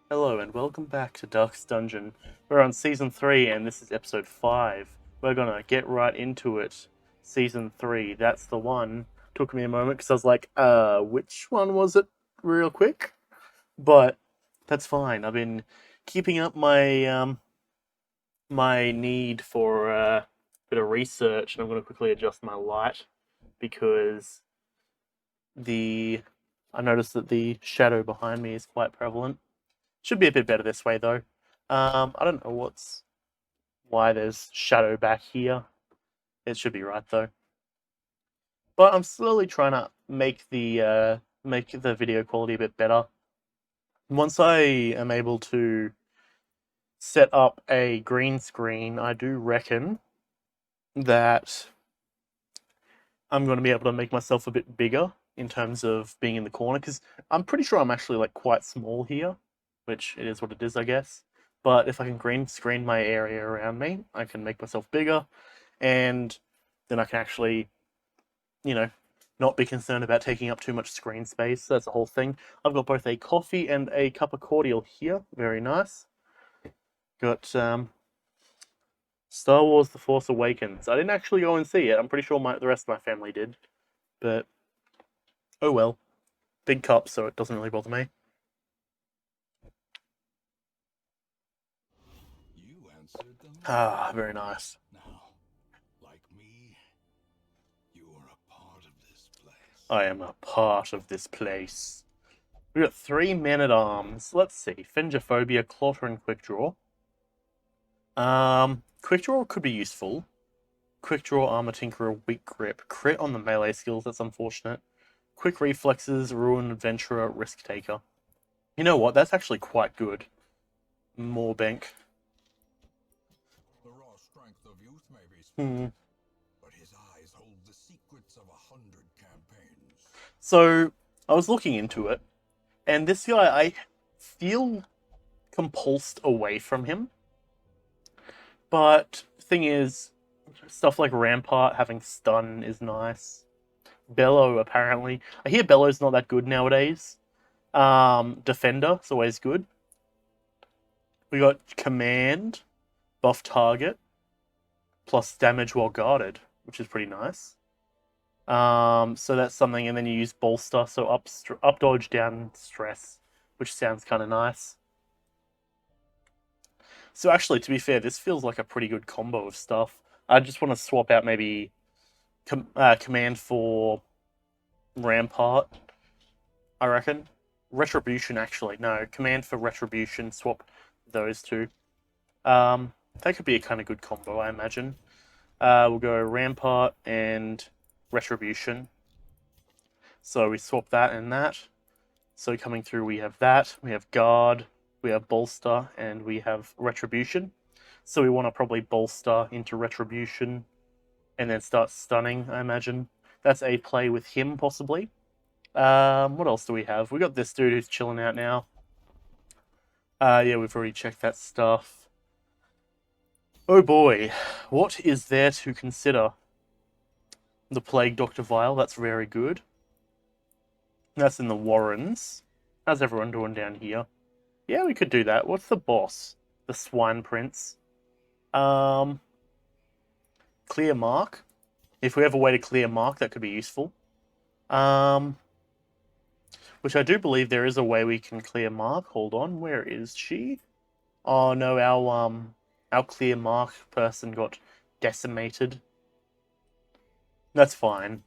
Hello and welcome back to Dark's Dungeon. We're on Season 3 and this is Episode 5. We're gonna get right into it. Season 3, that's the one. Took me a moment because I was like, which one was it real quick? But that's fine. I've been keeping up my need for a bit of research and I'm gonna quickly adjust my light because the I noticed that the shadow behind me is quite prevalent. Should be a bit better this way though. I don't know why there's shadow back here. It should be right though. But I'm slowly trying to make the video quality a bit better. Once I am able to set up a green screen, I do reckon that I'm going to be able to make myself a bit bigger in terms of being in the corner, because I'm pretty sure I'm actually like quite small here, which it is what it is, I guess. But if I can green screen my area around me, I can make myself bigger, and then I can actually, not be concerned about taking up too much screen space. That's the whole thing. I've got both a coffee and a cup of cordial here. Very nice. Got Star Wars: The Force Awakens. I didn't actually go and see it. I'm pretty sure the rest of my family did, but oh well. Big cup, so it doesn't really bother me. You answered them. Ah, very nice. Now, like me, you are a part of this place. I am a part of this place. We got 3 men-at-arms. Let's see. Fingophobia, Clotter, and Quick Draw. Quick Draw could be useful. Quick Draw, Armor Tinkerer, Weak Grip. Crit on the melee skills, that's unfortunate. Quick Reflexes, Ruin Adventurer, Risk Taker. You know what? That's actually quite good. Morebank. The raw strength of youth may be small, but his eyes hold the secrets of 100 campaigns. So, I was looking into it, and this guy, I feel compulsed away from him. But thing is, stuff like Rampart having stun is nice. Bellow, apparently. I hear Bellow's not that good nowadays. Defender is always good. We got Command, buff target, plus damage while guarded, which is pretty nice. So that's something, and then you use Bolster, so up dodge, down stress, which sounds kind of nice. So actually, to be fair, this feels like a pretty good combo of stuff. I just want to swap out maybe Command for Rampart, I reckon. Retribution, actually. No, Command for Retribution, swap those two. That could be a kind of good combo, I imagine. We'll go Rampart and Retribution. So we swap that and that. So coming through, we have that. We have Guard, we have Bolster, and we have Retribution. So we want to probably Bolster into Retribution and then start stunning, I imagine. That's a play with him, possibly. What else do we have? We got this dude who's chilling out now. Yeah, we've already checked that stuff. Oh boy, what is there to consider? The Plague Dr. Vile, that's very good. That's in the Warrens. How's everyone doing down here? Yeah, we could do that. What's the boss? The Swine Prince. Clear Mark. If we have a way to clear Mark, that could be useful. Which I do believe there is a way we can clear Mark. Hold on, where is she? Oh no, our clear Mark person got decimated. That's fine.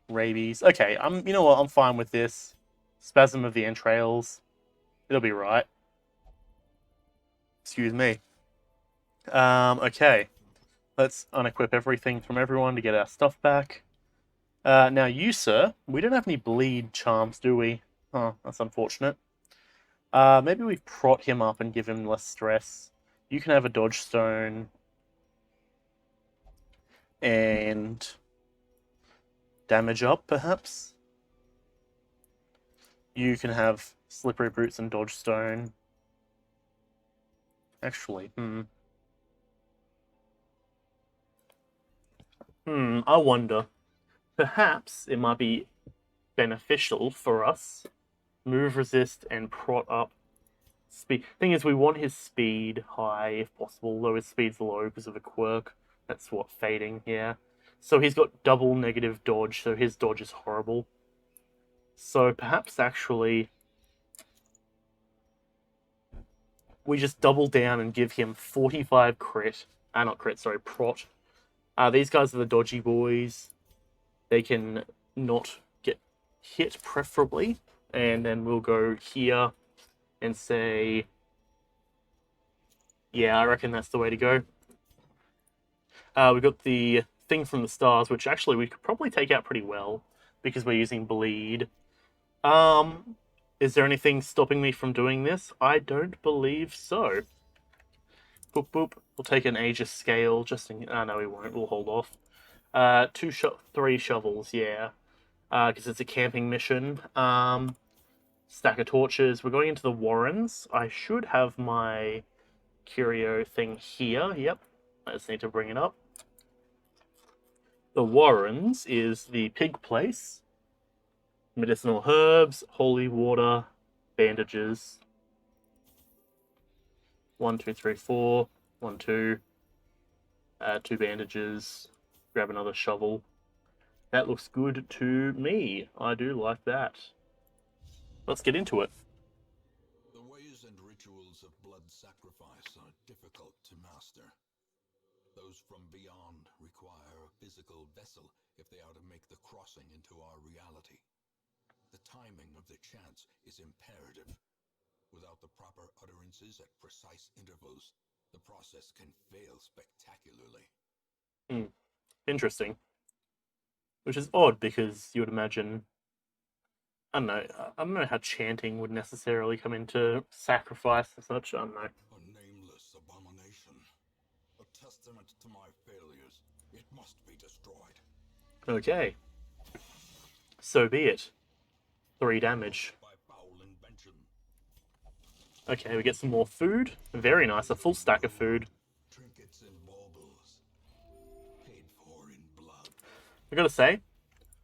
Rabies. Okay, you know what? I'm fine with this. Spasm of the entrails. It'll be right. Excuse me. Okay. Let's unequip everything from everyone to get our stuff back. Now you, sir, we don't have any bleed charms, do we? Oh, that's unfortunate. Maybe we prot him up and give him less stress. You can have a dodge stone. And damage up, perhaps? You can have slippery boots and dodge stone. Actually, I wonder. Perhaps it might be beneficial for us move resist and prot up speed. Thing is, we want his speed high if possible, though his speed's low because of a quirk. That's what, fading, yeah. So he's got double negative dodge, so his dodge is horrible. So perhaps actually we just double down and give him 45 crit. Not crit, sorry, prot. These guys are the dodgy boys. They can not get hit, preferably. And then we'll go here and say, yeah, I reckon that's the way to go. We've got the thing from the stars, which actually we could probably take out pretty well because we're using bleed. Is there anything stopping me from doing this? I don't believe so. Boop, boop. We'll take an Aegis scale just in... no, we won't. We'll hold off. 3 shovels, yeah. Because it's a camping mission. Stack of torches. We're going into the Warrens. I should have my curio thing here. Yep. I just need to bring it up. The Warrens is the pig place. Medicinal herbs, holy water, bandages. 1, 2, 3, 4. 1, 2. 2 bandages. Grab another shovel. That looks good to me. I do like that. Let's get into it. The ways and rituals of blood sacrifice are difficult to master. Those from beyond require a physical vessel if they are to make the crossing into our reality. The timing of the chants is imperative. Without the proper utterances at precise intervals, the process can fail spectacularly. Interesting. Which is odd because you would imagine... I don't know how chanting would necessarily come into sacrifice and such. I don't know. A nameless abomination. A testament to my failures. It must be destroyed. Okay. So be it. 3 damage. By foul invention. Okay, we get some more food. Very nice. A full stack of food. Trinkets and baubles. Paid for in blood. I gotta say,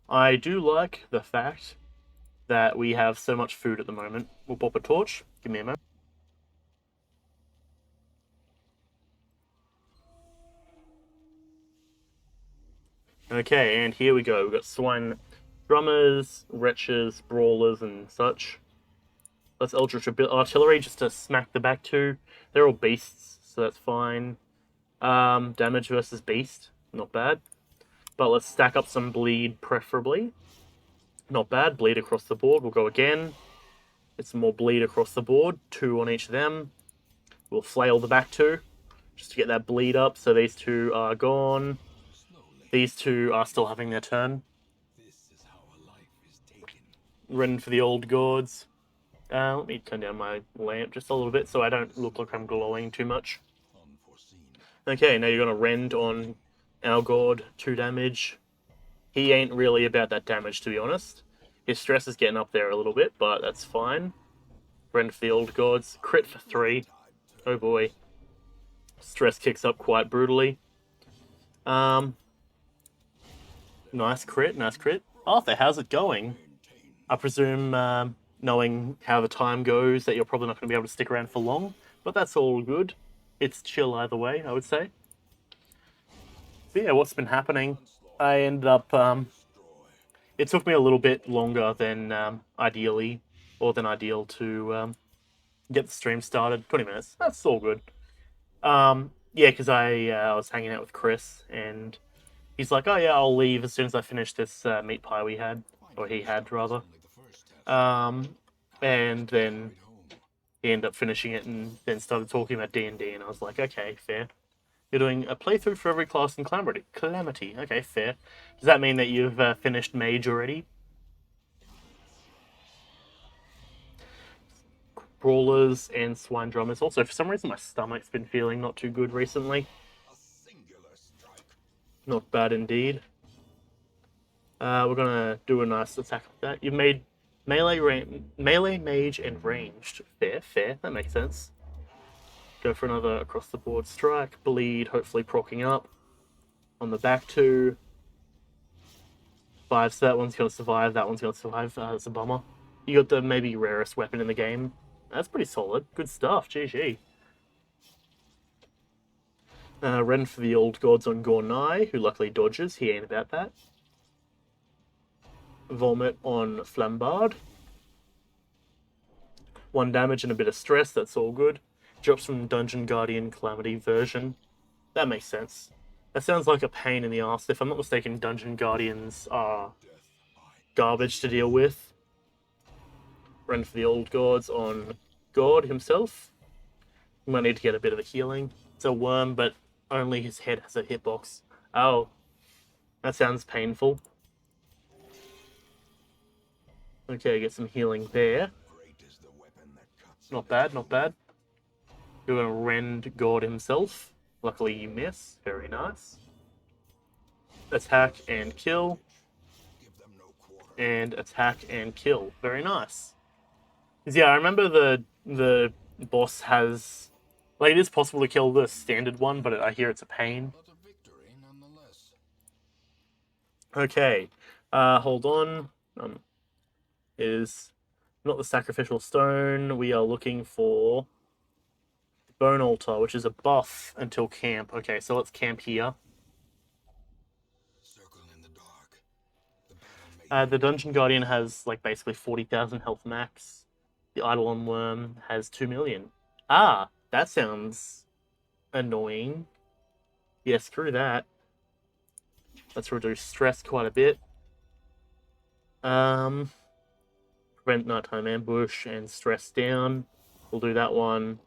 I do like the fact that we have so much food at the moment. We'll pop a torch. Give me a moment. Okay, and here we go. We've got swine drummers, wretches, brawlers, and such. Let's eldritch artillery just to smack the back 2. They're all beasts, so that's fine. Damage versus beast, not bad. But let's stack up some bleed, preferably. Not bad. Bleed across the board. We'll go again. Get some more bleed across the board. 2 on each of them. We'll flail the back 2 just to get that bleed up. So these 2 are gone. These 2 are still having their turn. This is how a life is taken. Ready for the old gods. Let me turn down my lamp just a little bit so I don't look like I'm glowing too much. Unforeseen. Okay, now you're going to rend on our god. 2 damage. He ain't really about that damage, to be honest. His stress is getting up there a little bit, but that's fine. Rend for the old gods. Crit for 3. Oh boy. Stress kicks up quite brutally. Nice crit, nice crit. Arthur, how's it going? I presume, knowing how the time goes, that you're probably not going to be able to stick around for long, but that's all good. It's chill either way, I would say. But yeah, what's been happening? I ended up, it took me a little bit longer than ideal to get the stream started. 20 minutes, that's all good. Yeah, because I was hanging out with Chris, and he's like, oh yeah, I'll leave as soon as I finish this meat pie we had, or he had, rather. And then he ended up finishing it and then started talking about D&D, and I was like, okay, fair. You're doing a playthrough for every class in Calamity. Okay, fair. Does that mean that you've finished Mage already? Brawlers and Swine Drummers. Also, for some reason, my stomach's been feeling not too good recently. A singular strike. Not bad indeed. We're gonna do a nice attack like that. You've made melee, mage, and ranged. Fair, fair. That makes sense. Go for another across-the-board strike. Bleed, hopefully procking up. On the back 2. 5, so that one's going to survive. That one's going to survive. That's a bummer. You got the maybe rarest weapon in the game. That's pretty solid. Good stuff. GG. Rend for the old gods on Gornai, who luckily dodges. He ain't about that. Vomit on Flambard. 1 damage and a bit of stress. That's all good. Drops from Dungeon Guardian Calamity version. That makes sense. That sounds like a pain in the ass. If I'm not mistaken, Dungeon Guardians are garbage to deal with. Rend for the old gods on God himself. We might need to get a bit of a healing. It's a worm, but only his head has a hitbox. Oh, that sounds painful. Okay, get some healing there. Not bad, not bad. You're going to rend God himself. Luckily you miss. Very nice. Attack and kill. And attack and kill. Very nice. Yeah, I remember the boss has... Like, it is possible to kill the standard one, but I hear it's a pain. Okay. Hold on. Is not the sacrificial stone. We are looking for the bone altar, which is a buff until camp. Okay, so let's camp here. The Dungeon Guardian has like basically 40,000 health max. The Eidolon Worm has 2 million. Ah, that sounds annoying. Yeah, screw that. Let's reduce stress quite a bit. Prevent nighttime ambush and stress down. We'll do that one.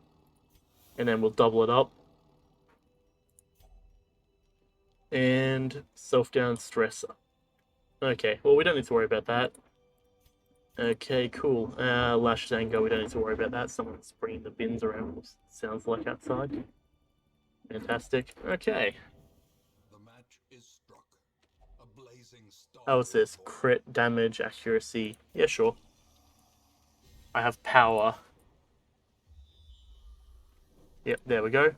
And then we'll double it up. And self-down stress. Okay, well, we don't need to worry about that. Okay, cool. Lash's anger, we don't need to worry about that. Someone's bringing the bins around, sounds like outside. Fantastic. Okay. The match is struck. A blazing star. How is this? Crit, damage, accuracy. Yeah, sure. I have power. Yep, there we go.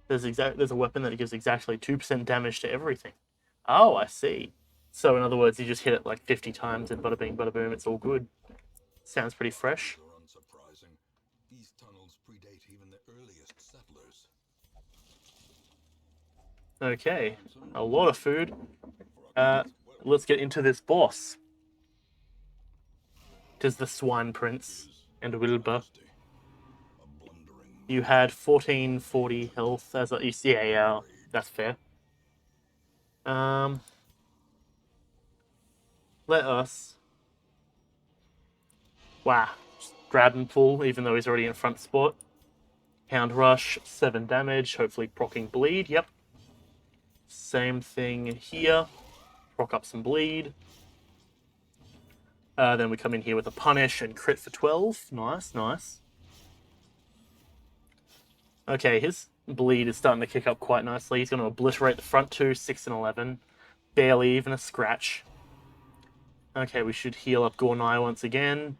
There's a weapon that gives exactly 2% damage to everything. Oh, I see. So in other words, you just hit it like 50 times and bada bing, bada boom, it's all good. Sounds pretty fresh. Unsurprising. These tunnels predate even the earliest settlers. Okay, a lot of food. Let's get into this boss. Tis the Swine Prince and Wilbur. You had 1440 health as a... Yeah, that's fair. Let us... Wow. Just grab and pull, even though he's already in front spot. Hound Rush, 7 damage, hopefully proccing bleed, yep. Same thing here. Proc up some bleed. Then we come in here with a punish and crit for 12. Nice, nice. Okay, his bleed is starting to kick up quite nicely. He's going to obliterate the front two, 6 and 11. Barely even a scratch. Okay, we should heal up Gornai once again.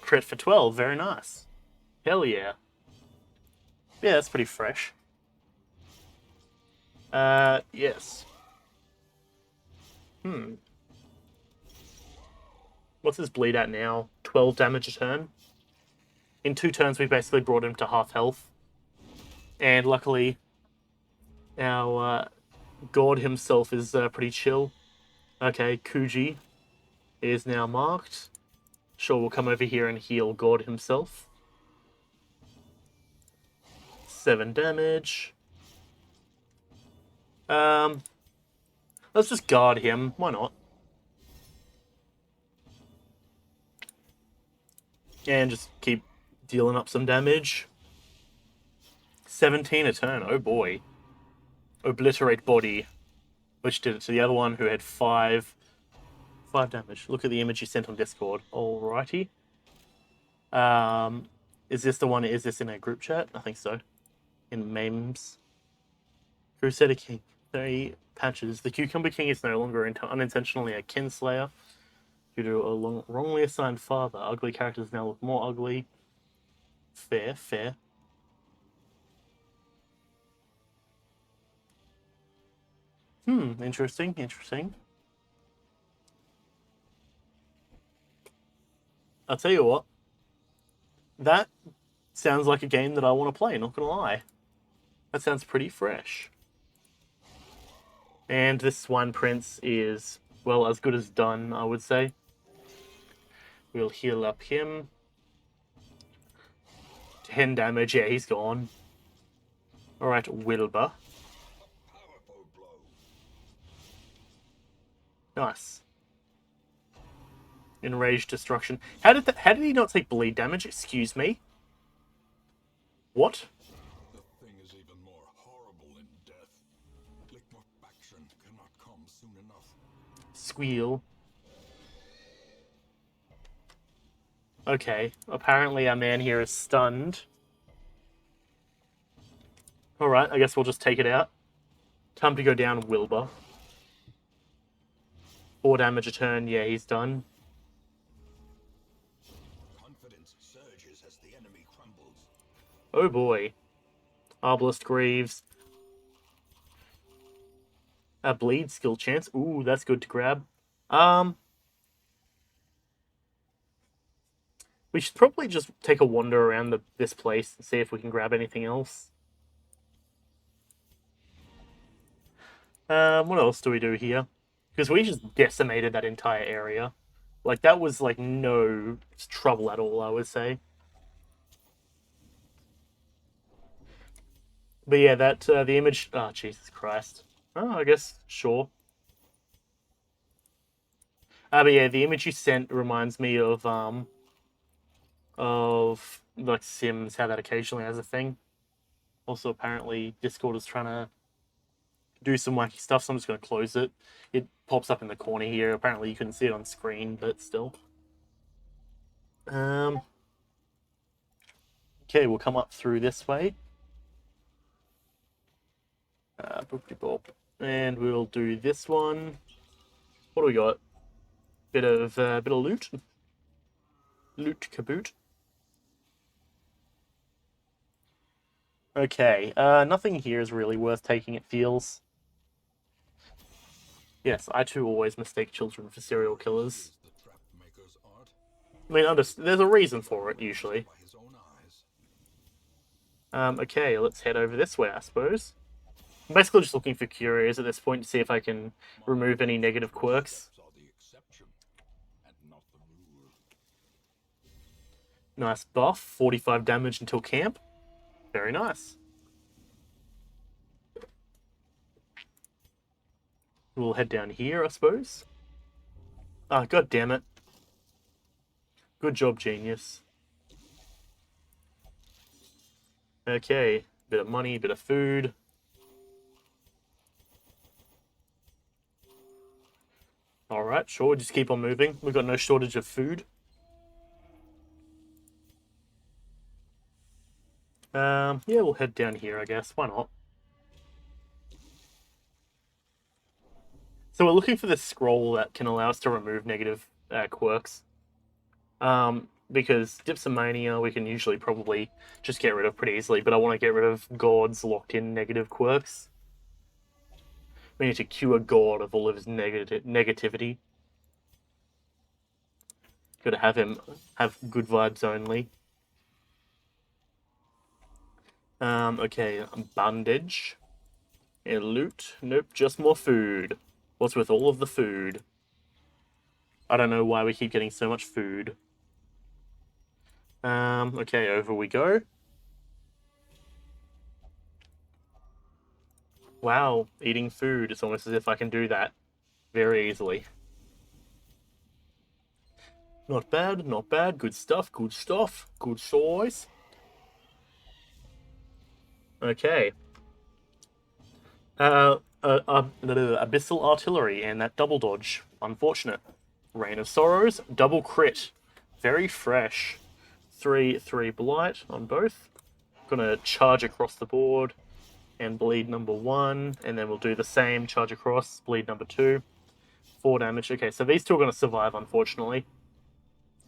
Crit for 12, very nice. Hell yeah. Yeah, that's pretty fresh. Yes. What's his bleed at now? 12 damage a turn? In 2 turns, we basically brought him to half health. And luckily, our god himself is pretty chill. Okay, Kuji is now marked. Sure, we'll come over here and heal God himself. 7 damage. Let's just guard him. Why not? And just keep dealing up some damage. 17 a turn. Oh boy. Obliterate body. Which did it to the other one who had 5 damage. Look at the image you sent on Discord. Alrighty. Is this the one? Is this in a group chat? I think so. In memes. Crusader King. 3 patches. The Cucumber King is no longer unintentionally a kinslayer due to a wrongly assigned father. Ugly characters now look more ugly. Fair, fair. Interesting, interesting. I'll tell you what. That sounds like a game that I want to play, not gonna lie. That sounds pretty fresh. And this Swine Prince is, well, as good as done, I would say. We'll heal up him. 10 damage, yeah, he's gone. Alright, Wilbur. Nice. Enraged Destruction. How did he not take bleed damage? Excuse me? What? The thing is even more horrible in death. Liquefaction cannot come soon enough. Squeal. Okay, apparently our man here is stunned. Alright, I guess we'll just take it out. Time to go down Wilbur. 4 damage a turn, yeah, he's done. Confidence surges as the enemy crumbles. Oh boy. Arbalest Greaves. A bleed skill chance. Ooh, that's good to grab. We should probably just take a wander around this place and see if we can grab anything else. What else do we do here? Because we just decimated that entire area. Like, that was, like, no trouble at all, I would say. But yeah, that, the image... Oh, Jesus Christ. Oh, I guess, sure. But yeah, the image you sent reminds me of, like, Sims, how that occasionally has a thing. Also, apparently, Discord is trying to do some wacky stuff, so I'm just going to close it. It pops up in the corner here. Apparently, you couldn't see it on screen, but still. Okay, we'll come up through this way. And we'll do this one. What do we got? Bit of loot. Loot caboot. Okay, nothing here is really worth taking, it feels. Yes, I too always mistake children for serial killers. I mean, there's a reason for it, usually. Okay, let's head over this way, I suppose. I'm basically just looking for curios at this point to see if I can remove any negative quirks. Nice buff, 45 damage until camp. Very nice. We'll head down here, I suppose. Ah, god damn it. Good job, genius. Okay, bit of money, bit of food. Alright, sure, just keep on moving. We've got no shortage of food. Yeah, we'll head down here, I guess. Why not? So we're looking for this scroll that can allow us to remove negative quirks. Because Dipsomania we can usually probably just get rid of pretty easily, but I want to get rid of God's locked-in negative quirks. We need to cure God of all of his negativity. Gotta have him have good vibes only. Okay, bandage. And loot. Nope, just more food. What's with all of the food? I don't know why we keep getting so much food. Okay, over we go. Wow, eating food. It's almost as if I can do that very easily. Not bad, not bad. Good stuff, good stuff. Good choice. Okay. Abyssal Artillery and that double dodge. Unfortunate. Rain of Sorrows, double crit. Very fresh. 3/3 blight on both. Gonna charge across the board and bleed number 1, and then we'll do the same, charge across, bleed number 2. 4 damage. Okay, so these two are gonna survive, unfortunately.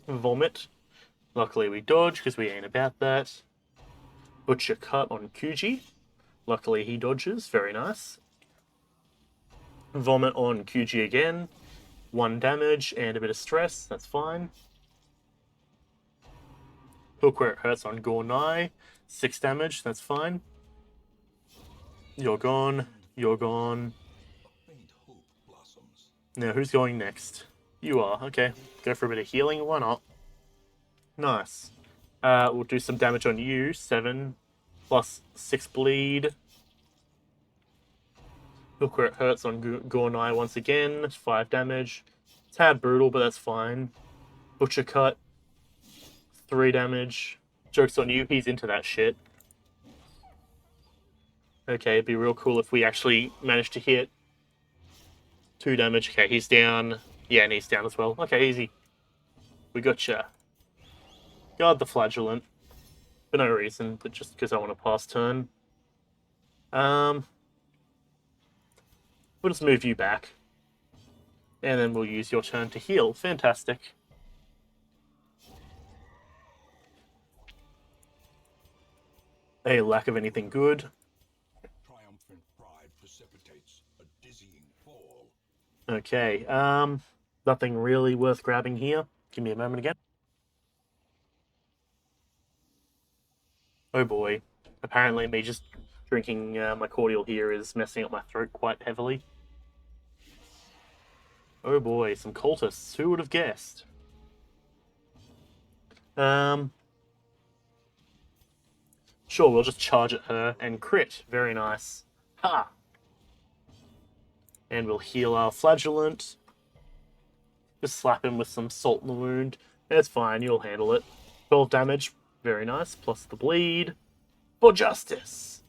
Vomit. Luckily we dodge, because we ain't about that. Butcher Cut on Kuji. Luckily he dodges, very nice. Vomit on Kuji again. 1 damage and a bit of stress, that's fine. Hook where it hurts on Gornai. 6 damage, that's fine. You're gone. You're gone. A faint hope blossoms. Now, who's going next? You are. Okay. Go for a bit of healing. Why not? Nice. We'll do some damage on you. 7 plus 6 bleed. Look where it hurts on Gornai once again. 5 damage. Tad brutal, but that's fine. Butcher cut. 3 damage. Joke's on you, he's into that shit. Okay, it'd be real cool if we actually managed to hit. 2 damage. Okay, he's down. Yeah, and he's down as well. Okay, easy. We gotcha. Guard the flagellant. For no reason, but just because I want to pass turn. We'll just move you back. And then we'll use your turn to heal. Fantastic. A lack of anything good. Triumphant pride precipitates a dizzying fall. Okay, nothing really worth grabbing here. Give me a moment again. Oh boy. Apparently me just drinking my cordial here is messing up my throat quite heavily. Oh boy, some cultists. Who would have guessed? Sure, we'll just charge at her and crit. Very nice. Ha! And we'll heal our flagellant. Just slap him with some salt in the wound. It's fine, you'll handle it. 12 damage. Very nice. Plus the bleed. For justice!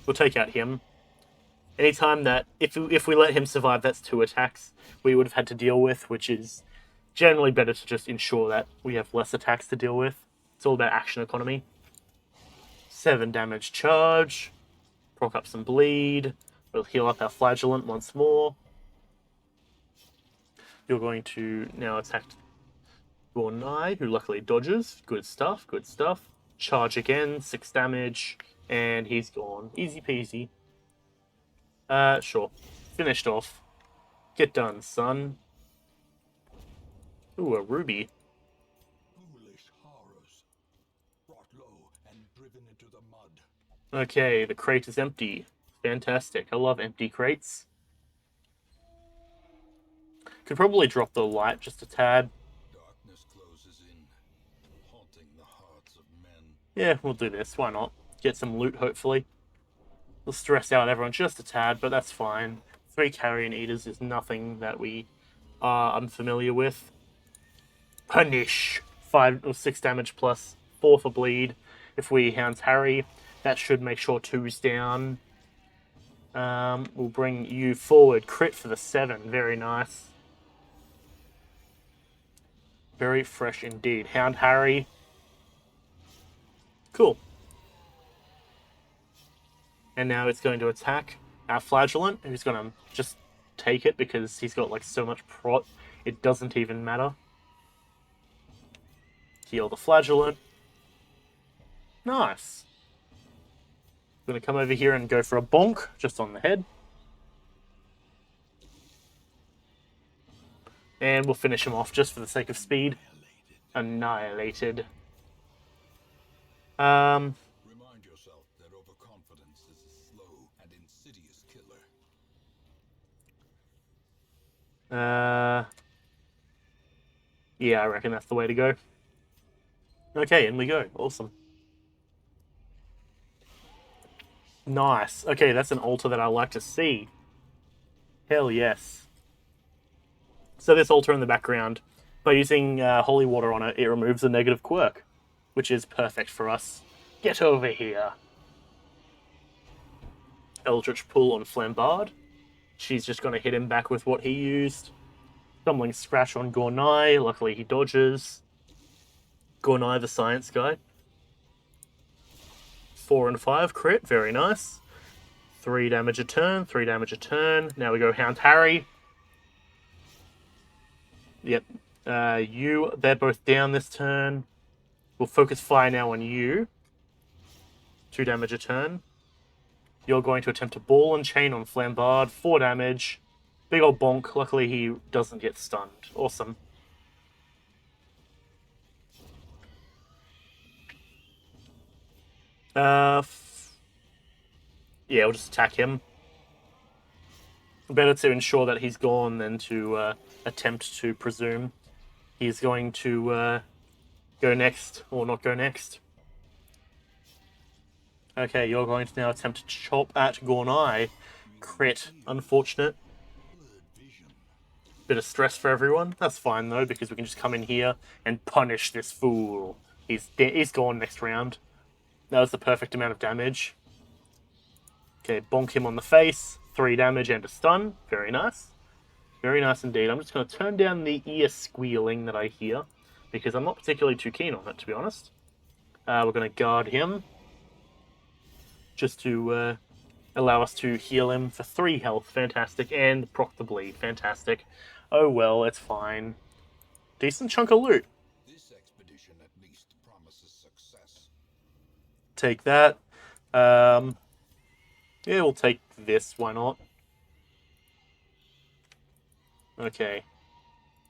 We'll take out him. Anytime that, if we let him survive, that's 2 attacks we would have had to deal with, which is generally better to just ensure that we have less attacks to deal with. It's all about action economy. 7 damage charge. Proc up some bleed. We'll heal up our flagellant once more. You're going to now attack Gornai, who luckily dodges. Good stuff, good stuff. Charge again, 6 damage, and he's gone. Easy peasy. Sure. Finished off. Get done, son. Ooh, a ruby. Foolish horrors, brought low and driven into the mud. Okay, the crate is empty. Fantastic. I love empty crates. Could probably drop the light just a tad. Darkness closes in, haunting the hearts of men. Yeah, we'll do this. Why not? Get some loot, hopefully. We'll stress out everyone just a tad, but that's fine. 3 carrion eaters is nothing that we are unfamiliar with. Punish! 5 or 6 damage plus 4 for bleed. If we hound Harry, that should make sure 2's down. We'll bring you forward. Crit for the 7. Very nice. Very fresh indeed. Hound Harry. Cool. And now it's going to attack our flagellant, and he's going to just take it because he's got like so much prot, it doesn't even matter. Heal the flagellant. Nice. I'm going to come over here and go for a bonk just on the head. And we'll finish him off just for the sake of speed. Annihilated. Remind yourself that overconfidence is a slow and insidious killer. Yeah, I reckon that's the way to go. Okay, in we go. Awesome. Nice. Okay, that's an altar that I like to see. Hell yes. So this altar in the background, by using holy water on it, it removes a negative quirk, which is perfect for us. Get over here. Eldritch pull on Flambard. She's just going to hit him back with what he used. Stumbling Scratch on Gornai. Luckily he dodges. Gornai the science guy. 4 and 5 crit. Very nice. 3 damage a turn. 3 damage a turn. Now we go Hound Harry. Yep. They're both down this turn. We'll focus fire now on you. 2 damage a turn. You're going to attempt to ball and chain on Flambard. 4 damage. Big old bonk. Luckily he doesn't get stunned. Awesome. Yeah, we'll just attack him. Better to ensure that he's gone than to attempt to presume he's going to go next or not go next. Okay, you're going to now attempt to chop at Gornai. Crit. Unfortunate. Bit of stress for everyone. That's fine though, because we can just come in here and punish this fool. He's gone next round. That was the perfect amount of damage. Okay, bonk him on the face. 3 damage and a stun. Very nice. Very nice indeed. I'm just going to turn down the ear squealing that I hear, because I'm not particularly too keen on it, to be honest. We're going to guard him, just to allow us to heal him for 3 health. Fantastic. And proc the bleed. Fantastic. Oh well, it's fine. Decent chunk of loot. This expedition at least promises success. Take that. Yeah, we'll take this. Why not? Okay.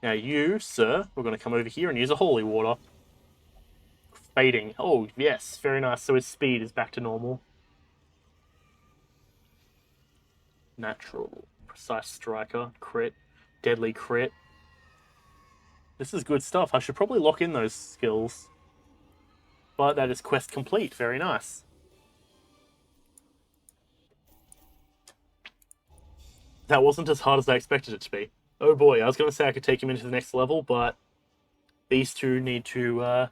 Now you, sir, we're going to come over here and use a holy water. Fading. Oh, yes. Very nice. So his speed is back to normal. Natural. Precise striker. Crit. Deadly crit. This is good stuff. I should probably lock in those skills. But that is quest complete. Very nice. That wasn't as hard as I expected it to be. Oh boy, I was going to say I could take him into the next level, but these two need to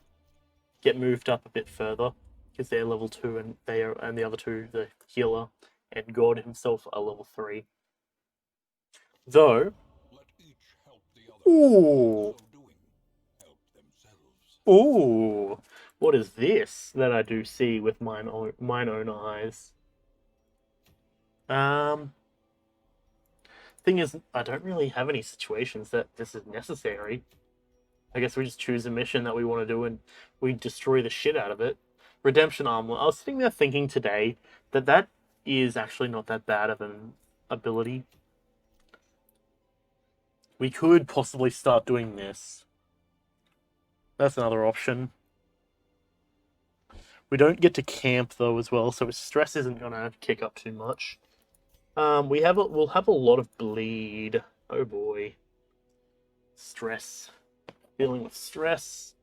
get moved up a bit further, because they're level 2 and the other two, the healer and God himself, are level 3. Though, Let each help the other. ooh, So doing, help themselves. ooh, what is this that I do see with mine own eyes? Thing is, I don't really have any situations that this is necessary. I guess we just choose a mission that we want to do and we destroy the shit out of it. Redemption Armor. I was sitting there thinking today that that is actually not that bad of an ability. We could possibly start doing this. That's another option. We don't get to camp though as well, so stress isn't gonna kick up too much. We'll have a lot of bleed. Oh boy. Stress. Dealing with stress.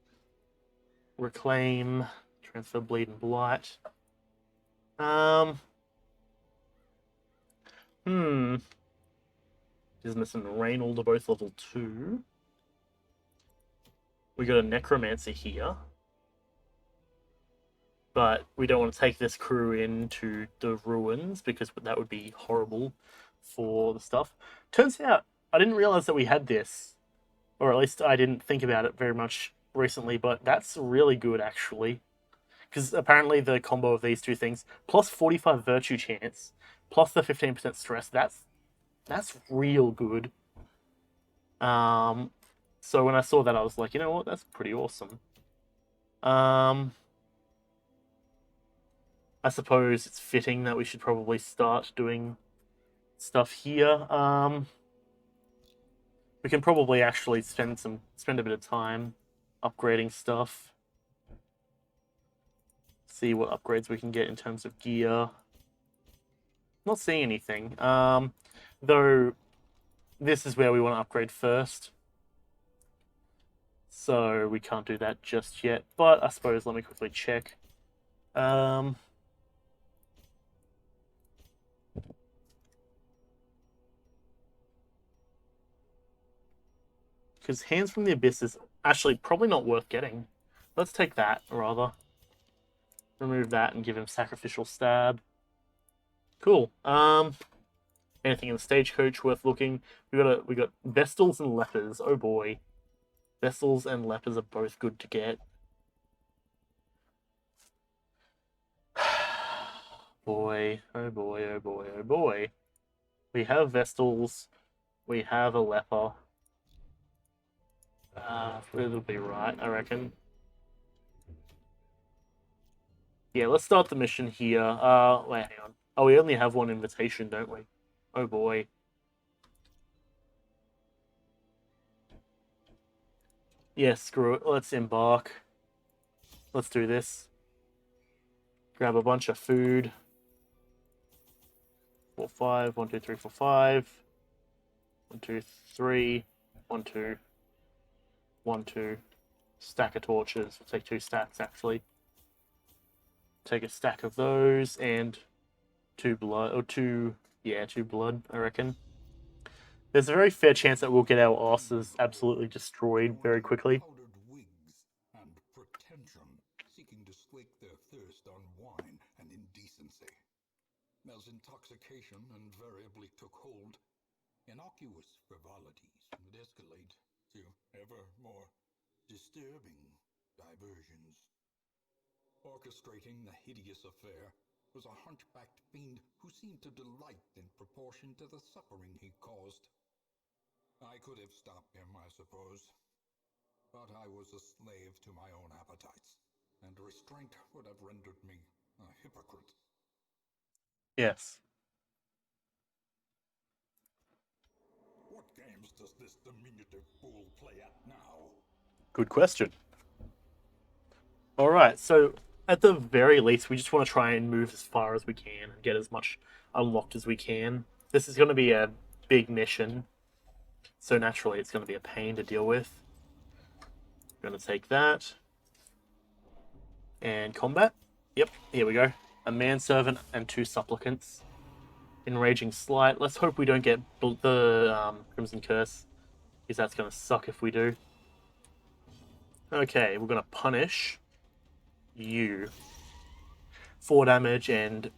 Reclaim. Transfer bleed and blight. Business and Reynold are both level 2. We got a necromancer here. But we don't want to take this crew into the ruins, because that would be horrible for the stuff. Turns out, I didn't realize that we had this. Or at least I didn't think about it very much recently, but that's really good, actually. Because apparently the combo of these two things, plus 45 virtue chance, plus the 15% stress, that's real good. So when I saw that, I was like, you know what, that's pretty awesome. I suppose it's fitting that we should probably start doing stuff here. We can probably actually spend a bit of time upgrading stuff. See what upgrades we can get in terms of gear. Not seeing anything. Though this is where we want to upgrade first. So we can't do that just yet. But I suppose let me quickly check. Because Hands from the Abyss is actually probably not worth getting. Let's take that, rather. Remove that and give him Sacrificial Stab. Cool. Anything in the stagecoach worth looking? We got Vestals and Lepers. Oh boy. Vestals and Lepers are both good to get. Boy, oh boy, oh boy, oh boy. We have Vestals. We have a Leper. It'll be right, I reckon. Yeah, let's start the mission here. Wait, hang on. Oh, we only have one invitation, don't we? Oh boy. Yeah, screw it. Let's embark. Let's do this. Grab a bunch of food. 4, 5. 1, 2, 3, 4, 5. 1, 2, 3. 1, 2. 1, 2. Stack of torches. We'll take 2 stacks actually. Take a stack of those and 2 blood, or 2, yeah, 2 blood, I reckon. There's a very fair chance that we'll get our asses absolutely destroyed very quickly. Powdered wigs and pretension, seeking to slake their thirst on wine and indecency. As intoxication invariably took hold, innocuous frivolities would escalate to ever more disturbing diversions. Orchestrating the hideous affair was a hunchbacked fiend who seemed to delight in proportion to the suffering he caused. I could have stopped him, I suppose, but I was a slave to my own appetites, and restraint would have rendered me a hypocrite. Yes. What games does this diminutive fool play at now? Good question. Alright, so at the very least, we just want to try and move as far as we can and get as much unlocked as we can. This is going to be a big mission, so naturally it's going to be a pain to deal with. I'm going to take that. And combat. Yep, here we go. A manservant and 2 supplicants. Enraging Slight. Let's hope we don't get the Crimson Curse, because that's going to suck if we do. Okay, we're going to punish you. 4 damage and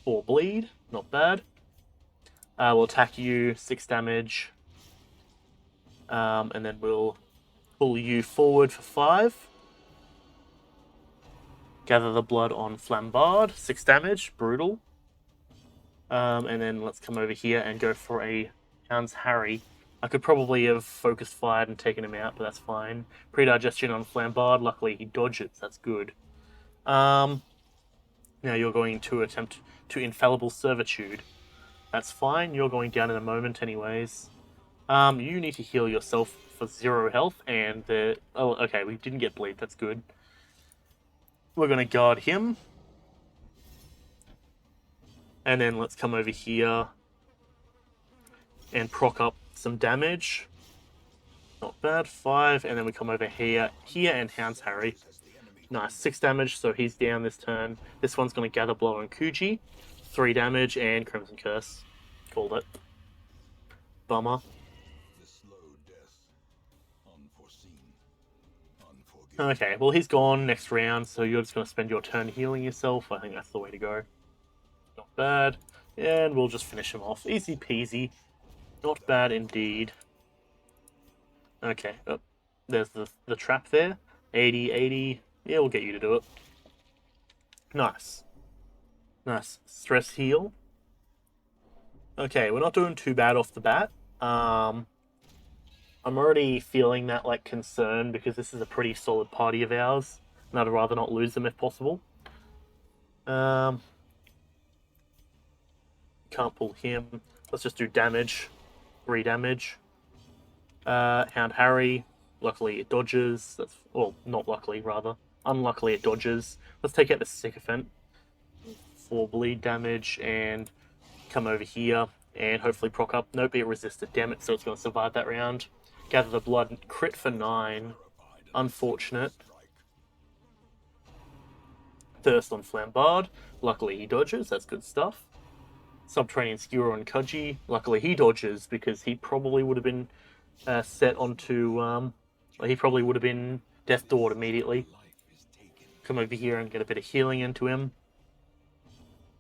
4 bleed. Not bad. We'll attack you, 6 damage. And then we'll pull you forward for 5. Gather the blood on Flambard, 6 damage, brutal. And then let's come over here and go for a Hound's Harry. I could probably have focused fired and taken him out, but that's fine. Predigestion on Flambard, luckily he dodges, that's good. Now you're going to attempt to Infallible Servitude. That's fine, you're going down in a moment anyways. You need to heal yourself for 0 health, and oh, okay, we didn't get bleed, that's good. We're going to guard him. And then let's come over here and proc up some damage. Not bad, 5. And then we come over here and Hound's Harry. Nice, 6 damage, so he's down this turn. This one's going to gather blow on Kuji. 3 damage and Crimson Curse. Called it. Bummer. Okay, well he's gone next round, so you're just going to spend your turn healing yourself. I think that's the way to go. Not bad. And we'll just finish him off. Easy peasy. Not bad indeed. Okay, oh, there's the trap there. 80, 80. Yeah, we'll get you to do it. Nice. Nice. Stress heal. Okay, we're not doing too bad off the bat. I'm already feeling that like concern because this is a pretty solid party of ours, and I'd rather not lose them if possible. Can't pull him. Let's just do damage. 3 damage. Hound Harry. Luckily it dodges. That's, well, not luckily, rather. Unluckily it dodges. Let's take out the Sycophant. 4 bleed damage and come over here and hopefully proc up. Nope, it resisted. Damn it, so it's going to survive that round. Gather the blood. Crit for 9. Unfortunate. Thirst on Flambard. Luckily he dodges. That's good stuff. Subterranean Skewer on Kuji. Luckily he dodges because he probably would have been set onto... he probably would have been Death Doored immediately. Come over here and get a bit of healing into him.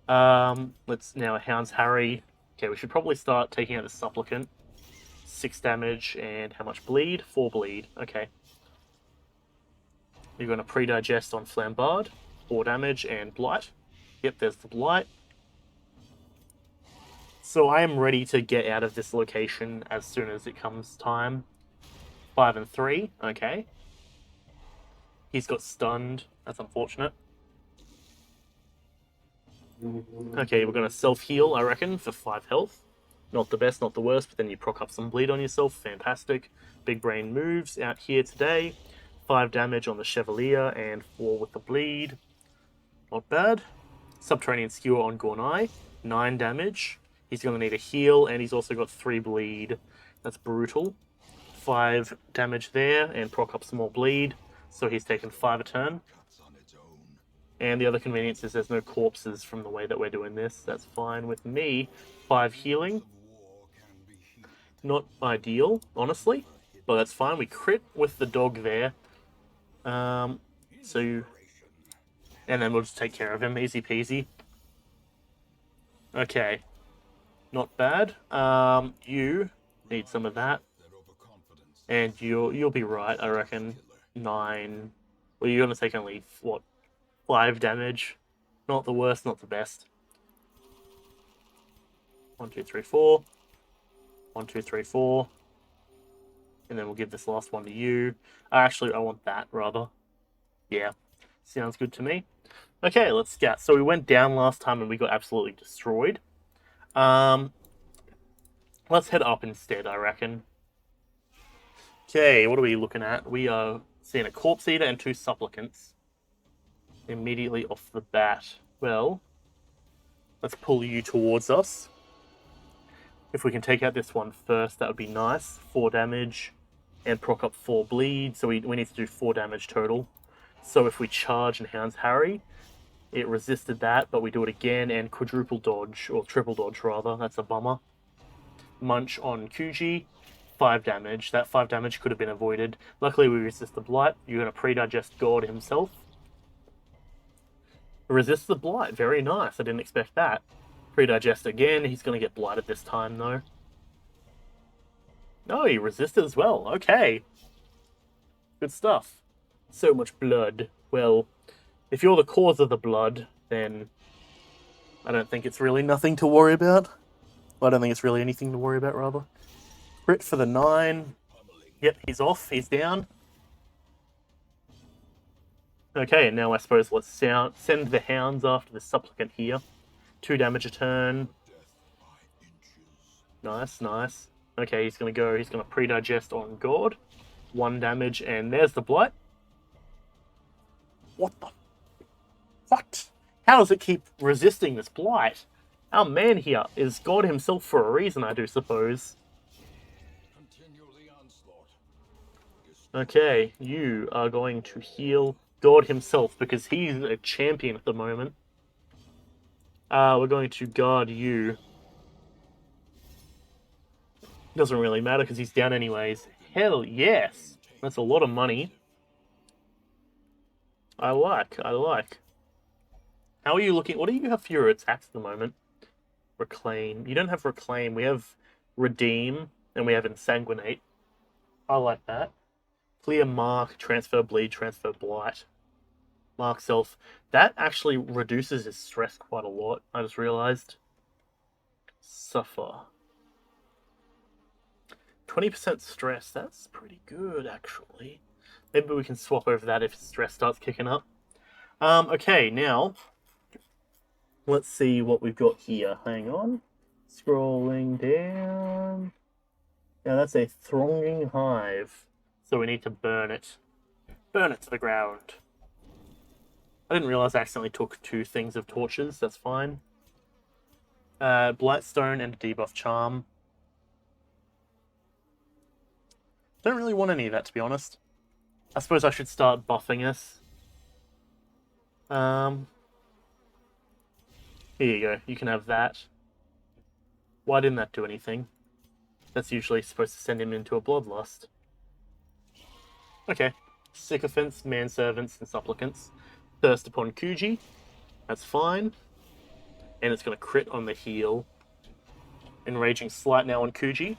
Let's now a Hound's Harry. Okay, we should probably start taking out the Supplicant. 6 damage and how much bleed? 4 bleed. Okay. You're going to Predigest on Flambard. 4 damage and Blight. Yep, there's the Blight. So I am ready to get out of this location as soon as it comes time. 5 and 3. Okay. He's got stunned. That's unfortunate. Okay, we're going to self-heal, I reckon, for 5 health. Not the best, not the worst, but then you proc up some bleed on yourself. Fantastic. Big brain moves out here today. 5 damage on the Chevalier and 4 with the bleed. Not bad. Subterranean Skewer on Gornai, 9 damage. He's going to need a heal, and he's also got 3 bleed. That's brutal. 5 damage there, and proc up some more bleed. So he's taken 5 a turn. Cuts on its own. And the other convenience is there's no corpses from the way that we're doing this. That's fine with me. 5 healing. Of war can be healed. Not ideal, honestly. But that's fine. We crit with the dog there. So... And then we'll just take care of him. Easy peasy. Okay. Not bad. You need some of that. That overconfidence And you'll be right, I reckon. 9. Well, you're going to take only, what, 5 damage? Not the worst, not the best. 1, 2, 3, 4. 1, 2, 3, 4. And then we'll give this last one to you. Actually, I want that, rather. Yeah. Sounds good to me. Okay, let's scout. So we went down last time and we got absolutely destroyed. Let's head up instead, I reckon. Okay, what are we looking at? We are seeing a Corpse Eater and 2 Supplicants. Immediately off the bat. Well, let's pull you towards us. If we can take out this one first, that would be nice. 4 damage and proc up 4 bleed, so we need to do 4 damage total. So if we charge and Hound's Harry, it resisted that, but we do it again and quadruple dodge, or triple dodge rather. That's a bummer. Munch on Kuji, 5 damage. That 5 damage could have been avoided. Luckily, we resist the Blight. You're going to pre-digest God himself. Resist the Blight. Very nice. I didn't expect that. Pre-digest again. He's going to get blighted this time, though. No, he resisted as well. Okay. Good stuff. So much blood. Well, if you're the cause of the blood, then I don't think it's really nothing to worry about. Well, I don't think it's really anything to worry about, rather. Crit for the 9. Yep, he's off. He's down. Okay, and now I suppose let's send the Hounds after the Supplicant here. 2 damage a turn. Nice, nice. Okay, he's going to pre-digest on God. 1 damage, and there's the Blight. What the... What? How does it keep resisting this Blight? Our man here is God himself for a reason, I do suppose. continue the onslaught. Okay, you are going to heal God himself because he's a champion at the moment. We're going to guard you. Doesn't really matter because he's down anyways. Hell yes! That's a lot of money. I like. How are you looking? What do you have for your attacks at the moment? Reclaim. You don't have Reclaim. We have Redeem, and we have Insanguinate. I like that. Clear Mark, Transfer Bleed, Transfer Blight. Mark Self. That actually reduces his stress quite a lot, I just realized. Suffer. 20% stress. That's pretty good, actually. Maybe we can swap over that if stress starts kicking up. Okay, now... Let's see what we've got here. Hang on. Scrolling down. Now that's a Thronging Hive. So we need to burn it. Burn it to the ground. I didn't realize I accidentally took 2 things of torches. That's fine. Blightstone and a debuff charm. Don't really want any of that, to be honest. I suppose I should start buffing us. Here you go. You can have that. Why didn't that do anything? That's usually supposed to send him into a bloodlust. Okay. Sycophants, manservants, and supplicants. Thirst upon Kuji. That's fine. And it's going to crit on the heal. Enraging Slight now on Kuji.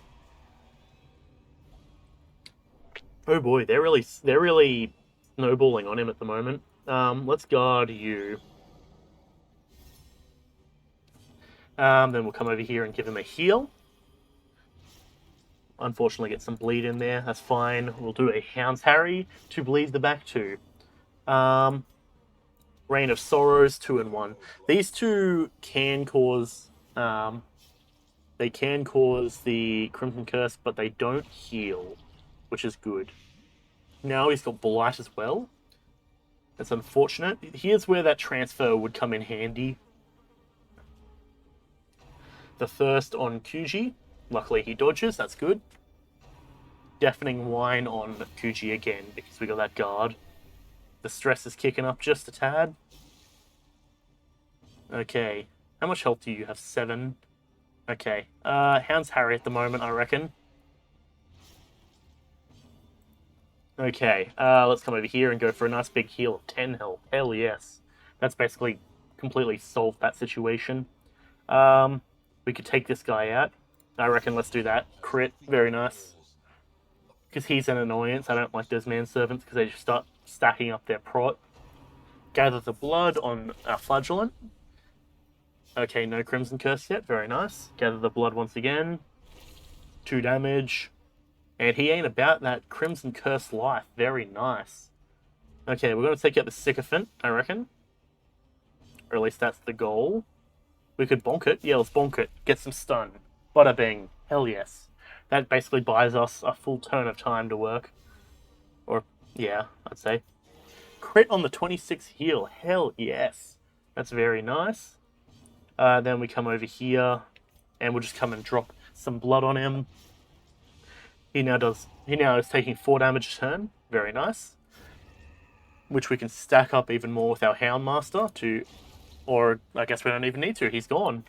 Oh boy, they're really snowballing on him at the moment. Let's guard you. Then we'll come over here and give him a heal. Unfortunately, get some bleed in there. That's fine. We'll do a Hound's Harry to bleed the back 2. Rain of Sorrows, 2 and 1. These 2 can cause... they can cause the Crimson Curse, but they don't heal, which is good. Now he's got Blight as well. That's unfortunate. Here's where that transfer would come in handy. the Thirst on Kuji. Luckily he dodges, that's good. Deafening Whine on Kuji again, because we got that guard. The stress is kicking up just a tad. Okay. How much health do you have? 7. Okay. Hound's Harry at the moment, I reckon. Okay. Let's come over here and go for a nice big heal of 10 health. Hell yes. That's basically completely solved that situation. We could take this guy out. I reckon let's do that. Crit. Very nice. Because he's an annoyance. I don't like those manservants because they just start stacking up their prot. Gather the blood on our flagellant. Okay, no Crimson Curse yet. Very nice. Gather the blood once again. 2 damage. And he ain't about that Crimson Curse life. Very nice. Okay, we're going to take out the Sycophant, I reckon. Or at least that's the goal. We could bonk it. Yeah, let's bonk it. Get some stun. Bada bing. Hell yes. That basically buys us a full turn of time to work. Or, yeah, I'd say. Crit on the 26 heal. Hell yes. That's very nice. Then we come over here, and we'll just come and drop some blood on him. He now is taking 4 damage a turn. Very nice. Which we can stack up even more with our Houndmaster to... Or, I guess we don't even need to. He's gone.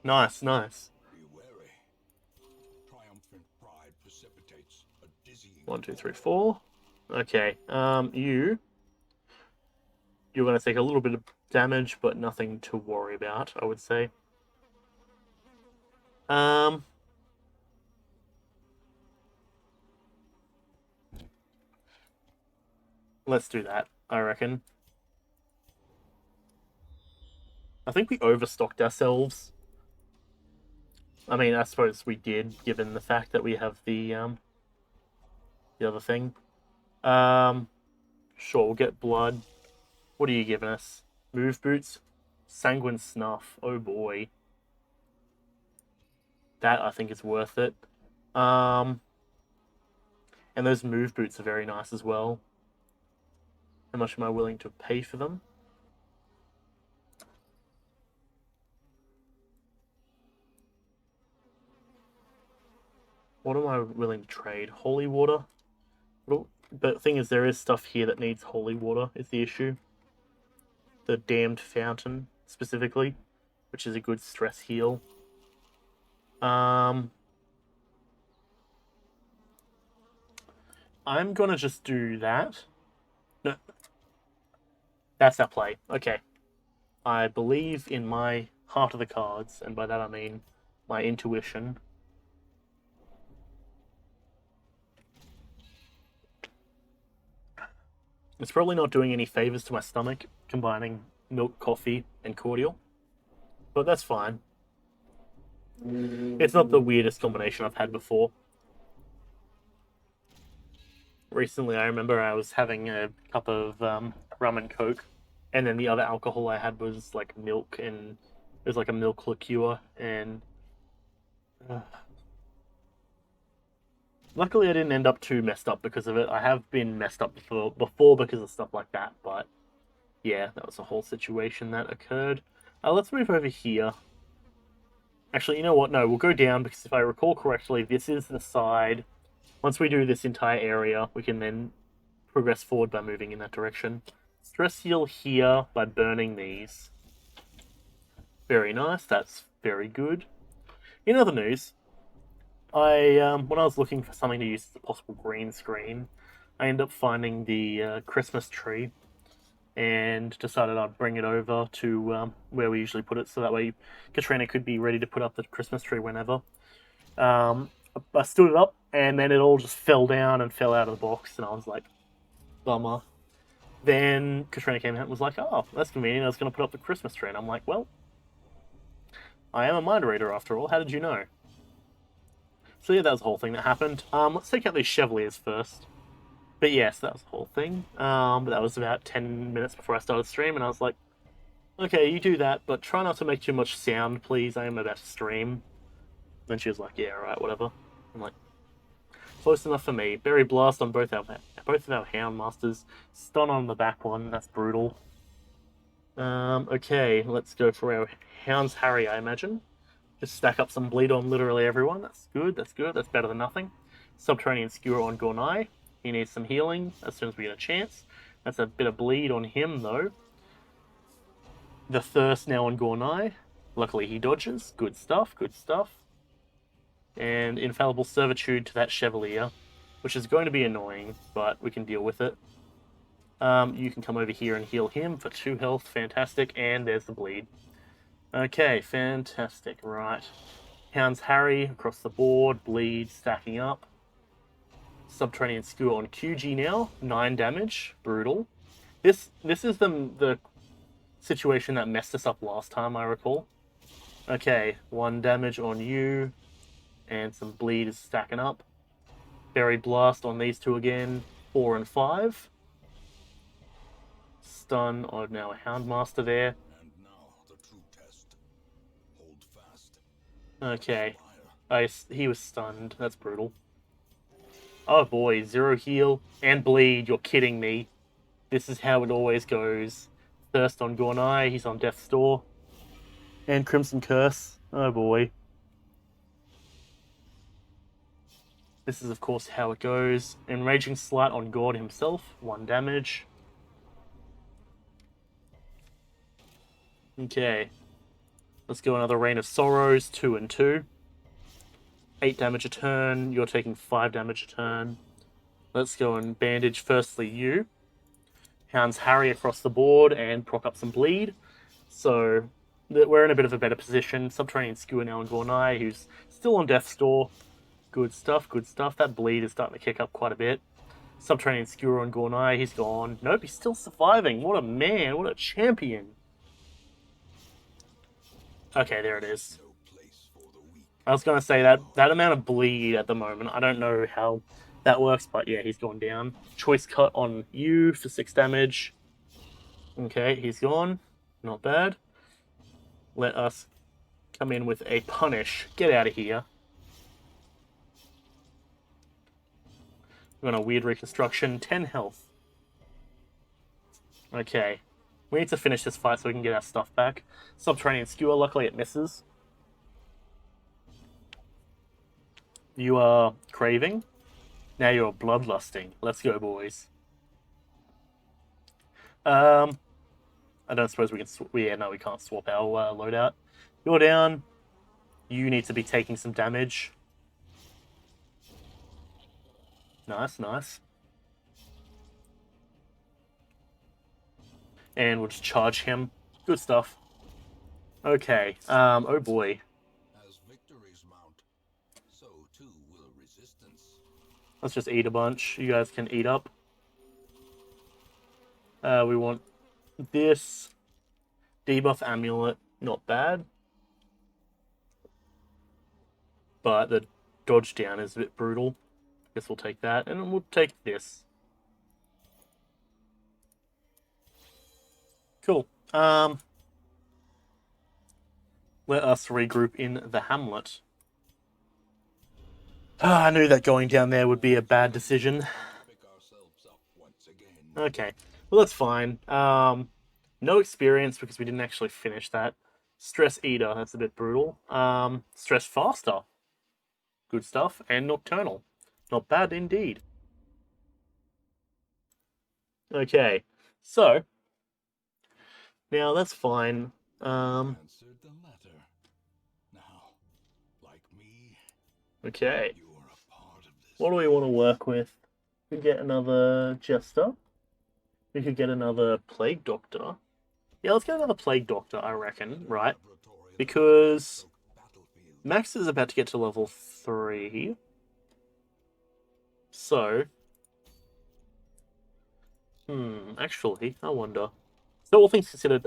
Nice, nice. Be wary. Triumphant pride precipitates a dizzying 1, 2, 3, 4. Okay, you're going to take a little bit of damage, but nothing to worry about, I would say. Let's do that, I reckon. I think we overstocked ourselves. I mean, I suppose we did, given the fact that we have the other thing. Sure, we'll get blood. What are you giving us? Move boots? Sanguine snuff. Oh boy. That, I think, is worth it. And those move boots are very nice as well. How much am I willing to pay for them? What am I willing to trade? Holy water? But the thing is, there is stuff here that needs holy water, is the issue. The damned fountain, specifically, which is a good stress heal. I'm gonna just do that. No. That's our play. Okay. I believe in my heart of the cards, and by that I mean my intuition. It's probably not doing any favors to my stomach, combining milk, coffee, and cordial. But that's fine. It's not the weirdest combination I've had before. Recently, I remember I was having a cup of rum and coke, and then the other alcohol I had was like milk, and it was like a milk liqueur, and luckily I didn't end up too messed up because of it. I have been messed up before because of stuff like that, but yeah, that was a whole situation that occurred. Let's move over here. Actually, you know what? No, we'll go down because if I recall correctly, this is the side. Once we do this entire area, we can then progress forward by moving in that direction. Stress heal here by burning these. Very nice. That's very good. In other news, when I was looking for something to use as a possible green screen, I ended up finding the Christmas tree and decided I'd bring it over to where we usually put it, so that way Katrina could be ready to put up the Christmas tree whenever. I stood it up, and then it all just fell down and fell out of the box, and I was like, bummer. Then Katrina came out and was like, oh, that's convenient, I was going to put up the Christmas tree, and I'm like, well, I am a mind reader after all, how did you know? So yeah, that was the whole thing that happened. Let's take out these Chevaliers first. But yes, that was the whole thing. But that was about 10 minutes before I started stream, and I was like, okay, you do that, but try not to make too much sound, please. I am about to stream. Then she was like, yeah, alright, whatever. I'm like, close enough for me. Berry Blast on both of our Houndmasters. Stun on the back one, that's brutal. Okay, let's go for our Hound's Harry, I imagine. Just stack up some bleed on literally everyone. That's good, that's good, that's better than nothing. Subterranean Skewer on Gornai. He needs some healing as soon as we get a chance. That's a bit of bleed on him, though. The Thirst now on Gornai. Luckily he dodges. Good stuff, good stuff. And Infallible Servitude to that Chevalier, which is going to be annoying, but we can deal with it. You can come over here and heal him for 2 health. Fantastic. And there's the bleed. Okay, fantastic. Right. Hounds Harry across the board. Bleed stacking up. Subterranean Skewer on QG now. 9 damage. Brutal. This is the situation that messed us up last time, I recall. Okay, 1 damage on you. And some bleed is stacking up. Berry Blast on these two again. 4 and 5. Stun on now a Houndmaster there. And now the true test. Hold fast. Okay. He was stunned. That's brutal. Oh boy, 0 heal and bleed. You're kidding me. This is how it always goes. Thirst on Gornai. He's on Death's Door. And Crimson Curse. Oh boy. This is, of course, how it goes. Enraging Slight on God himself. 1 damage. Okay. Let's go another Rain of Sorrows. 2 and 2. 8 damage a turn. You're taking 5 damage a turn. Let's go and bandage firstly you. Hounds Harry across the board and proc up some bleed. So we're in a bit of a better position. Subterranean Skewer now on Gornai, who's still on Death's Door. Good stuff, good stuff. That bleed is starting to kick up quite a bit. Subterranean Skewer on Gornai, he's gone. Nope, he's still surviving. What a man, what a champion. Okay, there it is. I was going to say that amount of bleed at the moment, I don't know how that works, but yeah, he's gone down. Choice Cut on you for 6 damage. Okay, he's gone. Not bad. Let us come in with a Punish. Get out of here. We're on a weird reconstruction. 10 health. Okay. We need to finish this fight so we can get our stuff back. Subterranean Skewer, luckily it misses. You are craving. Now you're bloodlusting. Let's go, boys. I don't suppose we can... Yeah, no, we can't swap our loadout. You're down. You need to be taking some damage. Nice, nice. And we'll just charge him. Good stuff. Okay, oh boy. As victories mount, so too will resistance. Let's just eat a bunch. You guys can eat up. We want this. Debuff Amulet, not bad. But the dodge down is a bit brutal. Guess we'll take that, and we'll take this. Cool. Let us regroup in the hamlet. I knew that going down there would be a bad decision. Pick ourselves up once again. Okay, well that's fine. No experience because we didn't actually finish that. Stress Eater, that's a bit brutal. Stress Faster. Good stuff. And Nocturnal. Not bad indeed. Okay, so now that's fine. Answered the letter. Now, like me, Okay, you are a part of this. what do we want to work with? We could get another Jester. We could get another Plague Doctor. Yeah, let's get another Plague Doctor, I reckon, right? Because Max is about to get to level 3. So, actually, I wonder. So all things considered,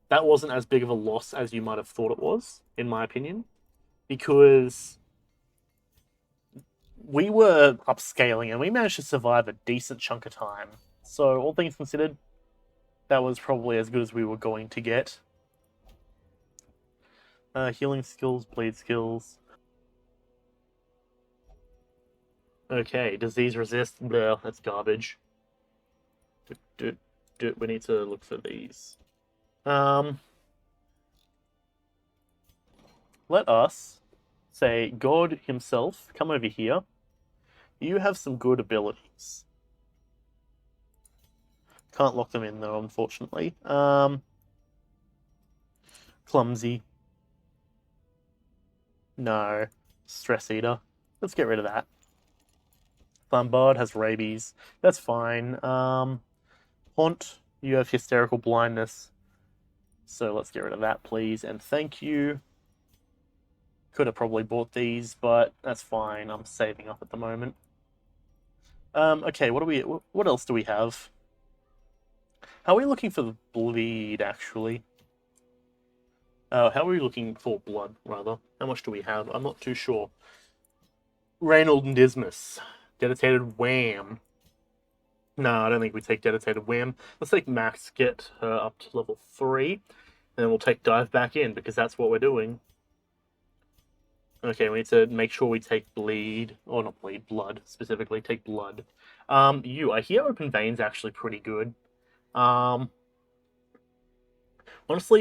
that wasn't as big of a loss as you might have thought it was, in my opinion. Because we were upscaling and we managed to survive a decent chunk of time. So all things considered, that was probably as good as we were going to get. Healing skills, bleed skills. Okay, disease resist. Blah, that's garbage. We need to look for these. let us say God himself, come over here. You have some good abilities. Can't lock them in though, unfortunately. Clumsy. No. Stress eater. Let's get rid of that. Bombard has rabies. That's fine. Haunt, you have hysterical blindness. So let's get rid of that, please. And thank you. Could have probably bought these, but that's fine. I'm saving up at the moment. Okay, what else do we have? How are we looking for the bleed, actually? How are we looking for blood, rather? How much do we have? I'm not too sure. Reynold and Dismas. Dedicated Wham. No, I don't think we take Dedicated Wham. Let's take Max, get her up to level 3. And then we'll take Dive back in, because that's what we're doing. Okay, we need to make sure we take bleed. Or not bleed, blood, specifically. Take blood. I hear Open Vein's actually pretty good. Honestly,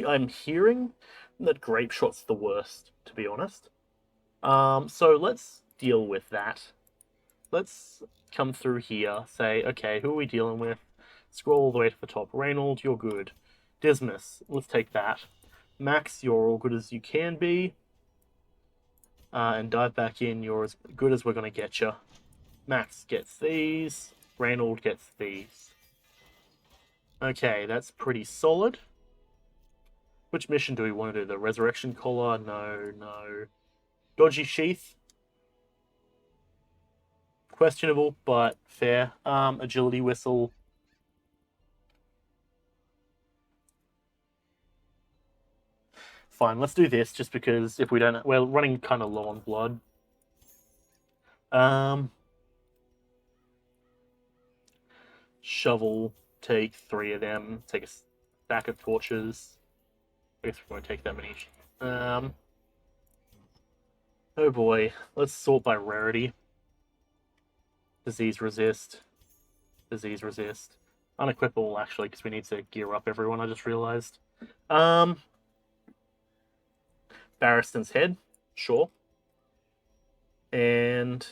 I'm hearing that Grape Shot's the worst, to be honest. So let's deal with that. Let's come through here, say, okay, who are we dealing with? Scroll all the way to the top. Reynold, you're good. Dismas, let's take that. Max, you're all good as you can be. And dive back in, you're as good as we're going to get you. Max gets these. Reynold gets these. Okay, that's pretty solid. Which mission do we want to do? The Resurrection Collar? No. Dodgy Sheath? Questionable, but fair. Agility Whistle. Fine, let's do this, just because if we don't... We're running kind of low on blood. Shovel, take 3 of them. Take a stack of torches. I guess we won't take that many. Oh boy, let's sort by rarity. Disease resist. Disease resist. Unequipable, actually, because we need to gear up everyone, I just realized. Barristan's Head, sure. And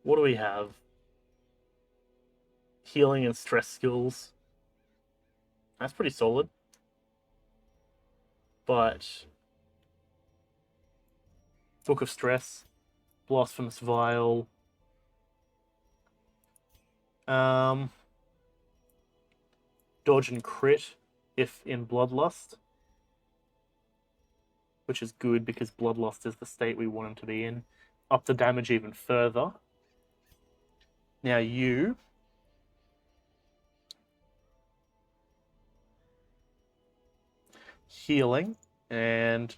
what do we have? Healing and stress skills. That's pretty solid. But Book of Stress, Blasphemous Vial. Dodge and crit if in Bloodlust, which is good because Bloodlust is the state we want him to be in. Up the damage even further. Now you... Healing and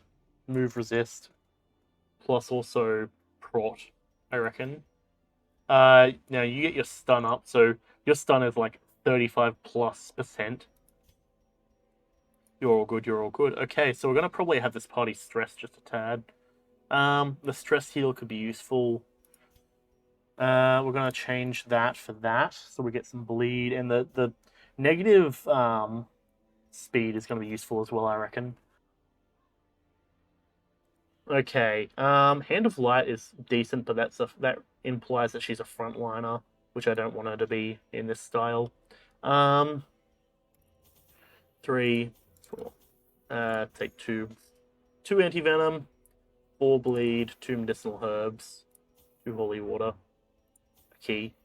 move resist, plus also prot, I reckon. Now you get your stun up, so your stun is like 35+%. You're all good, you're all good. Okay, so we're gonna probably have this party stressed just a tad. The stress heal could be useful. We're gonna change that for that, so we get some bleed, and the negative speed is gonna be useful as well, I reckon. Okay, Hand of Light is decent, but that implies that she's a frontliner, which I don't want her to be in this style. 3, 4. Take 2. 2 anti-venom, 4 bleed, 2 medicinal herbs, 2 holy water, a key.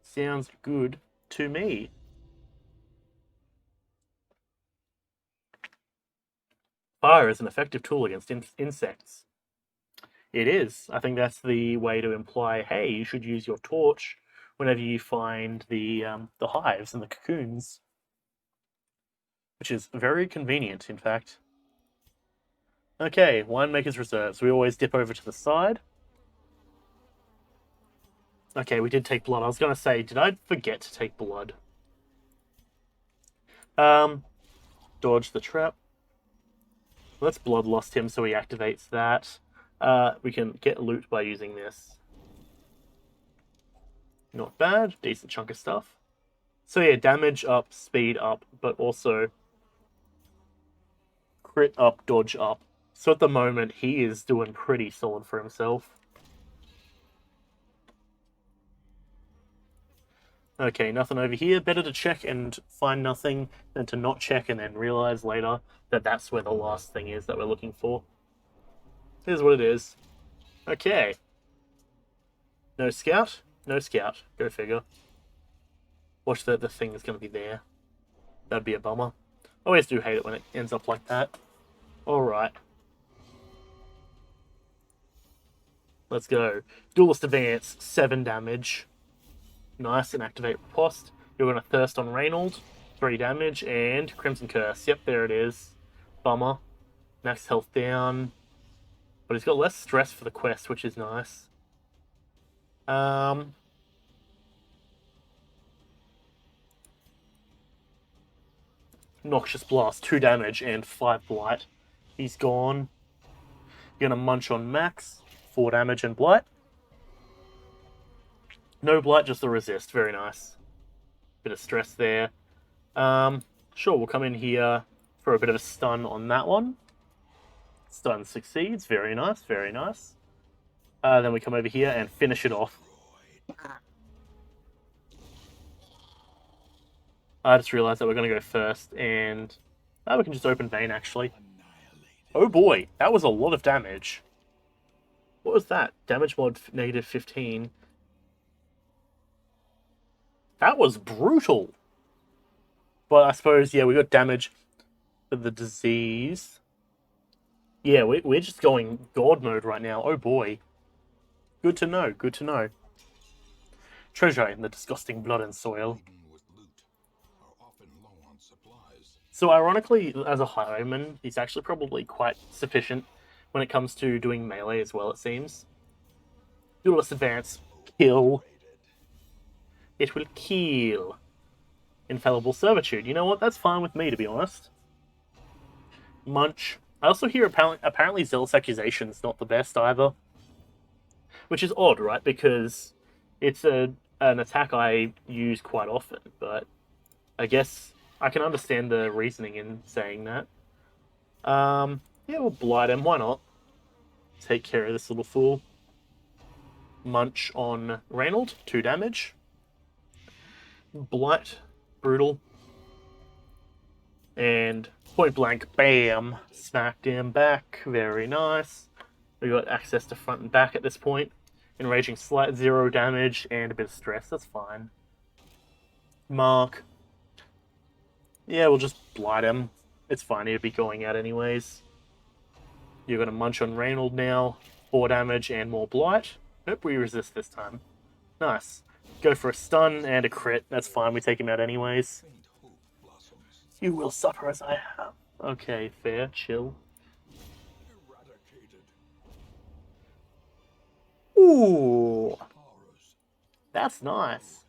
Sounds good to me. Fire is an effective tool against insects. It is. I think that's the way to imply, hey, you should use your torch whenever you find the hives and the cocoons. Which is very convenient, in fact. Okay, Winemaker's Reserves. We always dip over to the side. Okay, we did take blood. I was going to say, did I forget to take blood? Dodge the trap. Let's Bloodlust him so he activates that. We can get loot by using this. Not bad. Decent chunk of stuff. So yeah, damage up, speed up, but also Crit up, dodge up. So at the moment, he is doing pretty solid for himself. Okay, nothing over here. Better to check and find nothing than to not check and then realize later that that's where the last thing is that we're looking for. Here's what it is. Okay. No scout? No scout. Go figure. Watch the thing that's going to be there. That'd be a bummer. I always do hate it when it ends up like that. Alright. Let's go. Duelist Advance, 7 damage. Nice, and activate Riposte. You're going to Thirst on Reynold, 3 damage, and Crimson Curse. Yep, there it is. Bummer. Max health down. But he's got less stress for the quest, which is nice. Noxious Blast, 2 damage and 5 blight. He's gone. You're going to Munch on Max, 4 damage and blight. No blight, just the resist. Very nice. Bit of stress there. Sure, we'll come in here for a bit of a stun on that one. Stun succeeds. Very nice, very nice. Then we come over here and finish it off. I just realized that we're going to go first, and we can just open Vein, actually. Oh boy, that was a lot of damage. What was that? Damage mod negative 15. That was brutal. But I suppose, yeah, we got damage for the disease. Yeah, we're just going God mode right now. Oh boy. Good to know, good to know. Treasure in the disgusting blood and soil. So ironically, as a highwayman, he's actually probably quite sufficient when it comes to doing melee as well, it seems. Duelist Advance. Kill. It will kill. Infallible Servitude. You know what? That's fine with me, to be honest. Munch. I also hear apparently Zealous Accusation's not the best either. Which is odd, right? Because it's an attack I use quite often, but I guess I can understand the reasoning in saying that. Yeah, we'll Blight him. Why not? Take care of this little fool. Munch on Reynold. 2 damage. Blight. Brutal. And point blank, bam! Smacked him back. Very nice. We got access to front and back at this point. Enraging Slight, 0 damage, and a bit of stress. That's fine. Mark. Yeah, we'll just Blight him. It's fine, he'd be going out anyways. You're going to Munch on Reynold now. 4 damage and more Blight. Nope, we resist this time. Nice. Go for a stun and a crit. That's fine, we take him out anyways. You will suffer as I have. Okay, fair, chill. Ooh! That's nice.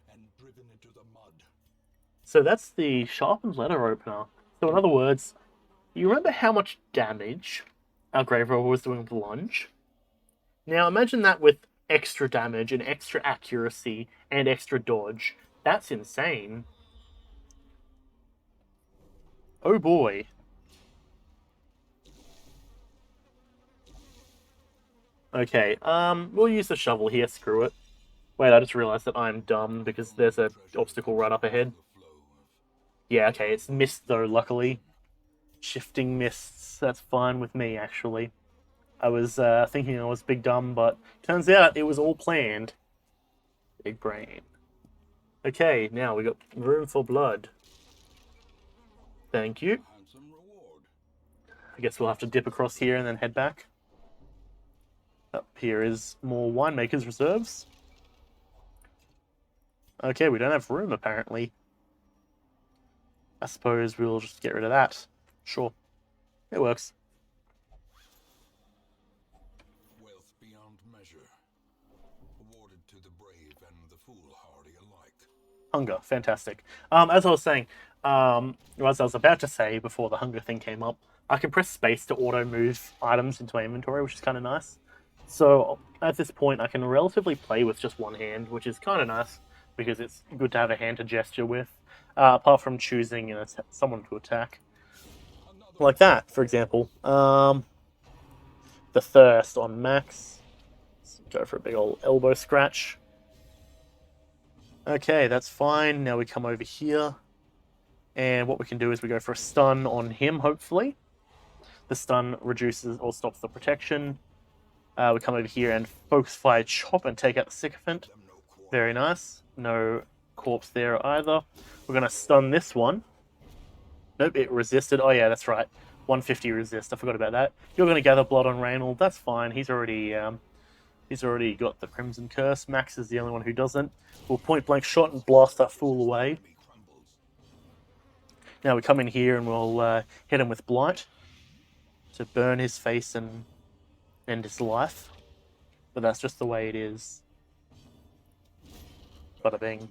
So that's the sharpened letter opener. So in other words, you remember how much damage our Grave Robber was doing with the lunge? Now imagine that with extra damage and extra accuracy and extra dodge. That's insane. Oh boy. Okay, we'll use the shovel here, screw it. Wait, I just realized that I'm dumb because there's an obstacle right up ahead. Yeah, okay, it's mist though, luckily. Shifting mists, that's fine with me, actually. I was thinking I was big dumb, but turns out it was all planned. Big brain. Okay, now we got room for blood. Thank you. I guess we'll have to dip across here and then head back. Up here is more winemaker's reserves. Okay, we don't have room, apparently. I suppose we'll just get rid of that. Sure. It works. Wealth beyond measure, awarded to the brave and the foolhardy alike. Hunger, fantastic. As I was saying, as I was about to say before the hunger thing came up, I can press space to auto-move items into my inventory, which is kind of nice. So at this point, I can relatively play with just one hand, which is kind of nice, because it's good to have a hand to gesture with, apart from choosing someone to attack. Like that, for example. The Thirst on max. Let's go for a big old elbow scratch. Okay, that's fine. Now we come over here. And what we can do is we go for a stun on him, hopefully. The stun reduces or stops the protection. We come over here and focus fire chop and take out the sycophant. Very nice. No corpse there either. We're going to stun this one. Nope, it resisted. Oh yeah, that's right. 150 resist. I forgot about that. You're going to gather blood on Reynold. That's fine. He's already got the Crimson Curse. Max is the only one who doesn't. We'll point blank shot and blast that fool away. Now we come in here and we'll hit him with Blight to burn his face and end his life. But that's just the way it is. Bada bing.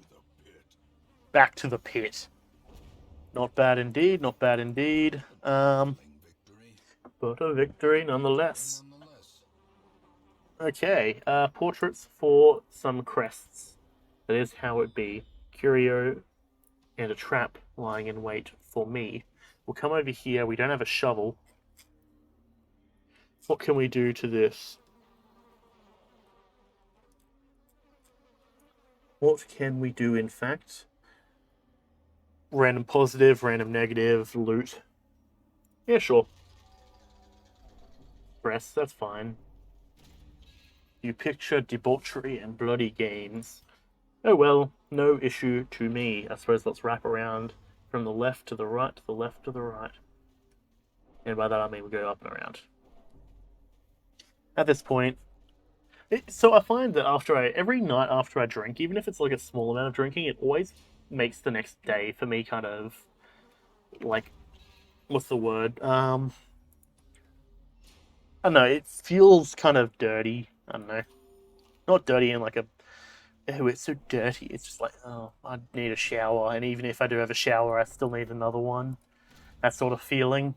Back to the pit. Not bad indeed, not bad indeed. But a victory nonetheless. Okay, portraits for some crests. That is how it be. Curio and a trap lying in wait for me. We'll come over here. We don't have a shovel. What can we do to this? What can we do, in fact? Random positive, random negative, loot. Yeah, sure. Breasts, that's fine. You picture debauchery and bloody games. Oh well, no issue to me. I suppose let's wrap around from the left to the right, to the left to the right. And by that I mean we go up and around. At this point, so I find that every night after I drink, even if it's like a small amount of drinking, it always makes the next day for me kind of like, what's the word? I don't know. It feels kind of dirty. I don't know, not dirty in like a, oh, it's so dirty. It's just like, oh, I need a shower, and even if I do have a shower, I still need another one. That sort of feeling.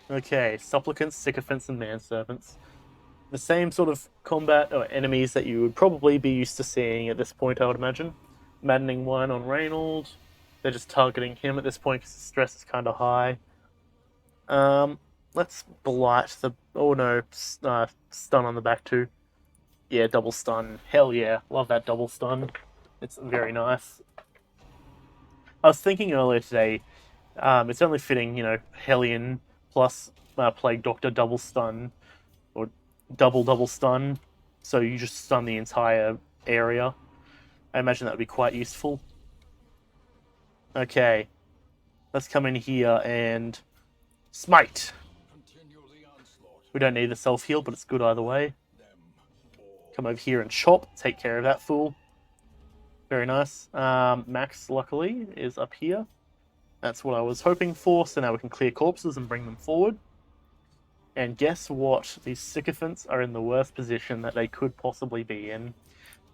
Okay, supplicants, sycophants, and manservants. The same sort of combat or enemies that you would probably be used to seeing at this point, I would imagine. Maddening one on Reynold. They're just targeting him at this point because the stress is kind of high. Let's blight the... Oh no, stun on the back too. Yeah, double stun. Hell yeah, love that double stun. It's very nice. I was thinking earlier today, it's only fitting, Hellion plus Plague Doctor double stun, or double stun, so you just stun the entire area. I imagine that would be quite useful. Okay, let's come in here and smite. We don't need the self-heal, but it's good either way. Come over here and chop, take care of that fool. Very nice. Max, luckily, is up here. That's what I was hoping for, so now we can clear corpses and bring them forward. And guess what? These sycophants are in the worst position that they could possibly be in.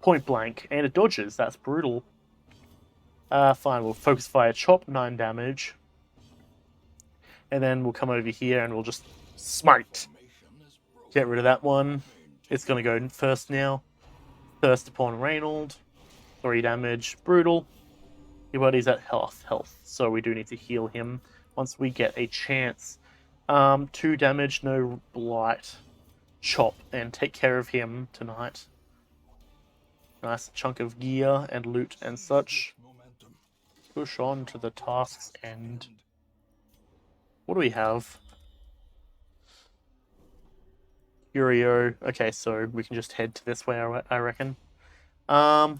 Point blank. And it dodges. That's brutal. Fine, we'll focus fire chop, 9 damage. And then we'll come over here and we'll just smite. Get rid of that one. It's going to go first now. Thirst upon Reynold. 3 damage. Brutal. Your body's at health. So we do need to heal him once we get a chance. 2 damage, no blight. Chop and take care of him tonight. Nice chunk of gear and loot and such. Push on to the task's end. What do we have? Curio. Okay, so we can just head to this way, I reckon. Yeah,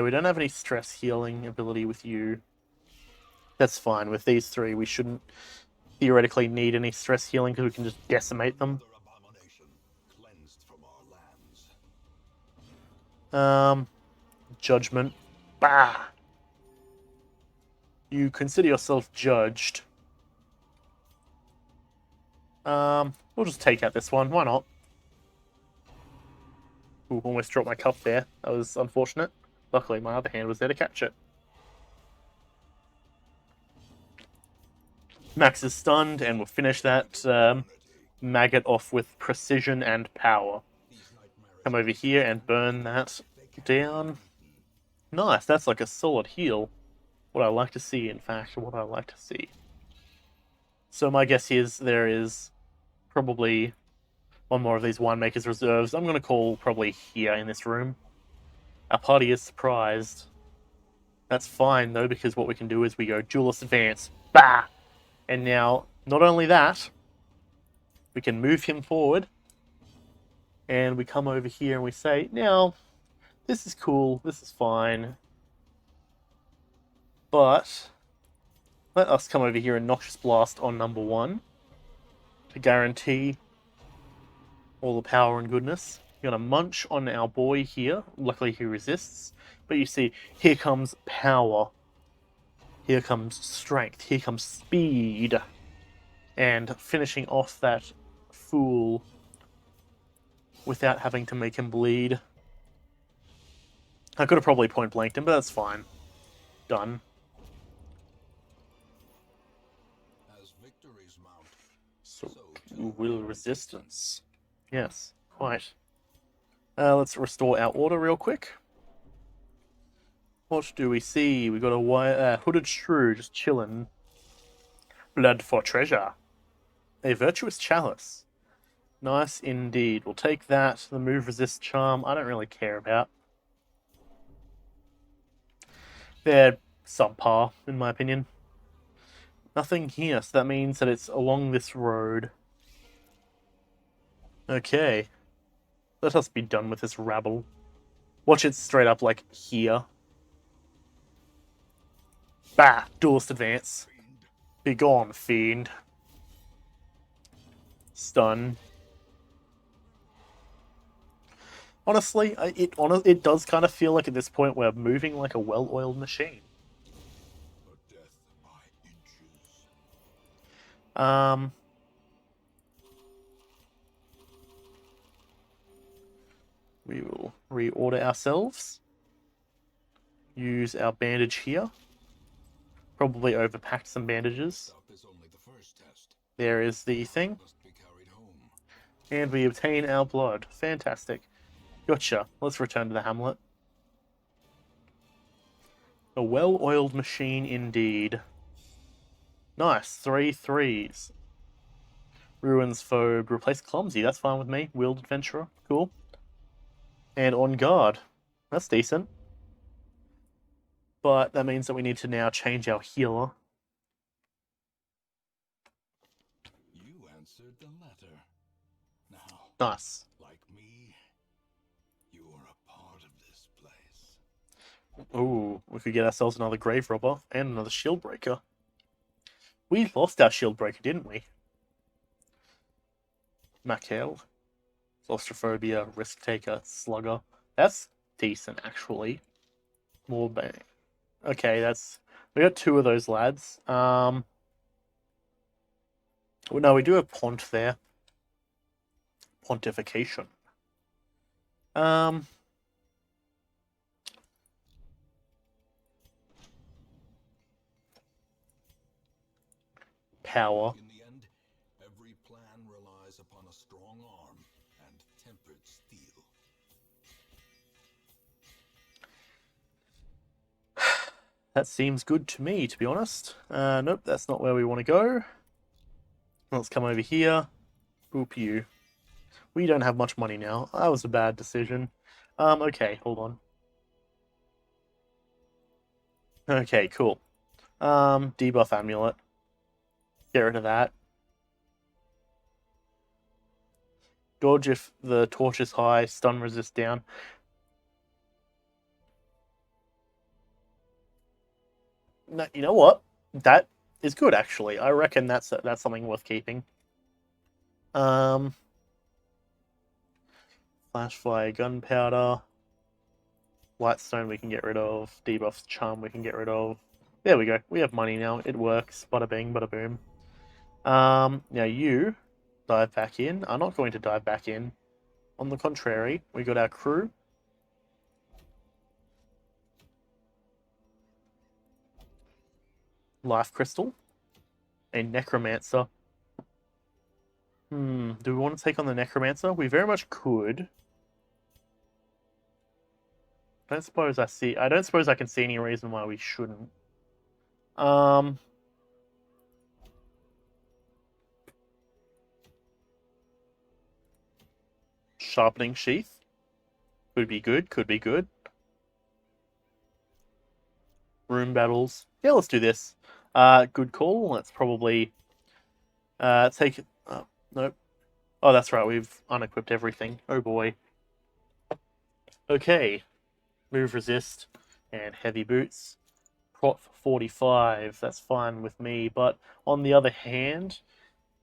we don't have any stress healing ability with you. That's fine. With these 3, we shouldn't theoretically need any stress healing because we can just decimate them. Judgment. Bah! You consider yourself judged. We'll just take out this one. Why not? Ooh, almost dropped my cup there. That was unfortunate. Luckily, my other hand was there to catch it. Max is stunned, and we'll finish that maggot off with precision and power. Come over here and burn that down. Nice, that's like a solid heal. What I like to see, in fact, what I like to see. So my guess is there is probably one more of these winemaker's reserves. I'm going to call probably here in this room. Our party is surprised. That's fine though, because what we can do is we go duelist advance. Bah! And now, not only that, we can move him forward. And we come over here and we say, now, this is cool, this is fine. But let us come over here and Noxious Blast on number 1 to guarantee all the power and goodness. You're gonna munch on our boy here. Luckily he resists. But you see, here comes power. Here comes strength. Here comes speed. And finishing off that fool without having to make him bleed. I could have probably point blanked him, but that's fine. Done. As victories mount, So will resistance. Yes, quite. Let's restore our order real quick. What do we see? We got a hooded shrew just chilling. Blood for treasure. A virtuous chalice. Nice indeed. We'll take that. The move resist charm, I don't really care about. They're subpar, in my opinion. Nothing here, so that means that it's along this road. Okay. Let us be done with this rabble. Watch it straight up, like, here. Bah! Duelist advance. Be gone, fiend. Stun. Honestly, it does kind of feel like at this point we're moving like a well-oiled machine. a death by inches. We will reorder ourselves. Use our bandage here. Probably overpacked some bandages. Stop is only the first test. There is the thing. Must be carried home. And we obtain our blood. Fantastic. Gotcha. Let's return to the hamlet. A well-oiled machine indeed. Nice. 3 3s. Ruins phobe. Replace clumsy. That's fine with me. Wheeled adventurer. Cool. And on guard. That's decent. But that means that we need to now change our healer. You answered the letter. Now, Nice. like me, you are a part of this place. Ooh, we could get ourselves another grave robber and another shield breaker. We lost our shield breaker, didn't we? Makel. Claustrophobia, risk taker, slugger. That's decent, actually. More bang. Okay, that's... We got 2 of those lads. Well, no, we do have Pont there. Pontification. Power. In the end, every plan relies upon a strong arm and tempered steel. That seems good to me, to be honest. Nope, that's not where we want to go. Let's come over here. Boop you. We don't have much money now. That was a bad decision. Okay, hold on. Okay, cool. Debuff amulet. Get rid of that. Dodge if the torch is high, stun resist down. No, you know what? That is good, actually. I reckon that's something worth keeping. Flashfire, gunpowder. Lightstone we can get rid of. Debuff's charm we can get rid of. There we go. We have money now. It works. Bada bing, bada boom. Now you dive back in. I'm not going to dive back in. On the contrary, we got our crew. Life crystal. A necromancer. Do we want to take on the necromancer? We very much could. I don't suppose I can see any reason why we shouldn't. Sharpening sheath. Could be good, could be good. Room battles. Yeah, let's do this. Good call. Let's probably take it. Nope. Oh, that's right. We've unequipped everything. Oh boy. Okay. Move resist and heavy boots. Prot 45. That's fine with me. But on the other hand,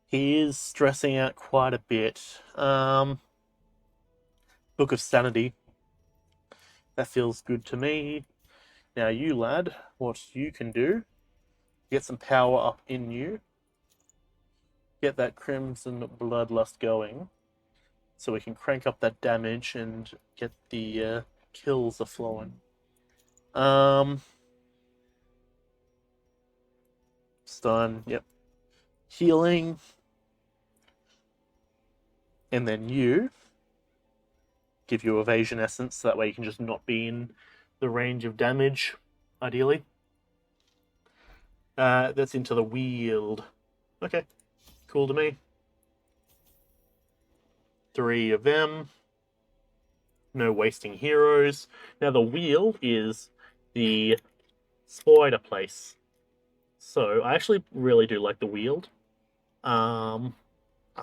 he is stressing out quite a bit. Book of Sanity. That feels good to me. Now, you lad, what you can do, get some power up in you, get that Crimson Bloodlust going, so we can crank up that damage and get the kills a flowing. Stun, yep. Healing, and then you give you evasion essence, so that way you can just not be in the range of damage, ideally. That's into the wield. Okay, cool to me. 3 of them. No wasting heroes. Now the wheel is the spider place. So I actually really do like the wheel. I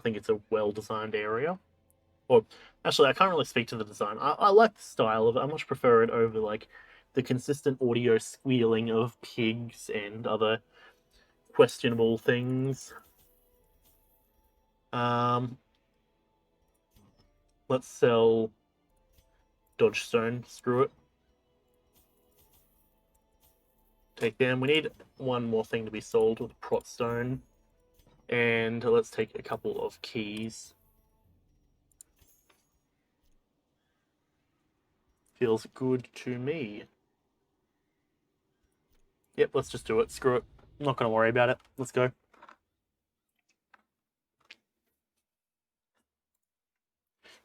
think it's a well-designed area. Or actually, I can't really speak to the design. I like the style of it. I much prefer it over like the consistent audio squealing of pigs and other questionable things. Let's sell Dodge Stone. Screw it. Take them. We need one more thing to be sold with Prot Stone. And let's take a couple of keys. Feels good to me. Yep, let's just do it. Screw it. I'm not going to worry about it. Let's go.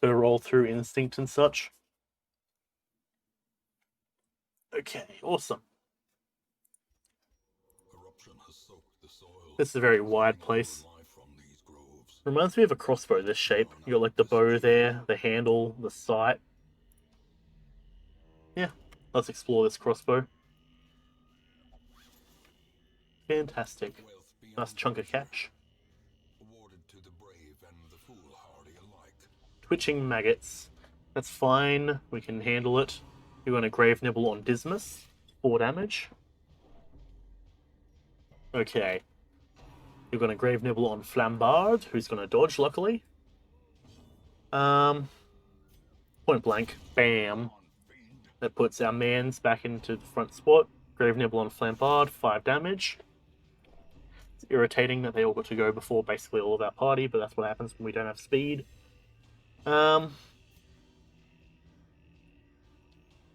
Gotta roll through instinct and such. Okay, awesome. This is a very wide place. Reminds me of a crossbow, this shape. You got like the bow there, the handle, the sight. Yeah, let's explore this crossbow. Fantastic. Nice chunk of cash. Twitching maggots. That's fine. We can handle it. We want a grave nibble on Dismas. 4 damage. Okay. You're going to grave nibble on Flambard, who's going to dodge, luckily. Point blank. Bam. That puts our mans back into the front spot. Grave nibble on Flambard, 5 damage. It's irritating that they all got to go before basically all of our party, but that's what happens when we don't have speed.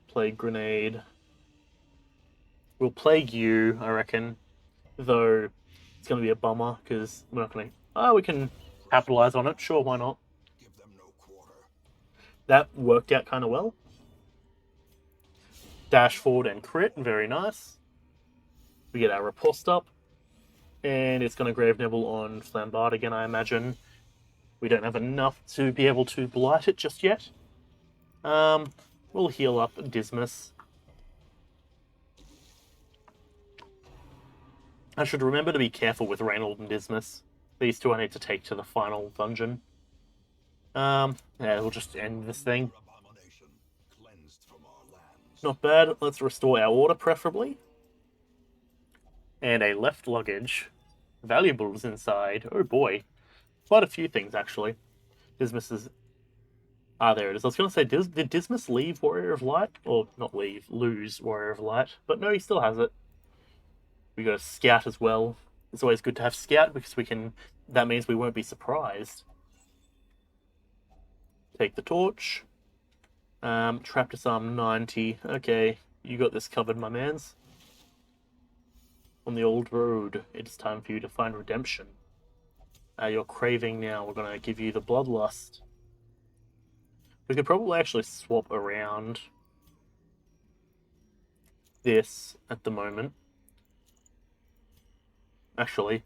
Plague Grenade. We'll Plague you, I reckon. Though it's going to be a bummer because we're not going to. Oh, we can capitalize on it. Sure, why not? That worked out kind of well. Dash forward and crit, very nice. We get our riposte up, and it's going to grave nibble on Flambard again, I imagine. We don't have enough to be able to blight it just yet. We'll heal up Dismas. I should remember to be careful with Reynold and Dismas. These two I need to take to the final dungeon. Yeah, we'll just end this thing. Not bad. Let's restore our order, preferably. And a left luggage. Valuables inside. Oh boy. Quite a few things, actually. Dismas is... Ah, there it is. I was going to say, did Dismas leave Warrior of Light? Or, not leave, lose Warrior of Light. But no, he still has it. We got a Scout as well. It's always good to have Scout because we can... That means we won't be surprised. Take the torch. Trap disarm 90. Okay, you got this covered, my mans. On the old road, it is time for you to find redemption. You're craving now. We're going to give you the bloodlust. We could probably actually swap around this at the moment. actually.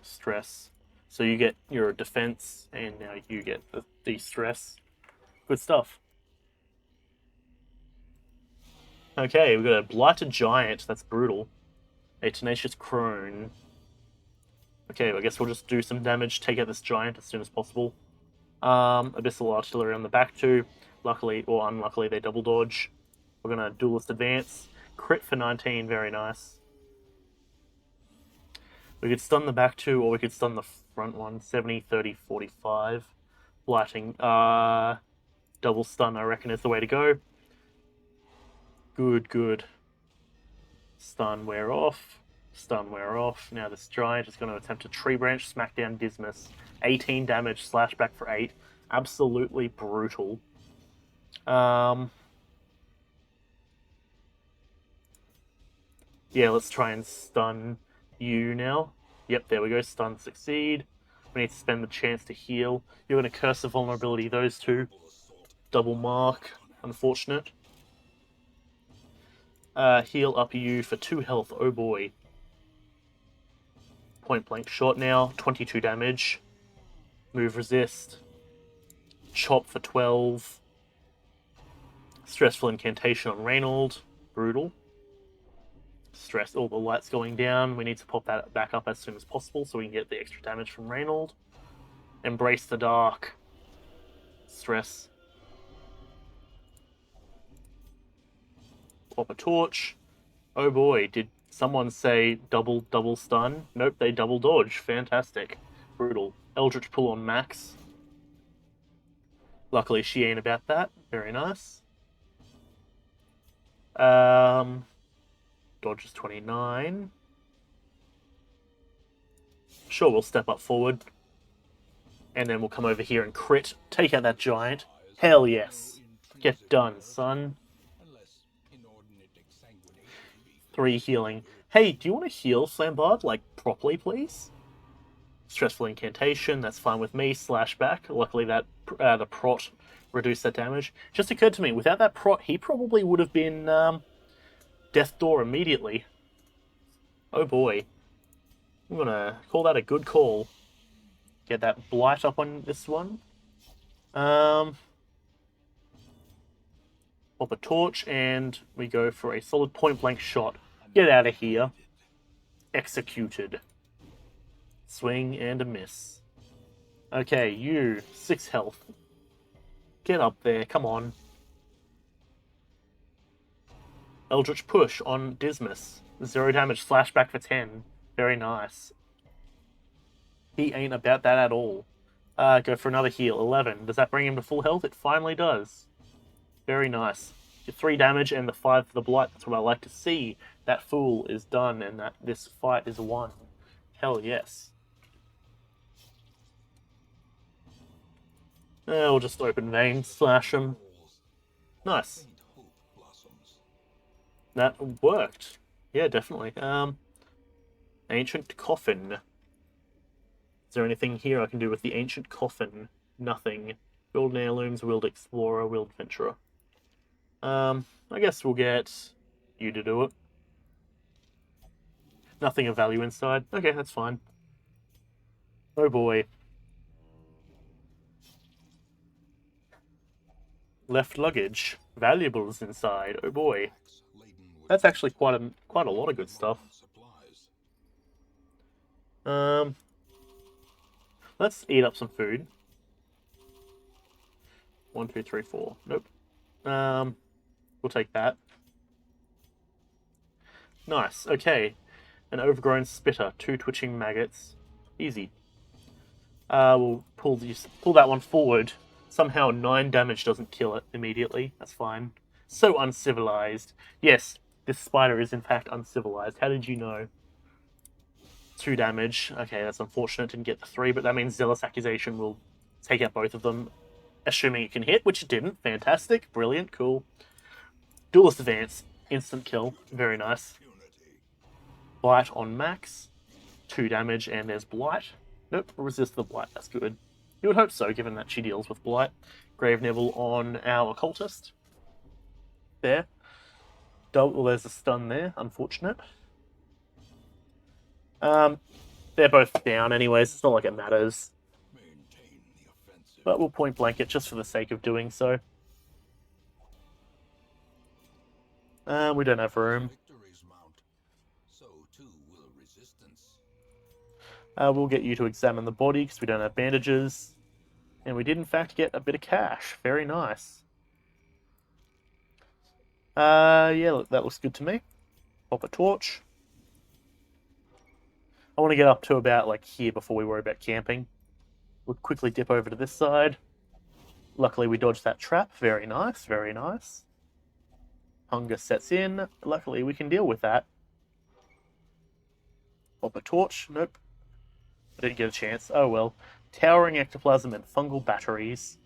Stress. So you get your defense, and now you get the stress. Good stuff. Okay, we've got a Blighted Giant. That's brutal. A Tenacious Crone. Okay, I guess we'll just do some damage, take out this giant as soon as possible. Abyssal Artillery on the back too. Luckily, or unluckily, they double dodge. We're gonna Duelist Advance. Crit for 19, very nice. We could stun the back two, or we could stun the front one. 70, 30, 45. Blighting. Double stun, I reckon, is the way to go. Good, good. Stun wear off. Stun wear off. Now this giant is going to attempt a Tree Branch, smack down Dismas. 18 damage, slash back for 8. Absolutely brutal. Yeah, let's try and stun you now. Yep, there we go. Stun succeed. We need to spend the chance to heal. You're going to curse the vulnerability, those two. Double mark. Unfortunate. Heal up you for 2 health. Oh boy. Point blank shot now. 22 damage. Move resist. Chop for 12. Stressful incantation on Reynold. Brutal. Stress. All the lights going down. We need to pop that back up as soon as possible so we can get the extra damage from Reynold. Embrace the dark. Stress. Pop a torch. Oh boy, did someone say double stun? Nope, they double dodge. Fantastic. Brutal. Eldritch pull on Max. Luckily she ain't about that. Very nice. Dodge is 29. Sure, we'll step up forward. And then we'll come over here and crit. Take out that giant. Hell yes. Get done, son. 3 healing. Hey, do you want to heal, Flambard? Like, properly, please? Stressful incantation, that's fine with me. Slash back. Luckily that the prot reduced that damage. Just occurred to me, without that prot, he probably would have been Death Door immediately. Oh boy. I'm gonna call that a good call. Get that blight up on this one. Pop a torch, and we go for a solid point-blank shot. Get out of here. Executed. Swing and a miss. Okay, you. 6 health. Get up there, come on. Eldritch Push on Dismas. 0 damage, flashback for 10. Very nice. He ain't about that at all. Go for another heal. 11. Does that bring him to full health? It finally does. Very nice. 3 damage and the 5 for the blight. That's what I like to see. That fool is done and that this fight is won. Hell yes. We'll just open vein, slash him. Nice. That worked. Yeah, definitely. Ancient Coffin. Is there anything here I can do with the Ancient Coffin? Nothing. Wheeled Heirlooms, Wheeled Explorer, Wheeled Venturer. I guess we'll get you to do it. Nothing of value inside. Okay, that's fine. Oh boy. Left luggage. Valuables inside. Oh boy. That's actually quite a lot of good stuff. Let's eat up some food. 1, 2, 3, 4. Nope. We'll take that. Nice. Okay. An overgrown spitter. 2 twitching maggots. Easy. We'll pull that one forward. Somehow 9 damage doesn't kill it immediately. That's fine. So uncivilized. Yes, this spider is in fact uncivilized. How did you know? 2 damage. Okay, that's unfortunate. Didn't get the 3, but that means Zealous Accusation will take out both of them. Assuming it can hit, which it didn't. Fantastic. Brilliant. Cool. Duelist Advance. Instant kill. Very nice. Blight on Max. 2 damage, and there's Blight. Nope, resist the Blight. That's good. You would hope so, given that she deals with Blight. Grave Nibble on our Occultist. There. Well, there's a stun there, unfortunate. They're both down anyways, it's not like it matters. Maintain the offensive. But we'll point blank it just for the sake of doing so. We don't have room. Victories mount. So too will resistance. We'll get you to examine the body because we don't have bandages. And we did in fact get a bit of cash. Very nice. Yeah, look, that looks good to me. Pop a torch. I want to get up to about like here before we worry about camping. We'll quickly dip over to this side. Luckily we dodged that trap. Very nice, very nice. Hunger sets in. Luckily we can deal with that. Pop a torch. Nope. I didn't get a chance. Oh well. Towering ectoplasm and fungal batteries.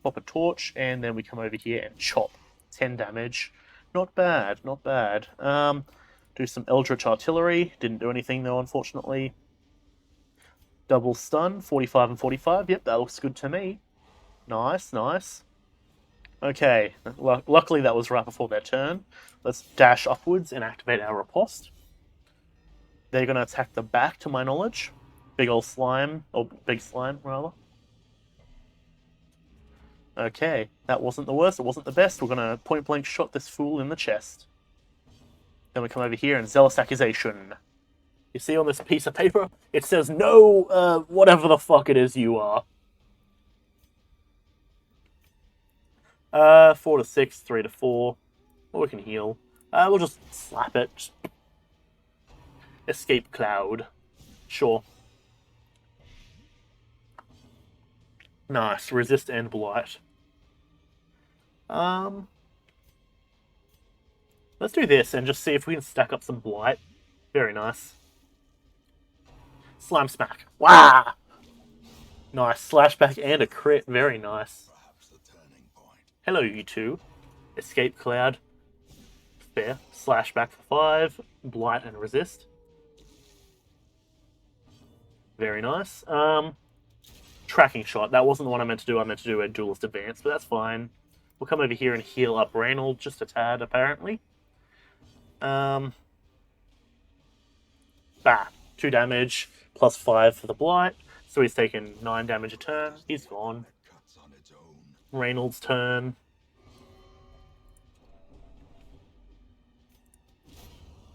Pop a torch, and then we come over here and chop. 10 damage. Not bad, not bad. Do some eldritch artillery. Didn't do anything though, unfortunately. Double stun, 45 and 45. Yep, that looks good to me. Nice, nice. Okay, luckily that was right before their turn. Let's dash upwards and activate our riposte. They're going to attack the back, to my knowledge. Big old slime, or big slime, rather. Okay, that wasn't the worst, it wasn't the best. We're going to point-blank shot this fool in the chest. Then we come over here and Zealous Accusation. You see on this piece of paper, it says, no, whatever the fuck it is you are. 4 to 6, 3 to 4. Or we can heal. We'll just slap it. Just escape cloud. Sure. Nice. Resist and blight. Let's do this and just see if we can stack up some blight. Very nice. Slime smack. Wow! Nice. Slashback and a crit. Very nice. Hello, you two. Escape cloud. Fair. Slashback for 5. Blight and resist. Very nice. Tracking shot. That wasn't the one I meant to do. I meant to do a duelist advance, but that's fine. We'll come over here and heal up Reynold just a tad, apparently. Bah. 2 damage, plus 5 for the blight. So he's taken 9 damage a turn. He's gone. Reynold's turn.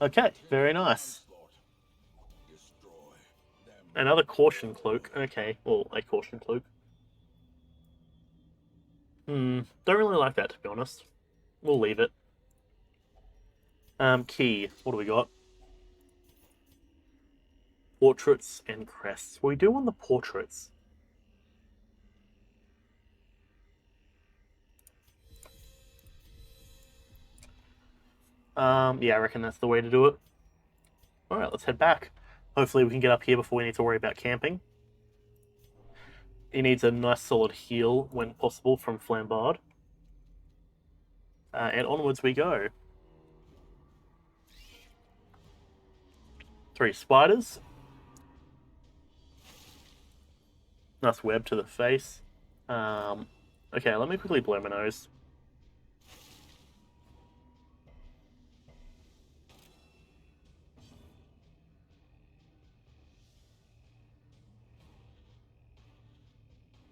Okay, very nice. Another caution cloak. Okay, well, a caution cloak. Don't really like that, to be honest. We'll leave it. Key. What do we got? Portraits and crests. What do we do on the portraits? Yeah, I reckon that's the way to do it. Alright, let's head back. Hopefully we can get up here before we need to worry about camping. He needs a nice solid heal when possible from Flambard. And onwards we go. 3 spiders. Nice web to the face. Okay, let me quickly blow my nose.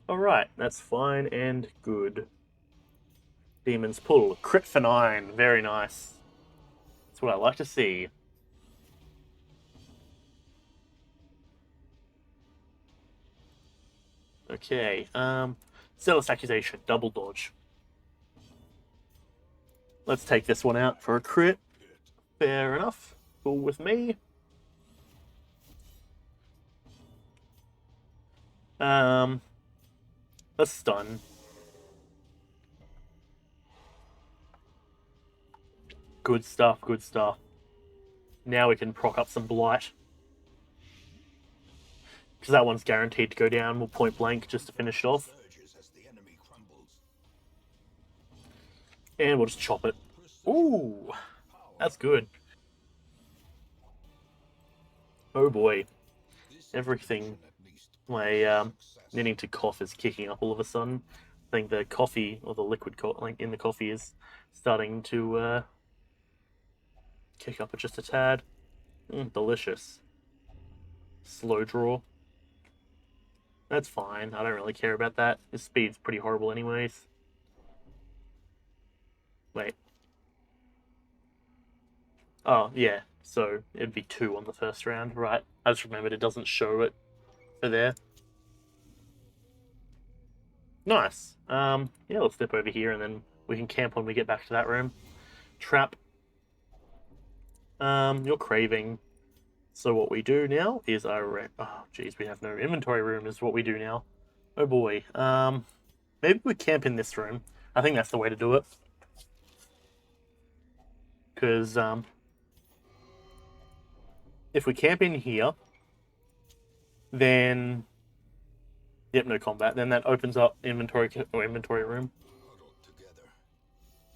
Alright, that's fine and good. Demon's Pull. Crit for 9. Very nice. That's what I like to see. Okay, Zealous Accusation. Double dodge. Let's take this one out for a crit. Fair enough. Cool with me. A stun. Good stuff, good stuff. Now we can proc up some blight. Because that one's guaranteed to go down. We'll point blank just to finish it off. And we'll just chop it. Ooh, that's good. Oh boy. Everything. My needing to cough is kicking up all of a sudden. I think the coffee, or the liquid in the coffee is starting to kick up just a tad. Delicious. Slow draw. That's fine. I don't really care about that. His speed's pretty horrible anyways. Wait. Oh, yeah. So it'd be 2 on the first round, right? I just remembered it doesn't show it for there. Nice. Yeah, let's step over here and then we can camp when we get back to that room. Trap. You're craving. So what we do now is oh geez, we have no inventory room is what we do now. Oh boy. Maybe we camp in this room. I think that's the way to do it. Because, if we camp in here, then... Yep, no combat. Then that opens up inventory room. Huddled together,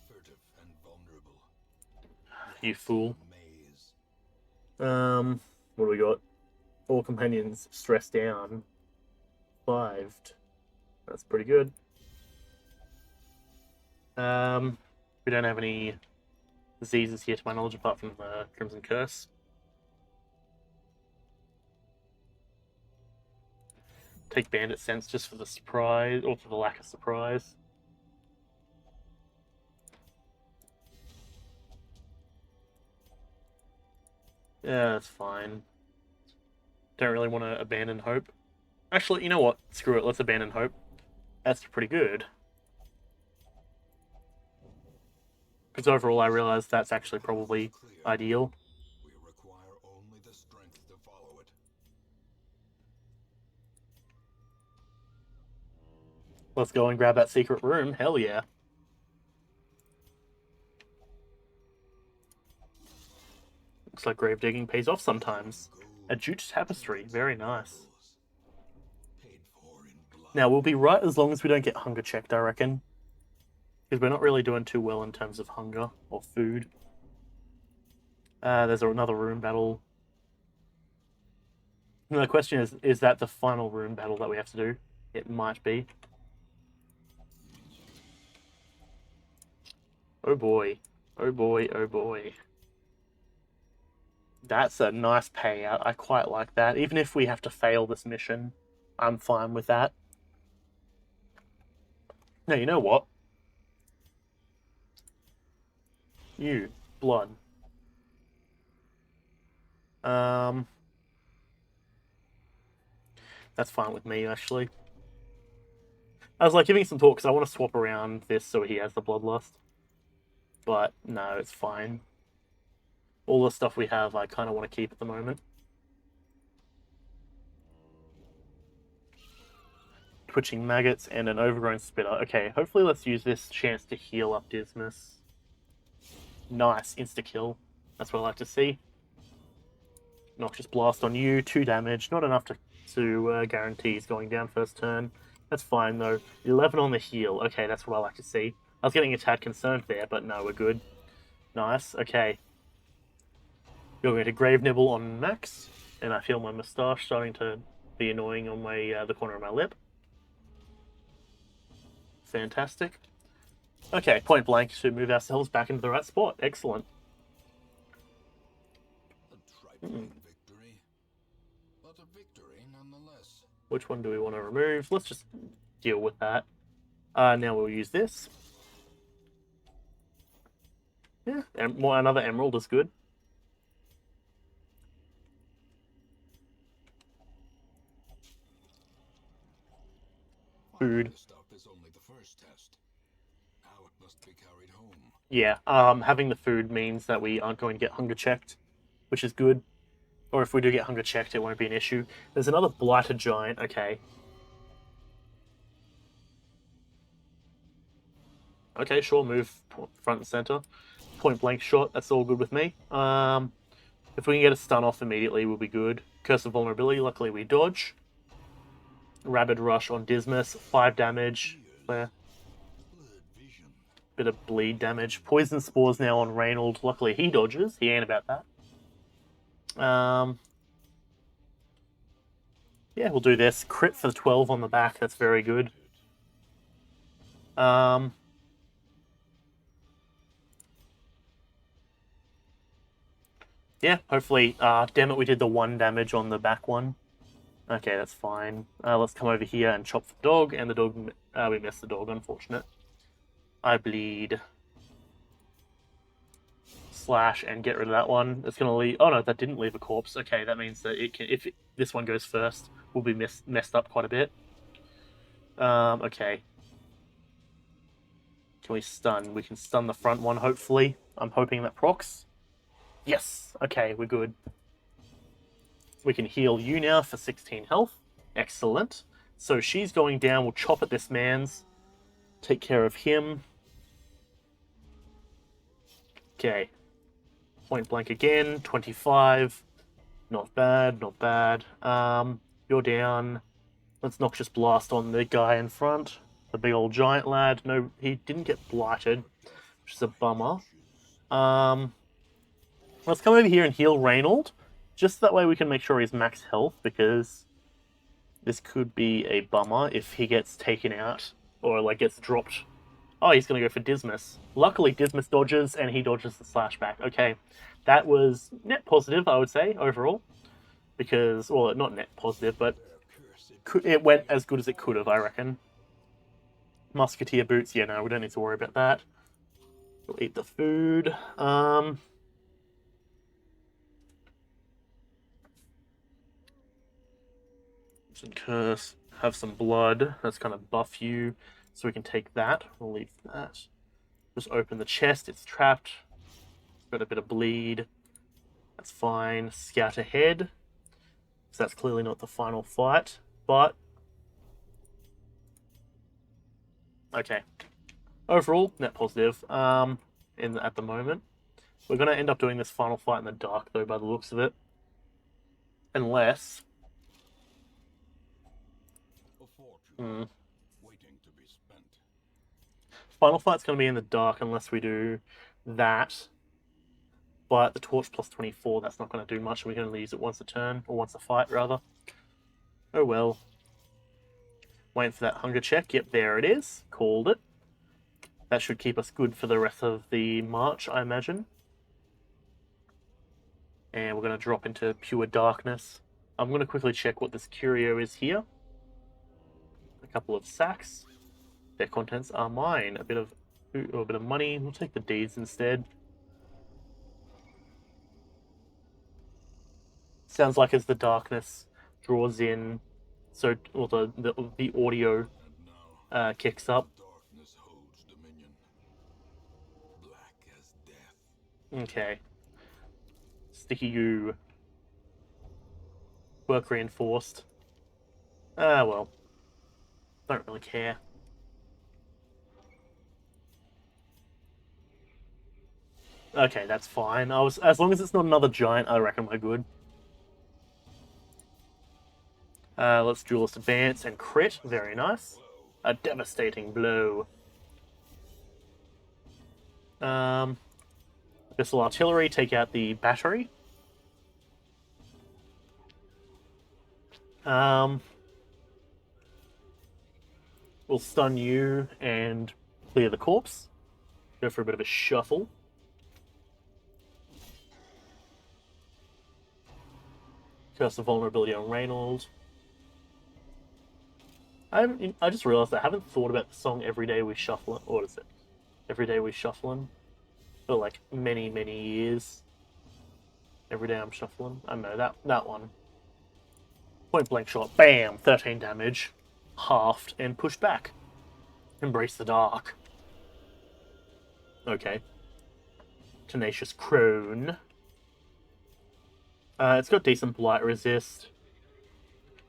furtive and vulnerable. You fool. Maze. What do we got? All companions stressed down. 5'd. That's pretty good. We don't have any diseases here to my knowledge apart from the Crimson Curse. Take Bandit Sense just for the surprise, or for the lack of surprise. Yeah, that's fine. Don't really want to abandon hope. Actually, you know what? Screw it, let's abandon hope. That's pretty good. Because overall I realized that's actually probably ideal. We require only the strength to follow it. Let's go and grab that secret room. Hell yeah. Looks like grave digging pays off sometimes. A jute tapestry. Very nice. Now, we'll be right as long as we don't get hunger checked, I reckon. Because we're not really doing too well in terms of hunger or food. There's another room battle. And the question is that the final room battle that we have to do? It might be. Oh boy. Oh boy, oh boy. That's a nice payout. I quite like that. Even if we have to fail this mission, I'm fine with that. Now, you know what? You, blood. That's fine with me, actually. I was like giving some thought because I want to swap around this so he has the bloodlust. But no, it's fine. All the stuff we have, I kind of want to keep at the moment. Twitching maggots and an overgrown spitter. Okay, hopefully let's use this chance to heal up Dismas. Nice, insta-kill. That's what I like to see. Noxious Blast on you, 2 damage. Not enough to guarantee he's going down first turn. That's fine, though. 11 on the heal. Okay, that's what I like to see. I was getting a tad concerned there, but no, we're good. Nice, okay. You're going to Grave Nibble on Max, and I feel my moustache starting to be annoying on my the corner of my lip. Fantastic. Okay, point blank to move ourselves back into the right spot. Excellent. A trifling victory, but a victory nonetheless. Which one do we want to remove? Let's just deal with that. Now we'll use this. Yeah, another emerald is good. Food. This stuff is only the first test. Now it must be carried home. Yeah, having the food means that we aren't going to get hunger checked, which is good. Or if we do get hunger checked, it won't be an issue. There's another blighted giant. Okay. Okay, sure, move front and center. Point blank shot, that's all good with me. If we can get a stun off immediately, we'll be good. Curse of Vulnerability, luckily we dodge. Rabid Rush on Dismas, 5 damage. There. Bit of bleed damage. Poison Spores now on Reynold, luckily he dodges. He ain't about that. Yeah, we'll do this. Crit for 12 on the back, that's very good. Yeah, hopefully. Damn it, we did the 1 damage on the back one. Okay, that's fine. Let's come over here and chop the dog, and the dog, we missed the dog, unfortunate. I bleed. Slash and get rid of that one. It's gonna leave. Oh no, that didn't leave a corpse. Okay, that means that it can. If this one goes first, we'll be messed up quite a bit. Okay. Can we stun? We can stun the front one, hopefully. I'm hoping that procs. Yes! Okay, we're good. We can heal you now for 16 health. Excellent. So she's going down. We'll chop at this man's. Take care of him. Okay. Point blank again. 25. Not bad, not bad. You're down. Let's Noxious Blast on the guy in front. The big old giant lad. No, he didn't get blighted, which is a bummer. Let's come over here and heal Reynold. Just that way we can make sure he's max health, because this could be a bummer if he gets taken out or like gets dropped. Oh, he's going to go for Dismas. Luckily, Dismas dodges and he dodges the slash back. Okay, that was net positive, I would say, overall. Because, well, not net positive, but it went as good as it could have, I reckon. Musketeer boots, yeah, no, we don't need to worry about that. We'll eat the food. Some curse, have some blood. That's going to buff you, so we can take that. We'll leave that. Just open the chest, it's trapped. Got a bit of bleed. That's fine. Scout ahead. So that's clearly not the final fight, but okay. Overall, net positive. At the moment, we're gonna end up doing this final fight in the dark, though, by the looks of it, unless. Waiting to be spent. Final fight's gonna be in the dark unless we do that. But the torch plus 24, that's not gonna do much. We're gonna use it once a turn, or once a fight, rather. Oh well. Waiting for that hunger check. Yep, there it is. Called it. That should keep us good for the rest of the march, I imagine. And we're going to drop into pure darkness. I'm going to quickly check what this curio is here. A couple of sacks. Their contents are mine. A bit of money. We'll take the deeds instead. Sounds like as the darkness draws in, so or the audio kicks up. Darkness holds dominion. Black as death. Okay. Sticky goo. Work reinforced. Ah, well. Don't really care. Okay, that's fine. As long as it's not another giant, I reckon we're good. Let's duelist advance and crit. Very nice. A devastating blow. Missile artillery, take out the battery. We'll stun you and clear the corpse. Go for a bit of a shuffle. Curse of vulnerability on Reynold. I just realized I haven't thought about the song Every Day We Shuffle. What is it? Every Day We Shuffling? For like many, many years. Every day I'm shuffling. I know that one. Point blank shot. Bam! 13 damage. Halved and pushed back. Embrace the dark. Okay. Tenacious Crone. It's got decent blight resist.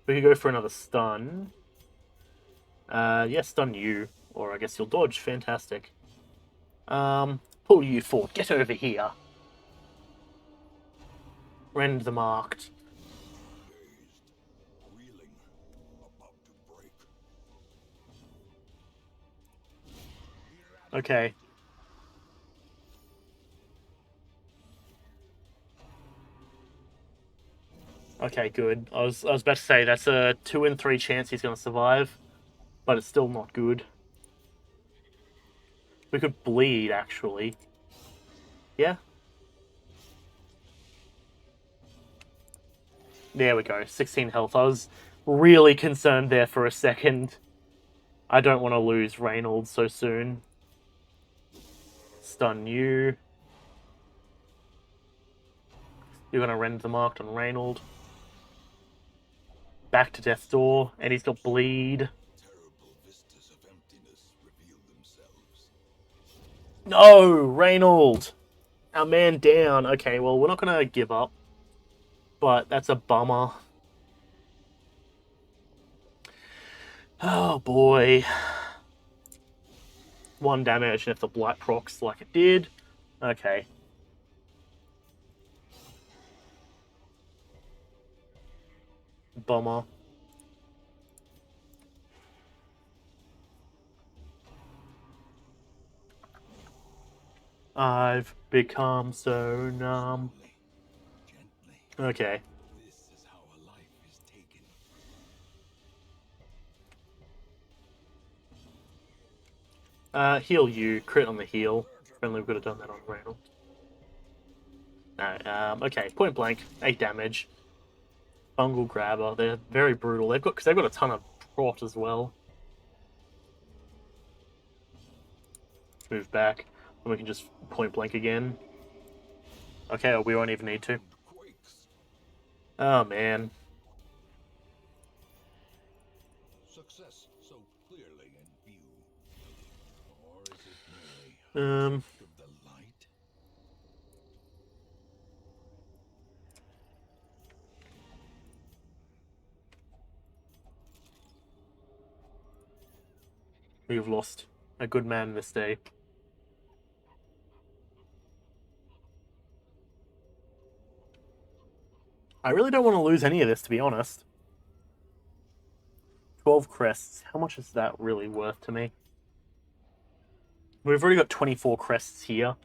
We could go for another stun. Yeah, stun you. Or I guess you'll dodge. Fantastic. Pull you forward. Get over here. Rend the marked. Reeling, about to break. Okay. Okay, good. I was about to say that's a 2 in 3 chance he's going to survive, but it's still not good. We could bleed, actually. Yeah. There we go, 16 health. I was really concerned there for a second. I don't want to lose Reynolds so soon. Stun you. You're going to render the marked on Reynolds. Back to Death's Door, and he's got Bleed. Terrible vistas of emptiness reveal themselves. No, Reynolds! Our man down. Okay, well, we're not going to give up. But that's a bummer. Oh, boy. 1 damage, and if the Blight procs like it did. Okay. Bummer. I've become so numb. Gently. Okay. This is how a life is taken. Heal you. Crit on the heal. Friendly, we could have done that on Reynolds. No, okay. Point blank. 8 damage. Fungal Grabber. They're very brutal. Because they've got a ton of prot as well. Move back. And we can just point blank again. Okay, we won't even need to. Quakes. Oh, man. Success so clearly in view. Or is it merely Um, of the light? we've lost a good man this day. I really don't want to lose any of this, to be honest. 12 crests. How much is that really worth to me? We've already got 24 crests here.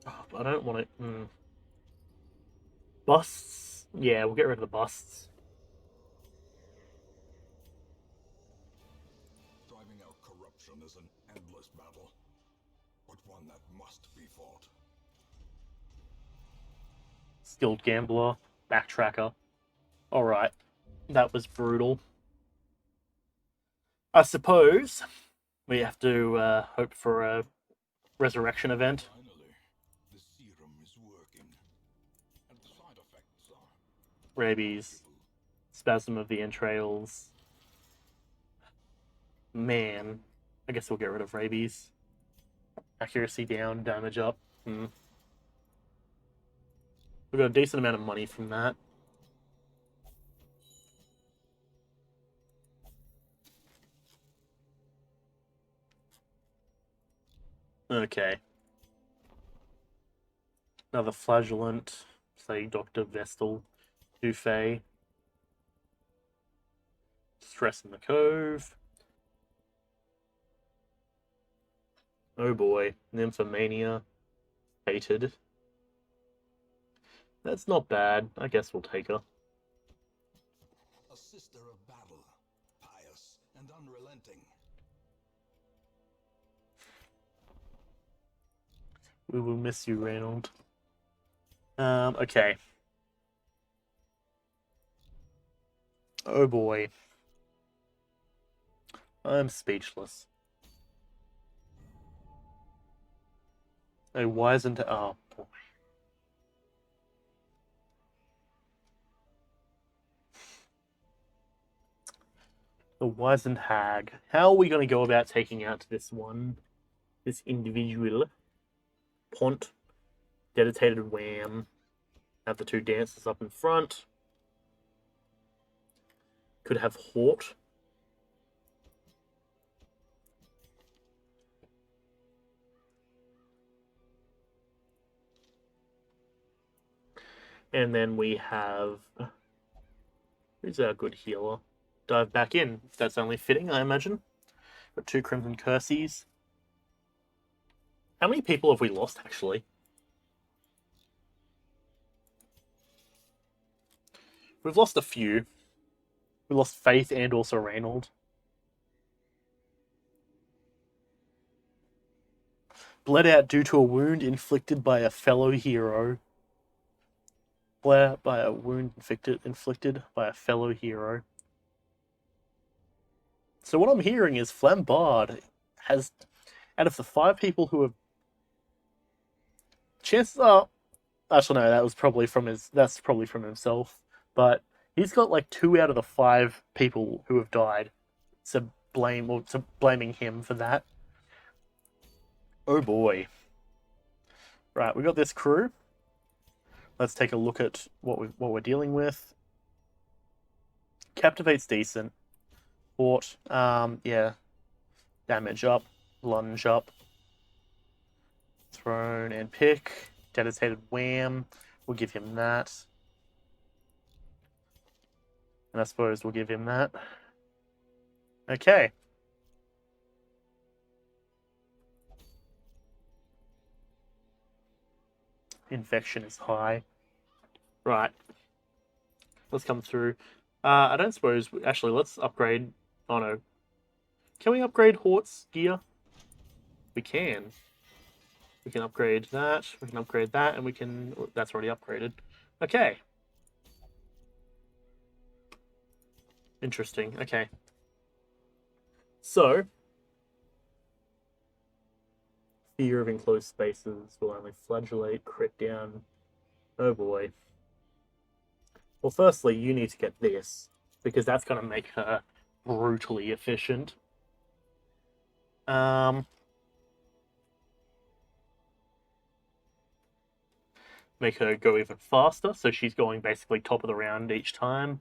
Oh, I don't want it. Busts? Yeah, we'll get rid of the busts. Driving out corruption is an endless battle, but one that must be fought. Skilled Gambler. Backtracker. Alright. That was brutal. I suppose we have to hope for a resurrection event. Finally, the serum is working, and the side effects are Rabies. Spasm of the entrails. Man. I guess we'll get rid of rabies. Accuracy down, damage up. We got a decent amount of money from that. Okay. Another flagellant. Say Dr. Vestal. Dufay. Stress in the Cove. Oh boy. Nymphomania. Hated. That's not bad. I guess we'll take her. a sister of battle, pious and unrelenting. We will miss you, Reynold. Okay. Oh boy. I'm speechless. Oh, why isn't it? Oh boy. The wizened hag. How are we going to go about taking out this individual? Pont, dedicated wham. Have the 2 dancers up in front. Could have Hort. And then we have... Who's our good healer? Dive back in. That's only fitting, I imagine. Got 2 Crimson Curses. How many people have we lost, actually? We've lost a few. We lost Faith and also Reynold. Bled out due to a wound inflicted by a fellow hero. Bled out by a wound inflicted by a fellow hero. So what I'm hearing is Flambard has, out of the 5 people who have, chances are, actually no, that's probably from himself, but he's got like 2 out of the 5 people who have died. So blaming him for that. Oh boy. Right, we got this crew. Let's take a look at what we're dealing with. Captivate's decent. Fort, yeah. Damage up, lunge up. Thrown and pick. Dedicated wham. We'll give him that. And I suppose we'll give him that. Okay. Infection is high. Right. Let's come through. I don't suppose... Actually, let's upgrade... Oh, no. Can we upgrade Hort's gear? We can. We can upgrade that. We can upgrade that. And we can... That's already upgraded. Okay. Interesting. Okay. So... Fear of enclosed spaces will only flagellate, crit down. Oh boy. Well, firstly, you need to get this, because that's going to make her brutally efficient. Make her go even faster, so she's going basically top of the round each time.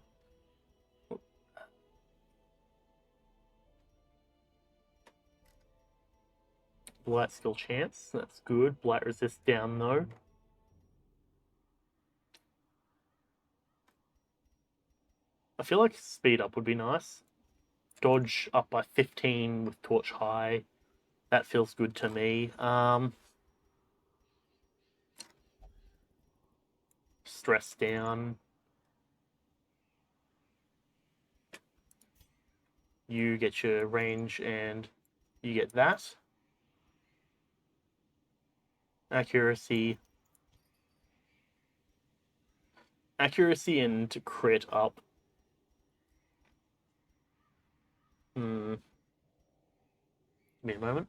Blight skill chance, that's good. Blight resist down though. I feel like speed up would be nice. Dodge up by 15 with torch high. That feels good to me. Stress down. You get your range and you get that. Accuracy. Accuracy and crit up. Give me a moment.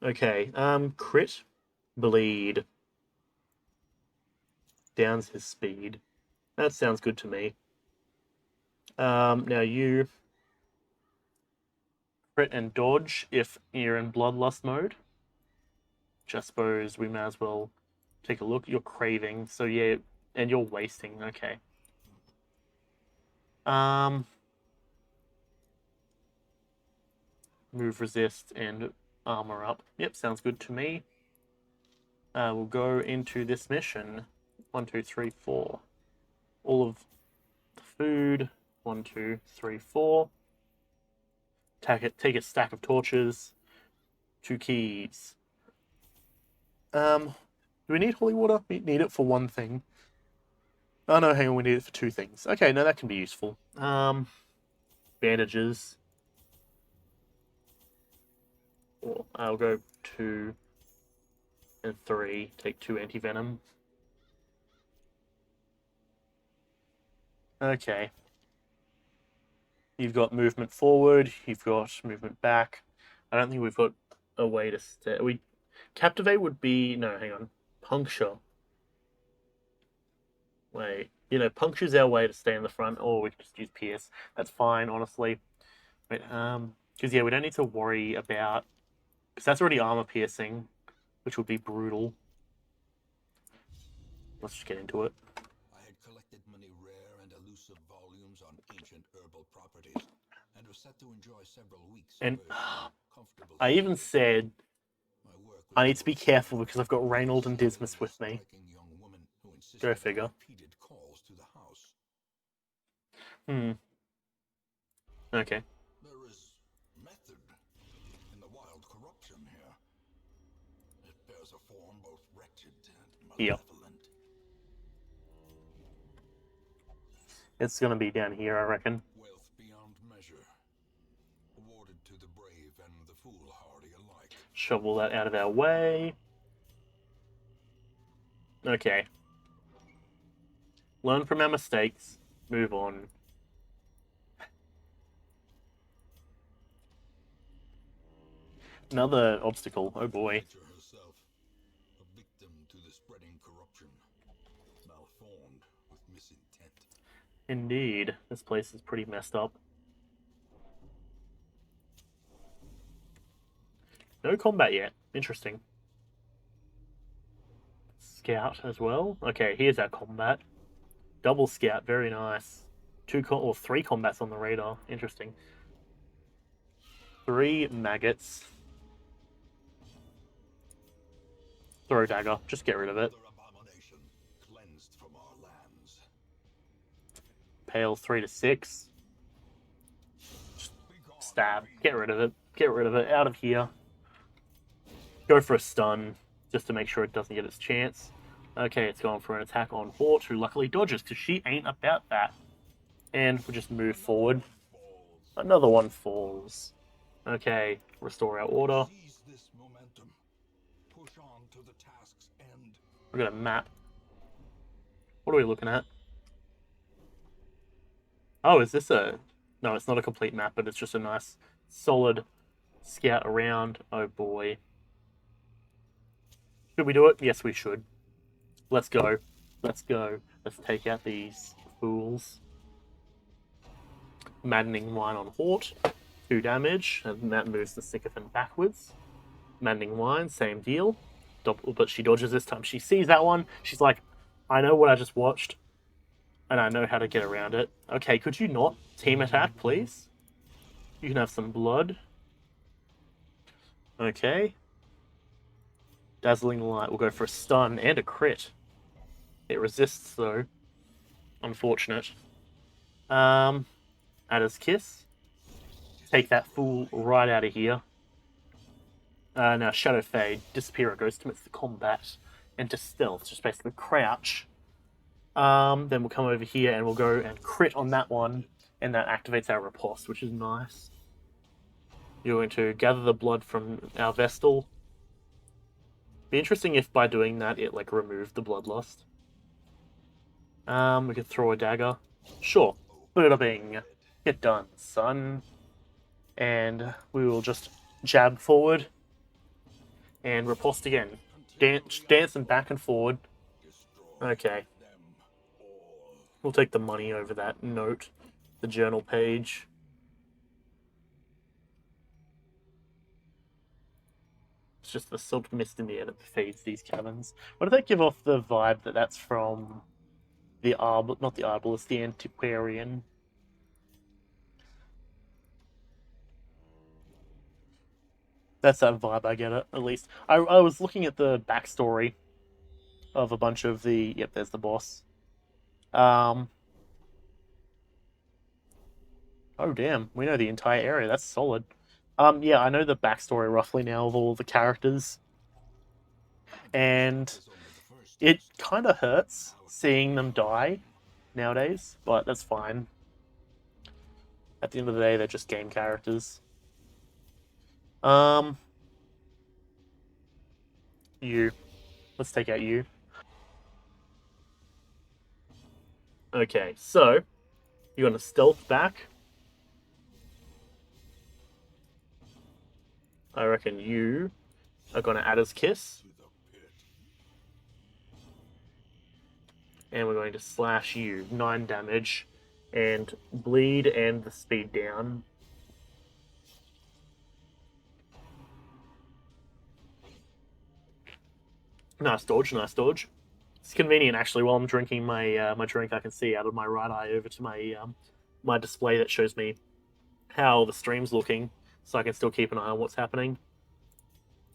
Okay, crit. Bleed. Downs his speed. That sounds good to me. Now you crit and dodge if you're in bloodlust mode. Which I suppose we may as well take a look. You're craving, so yeah, and you're wasting. Okay. Move, resist, and armor up. Yep, sounds good to me. We'll go into this mission. 1, 2, 3, 4. All of the food. 1, 2, 3, 4. Take a stack of torches. 2 keys. Do we need holy water? We need it for 1 thing. Oh no, hang on, we need it for 2 things. Okay, no, that can be useful. Bandages. Or I'll go 2 and 3. Take 2 anti-venom. Okay. You've got movement forward, you've got movement back. I don't think we've got a way to stay. Captivate would be... No, hang on. Puncture. Wait. Puncture's our way to stay in the front, or we can just use Pierce. That's fine, honestly. Wait, because, yeah, we don't need to worry about... Because that's already armor piercing, which would be brutal. Let's just get into it. I had collected many rare and elusive volumes on ancient herbal properties, and was set to enjoy several weeks And of comfortable I even said I need to be careful because I've got Reynold and Dismas with me. Go figure. Okay. There is method in the wild corruption here. It bears a form both wretched and malevolent. It's gonna be down here, I reckon. Wealth beyond measure, awarded to the brave and the foolhardy. Shovel that out of our way. Okay. Learn from our mistakes. Move on. Another obstacle. Oh boy. Nature herself, a victim to the spreading corruption, malformed with misintent. Indeed. This place is pretty messed up. No combat yet. Interesting. Scout as well. Okay, here's our combat. Double scout. Very nice. Three combats on the radar. Interesting. 3 maggots. Throw dagger. Just get rid of it. Another abomination cleansed from our lands. Pale 3 to 6. Stab. Get rid of it. Get rid of it. Out of here. Go for a stun, just to make sure it doesn't get its chance. Okay, it's going for an attack on Hort, who luckily dodges, because she ain't about that. And we'll just move forward. Another one falls. Okay, restore our order. Seize this momentum. Push on to the task's end. We've got a map. What are we looking at? Oh, is this a... No, it's not a complete map, but it's just a nice, solid scout around. Oh boy. Should we do it? Yes, we should. Let's go. Let's go. Let's take out these fools. Maddening Wine on Hort. 2 damage, and that moves the Sycophant backwards. Maddening Wine, same deal. But she dodges this time. She sees that one. She's like, I know what I just watched, and I know how to get around it. Okay, could you not team attack, please? You can have some blood. Okay. Dazzling Light will go for a stun and a crit. It resists, though. Unfortunate. Adder's Kiss. Take that fool right out of here. Now Shadow Fade. Disappear goes to the combat. And to stealth, just basically crouch. Then we'll come over here and we'll go and crit on that one. And that activates our riposte, which is nice. You're going to gather the blood from our Vestal. Be interesting if by doing that it like removed the bloodlust. We could throw a dagger. Sure. Bing. Get done, son. And we will just jab forward and riposte again. Dancing back and forward. Okay. We'll take the money over that note. The journal page. It's just the salt mist in the air that feeds these caverns. What did that give off the vibe that that's from the not the Arbalist, the Antiquarian? That's that vibe I get it, at least. I was looking at the backstory of a bunch of the... Yep, there's the boss. Oh, damn. We know the entire area. That's solid. Yeah, I know the backstory roughly now of all the characters. And it kind of hurts seeing them die nowadays, but that's fine. At the end of the day, they're just game characters. You. Let's take out you. Okay, so you're gonna stealth back. I reckon you are gonna Adder's Kiss. And we're going to slash you. 9 damage. And bleed and the speed down. Nice dodge, nice dodge. It's convenient actually. While I'm drinking my my drink, I can see out of my right eye over to my my display that shows me how the stream's looking, so I can still keep an eye on what's happening.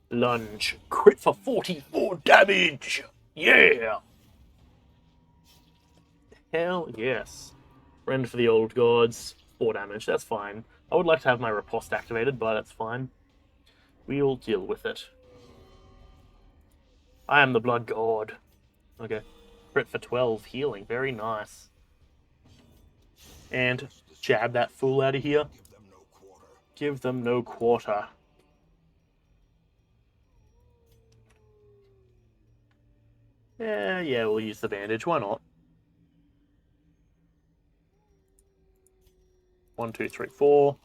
Lunge, crit for 44 damage. Yeah. Hell yes. Rend for the old gods. 4 damage. That's fine. I would like to have my riposte activated, but that's fine. We'll deal with it. I am the blood god. Okay. Crit for 12. Healing. Very nice. And jab that fool out of here. Give them no quarter. Yeah, we'll use the bandage. Why not? 1, 2, 3, 4.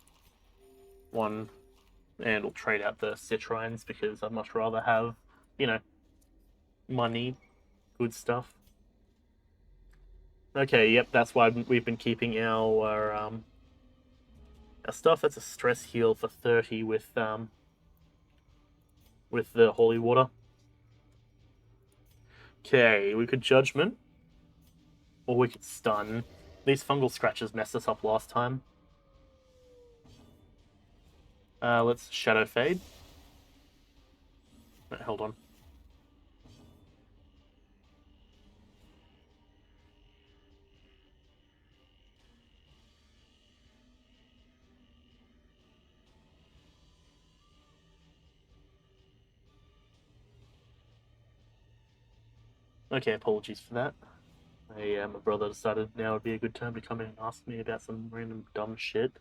1. And we'll trade out the citrines because I'd much rather have, money, good stuff. Okay, yep, that's why we've been keeping our stuff. That's a stress heal for 30 with the holy water. Okay, we could judgment, or we could stun. These fungal scratches messed us up last time. Let's shadow fade. Wait, hold on. Okay, apologies for that. My brother decided now would be a good time to come in and ask me about some random dumb shit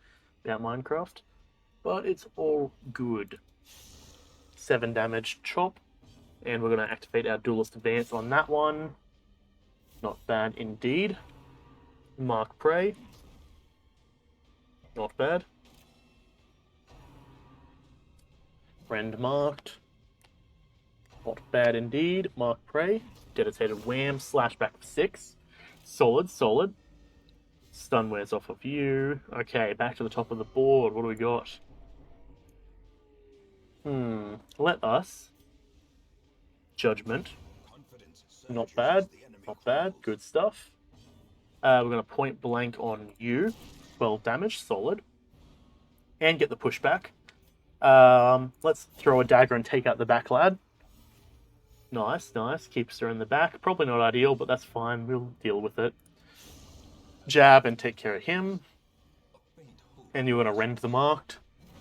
about Minecraft. But it's all good. 7 damage chop. And we're going to activate our Duelist Advance on that one. Not bad indeed. Mark Prey. Not bad. Friend marked. Not bad indeed. Mark Prey. Dedicated Wham. Slashback of 6. Solid, solid. Stun wears off of you. Okay, back to the top of the board. What do we got? Let us. Judgment. Not bad. Not bad. Good stuff. We're going to point blank on you. 12 damage. Solid. And get the pushback. Let's throw a dagger and take out the back lad. Nice, nice. Keeps her in the back. Probably not ideal, but that's fine. We'll deal with it. Jab and take care of him. And you want to rend the marked.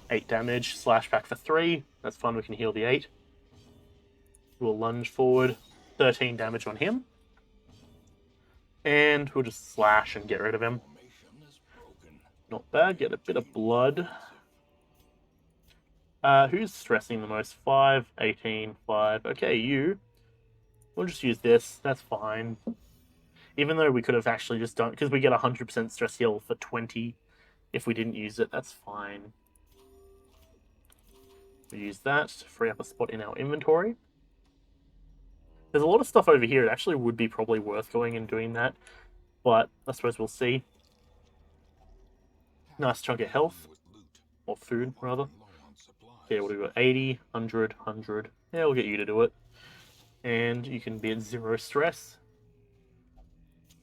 8 damage. Slash back for 3. That's fun. We can heal the 8. We'll lunge forward. 13 damage on him. And we'll just slash and get rid of him. Not bad. Get a bit of blood. Who's stressing the most? 5, 18, 5. Okay, you. We'll just use this. That's fine. Even though we could have actually just done... Because we get 100% stress heal for 20 if we didn't use it. That's fine. We use that to free up a spot in our inventory. There's a lot of stuff over here. It actually would be probably worth going and doing that. But I suppose we'll see. Nice chunk of health. Or food, rather. Okay, what do we got? 80, 100, 100. Yeah, we'll get you to do it. And you can be at 0 stress.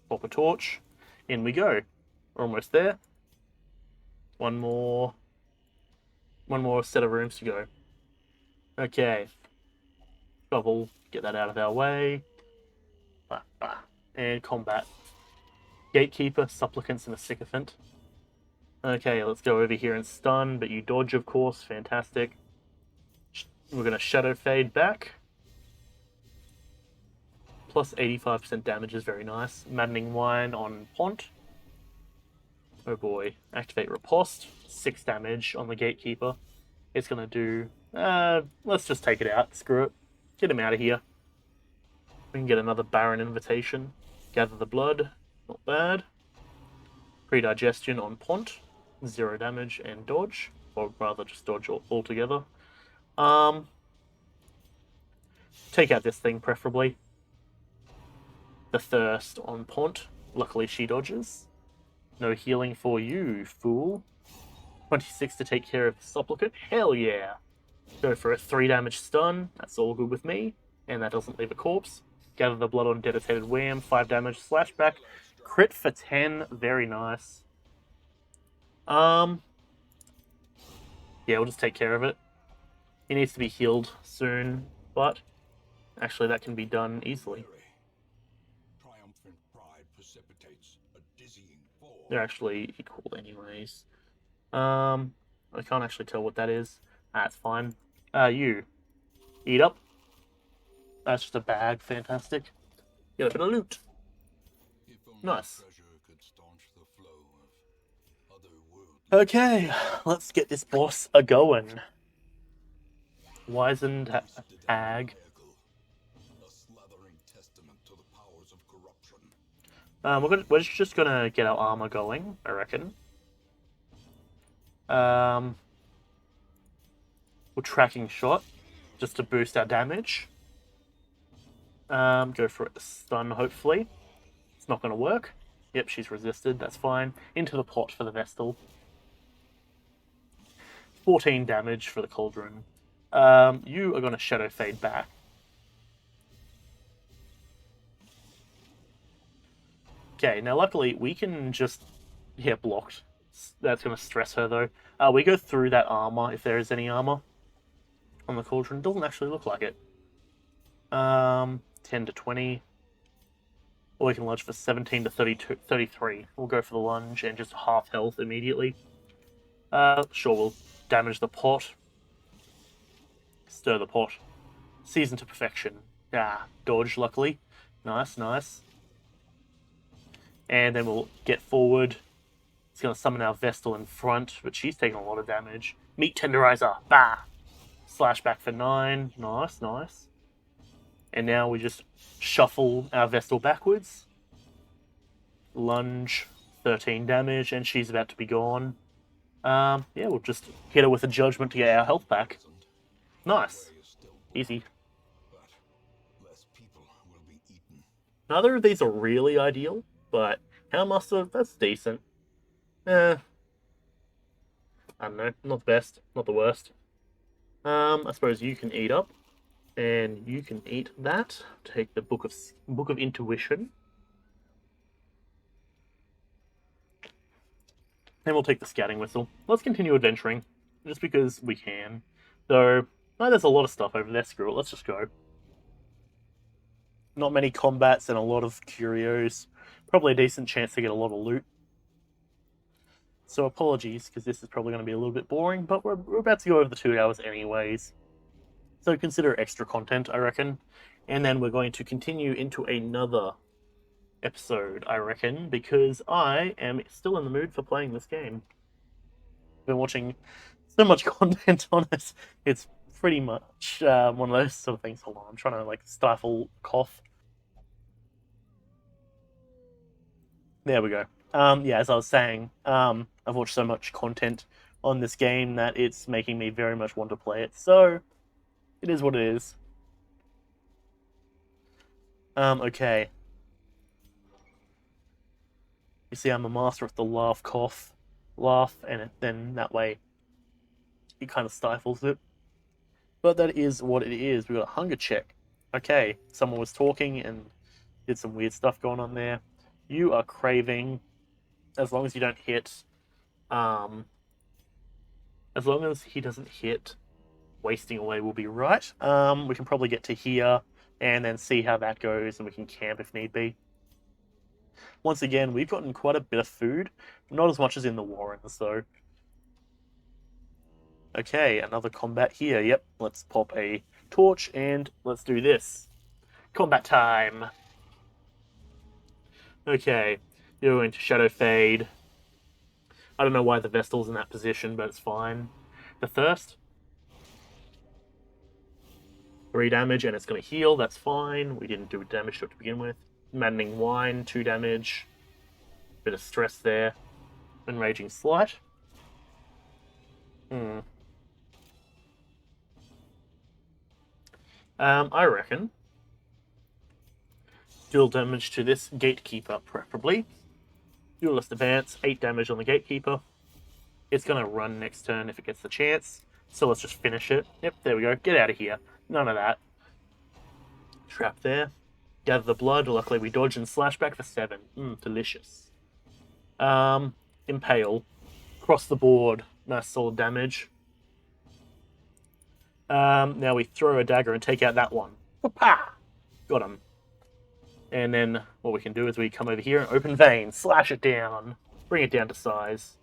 Pop a torch. In we go. We're almost there. One more set of rooms to go. Okay. Shovel. Get that out of our way. And combat. Gatekeeper, Supplicants, and a Sycophant. Okay, let's go over here and stun, but you dodge, of course. Fantastic. We're going to Shadow Fade back. Plus 85% damage is very nice. Maddening Wine on Pont. Oh boy. Activate Riposte. 6 damage on the Gatekeeper. It's going to do... let's just take it out. Screw it. Get him out of here. We can get another Baron Invitation. Gather the Blood. Not bad. Predigestion on Pont. 0 damage and dodge. Or rather, just dodge altogether. Take out this thing, preferably. The Thirst on Pont. Luckily, she dodges. No healing for you, fool. 26 to take care of the Supplicant. Hell yeah! Go for a 3 damage stun. That's all good with me. And that doesn't leave a corpse. Gather the Blood on Dedicated Wham. 5 damage. Slashback. Crit for 10. Very nice. Yeah, we'll just take care of it. He needs to be healed soon, but actually that can be done easily. Triumphant pride precipitates a dizzying fall. They're actually equal anyways. I can't actually tell what that is. That's fine. You. Eat up. That's just a bag. Fantastic. Get a bit of loot. Nice. Okay, let's get this boss a-going. Wizened Hag. testament to the powers of corruption. We're just gonna get our armor going, I reckon. We're tracking shot, just to boost our damage. Go for a stun, hopefully. It's not gonna work. Yep, she's resisted, that's fine. Into the pot for the Vestal. 14 damage for the Cauldron. You are gonna Shadow Fade back. Okay, now luckily we can just get blocked. That's going to stress her though. We go through that armor if there is any armor on the Cauldron. Doesn't actually look like it. 10 to 20. Or we can lunge for 17 to 32, 33. We'll go for the lunge and just half health immediately. Sure, we'll damage the pot. Stir the pot. Season to perfection. Dodge luckily. Nice, nice. And then we'll get forward. It's going to summon our Vestal in front, but she's taking a lot of damage. Meat Tenderizer. Bah! Slash back for 9. Nice, nice. And now we just shuffle our Vestal backwards. Lunge. 13 damage, and she's about to be gone. Yeah, we'll just hit her with a Judgment to get our health back. Nice. Easy. Neither of these are really ideal, but Houndmaster, that's decent. I don't know, not the best, not the worst. I suppose you can eat up, and you can eat that. Take the Book of Intuition. Then we'll take the Scouting Whistle. Let's continue adventuring, just because we can. Though, there's a lot of stuff over there, screw it, let's just go. Not many combats and a lot of curios. Probably a decent chance to get a lot of loot. So apologies, because this is probably going to be a little bit boring, but we're about to go over the 2 hours anyways. So consider extra content, I reckon. And then we're going to continue into another episode, I reckon, because I am still in the mood for playing this game. I've been watching so much content on it. It's pretty much one of those sort of things. Hold on, I'm trying to stifle cough. There we go. Yeah, as I was saying, I've watched so much content on this game that it's making me very much want to play it. So, it is what it is. Okay. You see, I'm a master of the laugh, cough, laugh, and then that way it kind of stifles it. But that is what it is. We got a hunger check. Okay, someone was talking and did some weird stuff going on there. You are craving, as long as you don't hit, as long as he doesn't hit, wasting away will be right. We can probably get to here and then see how that goes, and we can camp if need be. Once again, we've gotten quite a bit of food, not as much as in the Warrens though. Okay, another combat here. Yep, let's pop a torch and let's do this. Combat time! Okay, you're going to Shadow Fade. I don't know why the Vestal's in that position, but it's fine. The Thirst. 3 damage, and it's going to heal, that's fine. We didn't do damage to it to begin with. Maddening Wine, 2 damage. Bit of stress there. Enraging Slight. I reckon dual damage to this Gatekeeper, preferably. Duelist Advance, 8 damage on the Gatekeeper. It's going to run next turn if it gets the chance. So let's just finish it. Yep, there we go. Get out of here. None of that. Trap there. Gather the Blood. Luckily we dodge and slash back for 7. Delicious. Impale. Cross the board. Nice solid damage. Now we throw a dagger and take out that one. Pa! Got him. And then what we can do is we come over here and open vein, slash it down, bring it down to size.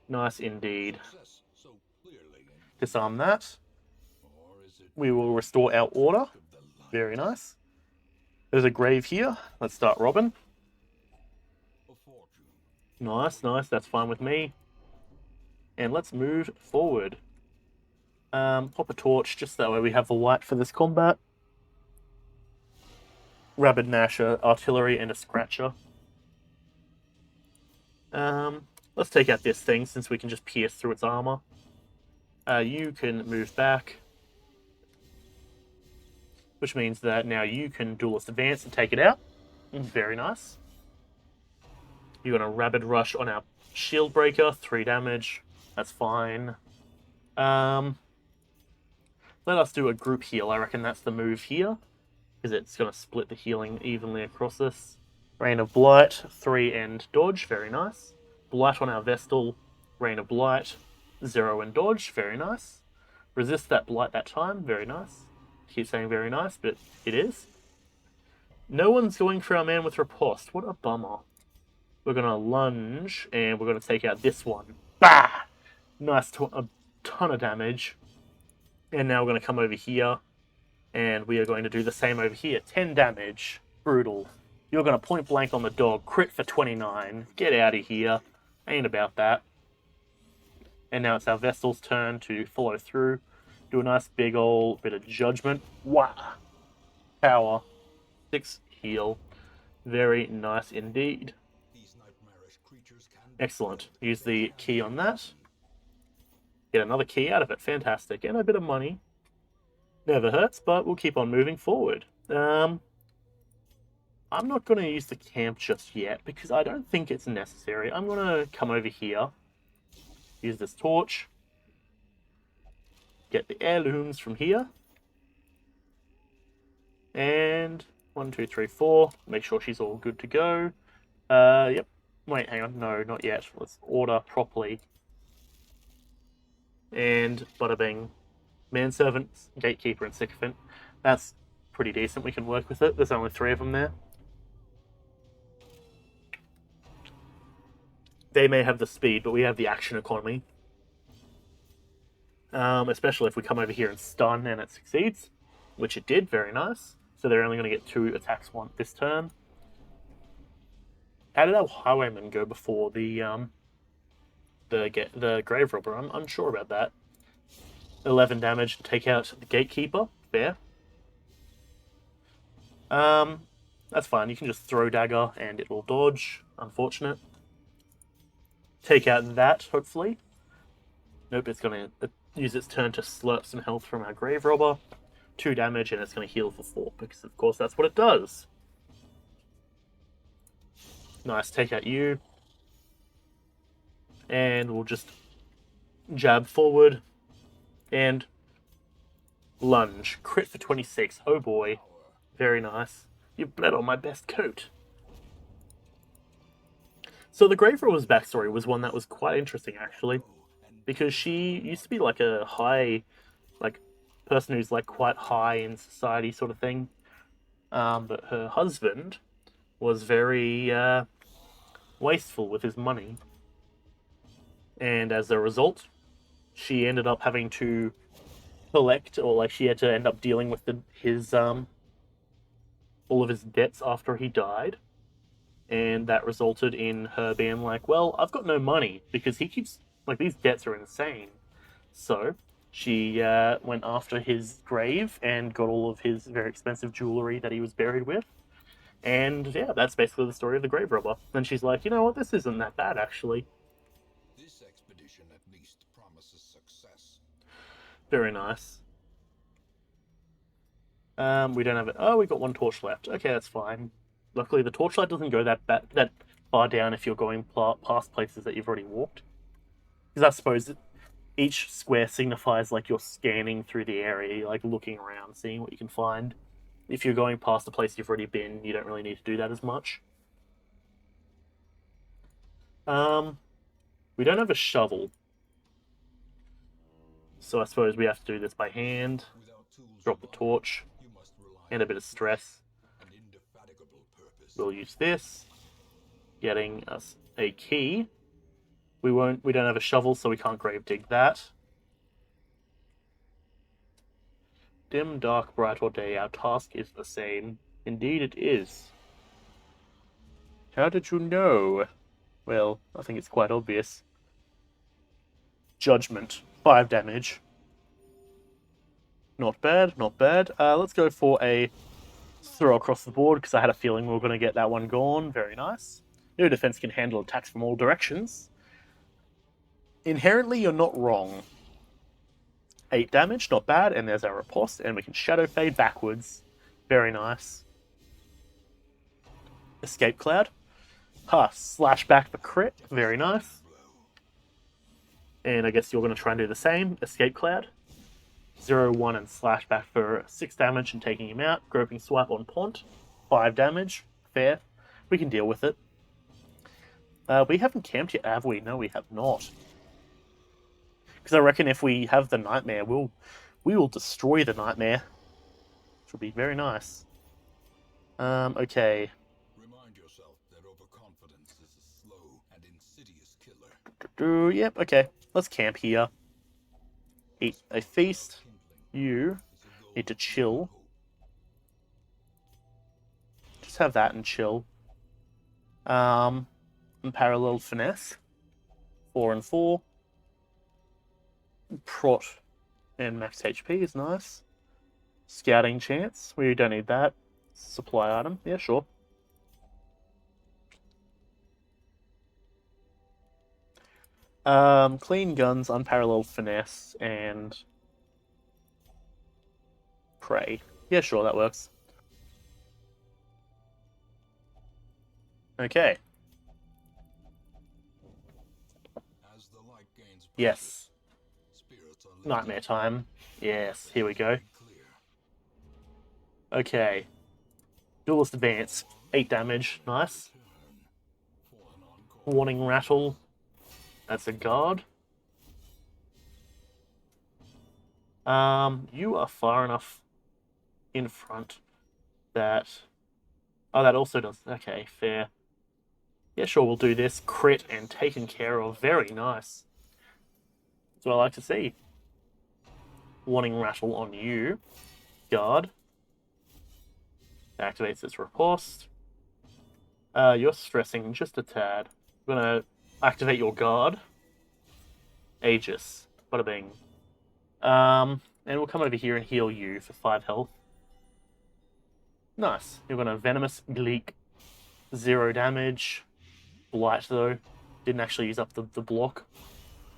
Nice indeed. Disarm that. We will restore our order. Very nice. There's a grave here. Let's start robbing. Nice, nice. That's fine with me. And let's move forward. Pop a torch, just that way we have the light for this combat. Rabid Gnasher, Artillery, and a Scratcher. Let's take out this thing since we can just pierce through its armor. You can move back, which means that now you can Duelist Advance and take it out. Very nice. You're going to Rabid Rush on our Shield Breaker, 3 damage. That's fine. Let us do a group heal. I reckon that's the move here, because it's going to split the healing evenly across this. Rain of Blight, 3 and dodge, very nice. Blight on our Vestal, Rain of Blight, 0 and dodge, very nice. Resist that Blight that time, very nice. Keep saying very nice, but it is. No one's going for our man with Riposte. What a bummer. We're going to lunge, and we're going to take out this one. Bah! Nice, a ton of damage. And now we're going to come over here, and we are going to do the same over here. 10 damage. Brutal. You're going to point blank on the dog. Crit for 29. Get out of here. Ain't about that. And now it's our Vestal's turn to follow through. Do a nice big old bit of judgment. Wow. Power. 6 heal. Very nice indeed. Excellent. Use the key on that. Get another key out of it. Fantastic. And a bit of money. Never hurts, but we'll keep on moving forward. I'm not going to use the camp just yet, because I don't think it's necessary. I'm going to come over here. Use this torch. Get the heirlooms from here. And 1, 2, 3, 4. Make sure she's all good to go. Yep. Wait, hang on. No, not yet. Let's order properly. And bada bing. Manservant, Gatekeeper, and Sycophant. That's pretty decent. We can work with it. There's only 3 of them there. They may have the speed, but we have the action economy. Especially if we come over here and stun and it succeeds, which it did. Very nice. So they're only going to get 2 attacks this turn. How did our Highwayman go before the Grave Robber? I'm unsure about that. 11 damage to take out the Gatekeeper. Fair. That's fine. You can just throw dagger and it will dodge. Unfortunate. Take out that, hopefully. Nope, it's going to use its turn to slurp some health from our Grave Robber. 2 damage, and it's going to heal for 4, because of course that's what it does. Nice, take out you. And we'll just jab forward. And lunge. Crit for 26. Oh boy. Very nice. You bled on my best coat. So the Grave Robber's backstory was one that was quite interesting, actually. Because she used to be like a high, like, person who's like quite high in society sort of thing. But her husband was very wasteful with his money. And as a result, she ended up having to collect, or like she had to end up dealing with his all of his debts after he died. And that resulted in her being like, well, I've got no money, because he keeps, like, these debts are insane. So she went after his grave and got all of his very expensive jewelry that he was buried with. And yeah, that's basically the story of the Grave Robber. And she's like, you know what, this isn't that bad, actually. This expedition at least promises success. Very nice. We don't have it. Oh, we got 1 torch left. Okay, that's fine. Luckily, the torchlight doesn't go that far down if you're going past places that you've already walked. Because I suppose each square signifies like you're scanning through the area, you're, like, looking around, seeing what you can find. If you're going past a place you've already been, you don't really need to do that as much. We don't have a shovel. So I suppose we have to do this by hand. Drop the torch. And a bit of stress. We'll use this. Getting us a key. We don't have a shovel, so we can't grave dig that. Dim, dark, bright, or day, our task is the same. Indeed it is. How did you know? Well, I think it's quite obvious. Judgment. 5 damage. Not bad, not bad. Let's go for a throw across the board because I had a feeling we were going to get that one gone. Very nice. Your defense can handle attacks from all directions. Inherently, you're not wrong. 8 damage, not bad, and there's our riposte, and we can Shadow Fade backwards. Very nice. Escape Cloud. Slash back for crit. Very nice. And I guess you're going to try and do the same. Escape Cloud. 0-1 and slash back for 6 damage and taking him out. Groping Swipe on Pont. 5 damage. Fair. We can deal with it. We haven't camped yet, have we? No, we have not. Because I reckon if we have the Nightmare, we will destroy the Nightmare. Which will be very nice. Okay. Remind yourself that overconfidence is a slow and insidious killer. Yep, okay. Let's camp here. Eat a feast. You need to chill. Just have that and chill. Unparalleled Finesse. 4 and 4. Prot and max HP is nice. Scouting chance. We don't need that. Supply item. Yeah, sure. Clean guns, unparalleled finesse, and prey. Yeah, sure, that works. Okay. As the light gains Yes. spirits are Nightmare time. Yes, here we go. Okay. Duelist Advance. 8 damage. Nice. Warning Rattle. That's a guard. You are far enough in front that... Oh, that also does... Okay, fair. Yeah, sure, we'll do this. Crit and taken care of. Very nice. That's what I like to see. Warning Rattle on you. Guard. Activates its riposte. You're stressing just a tad. I'm gonna activate your guard. Aegis. Bada bing. And we'll come over here and heal you for 5 health. Nice. You're gonna Venomous Gleek. 0 damage. Blight though. Didn't actually use up the block.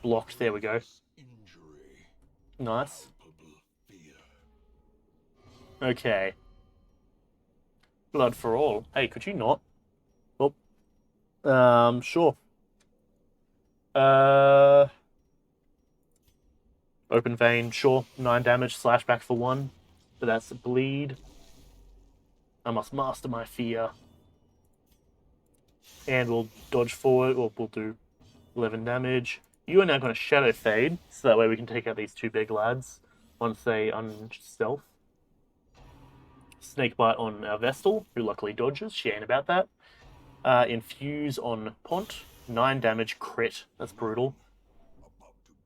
Blocked, there we go. Nice. Okay. Blood for all. Hey, could you not? Oh. Sure. Open vein, sure. 9 damage, slash back for 1. But that's a bleed. I must master my fear. And we'll dodge forward, or we'll do 11 damage. You are now going to Shadow Fade, so that way we can take out these 2 big lads once they unstealth. Snakebite on our Vestal, who luckily dodges. She ain't about that. Infuse on Pont. 9 damage, crit. That's brutal.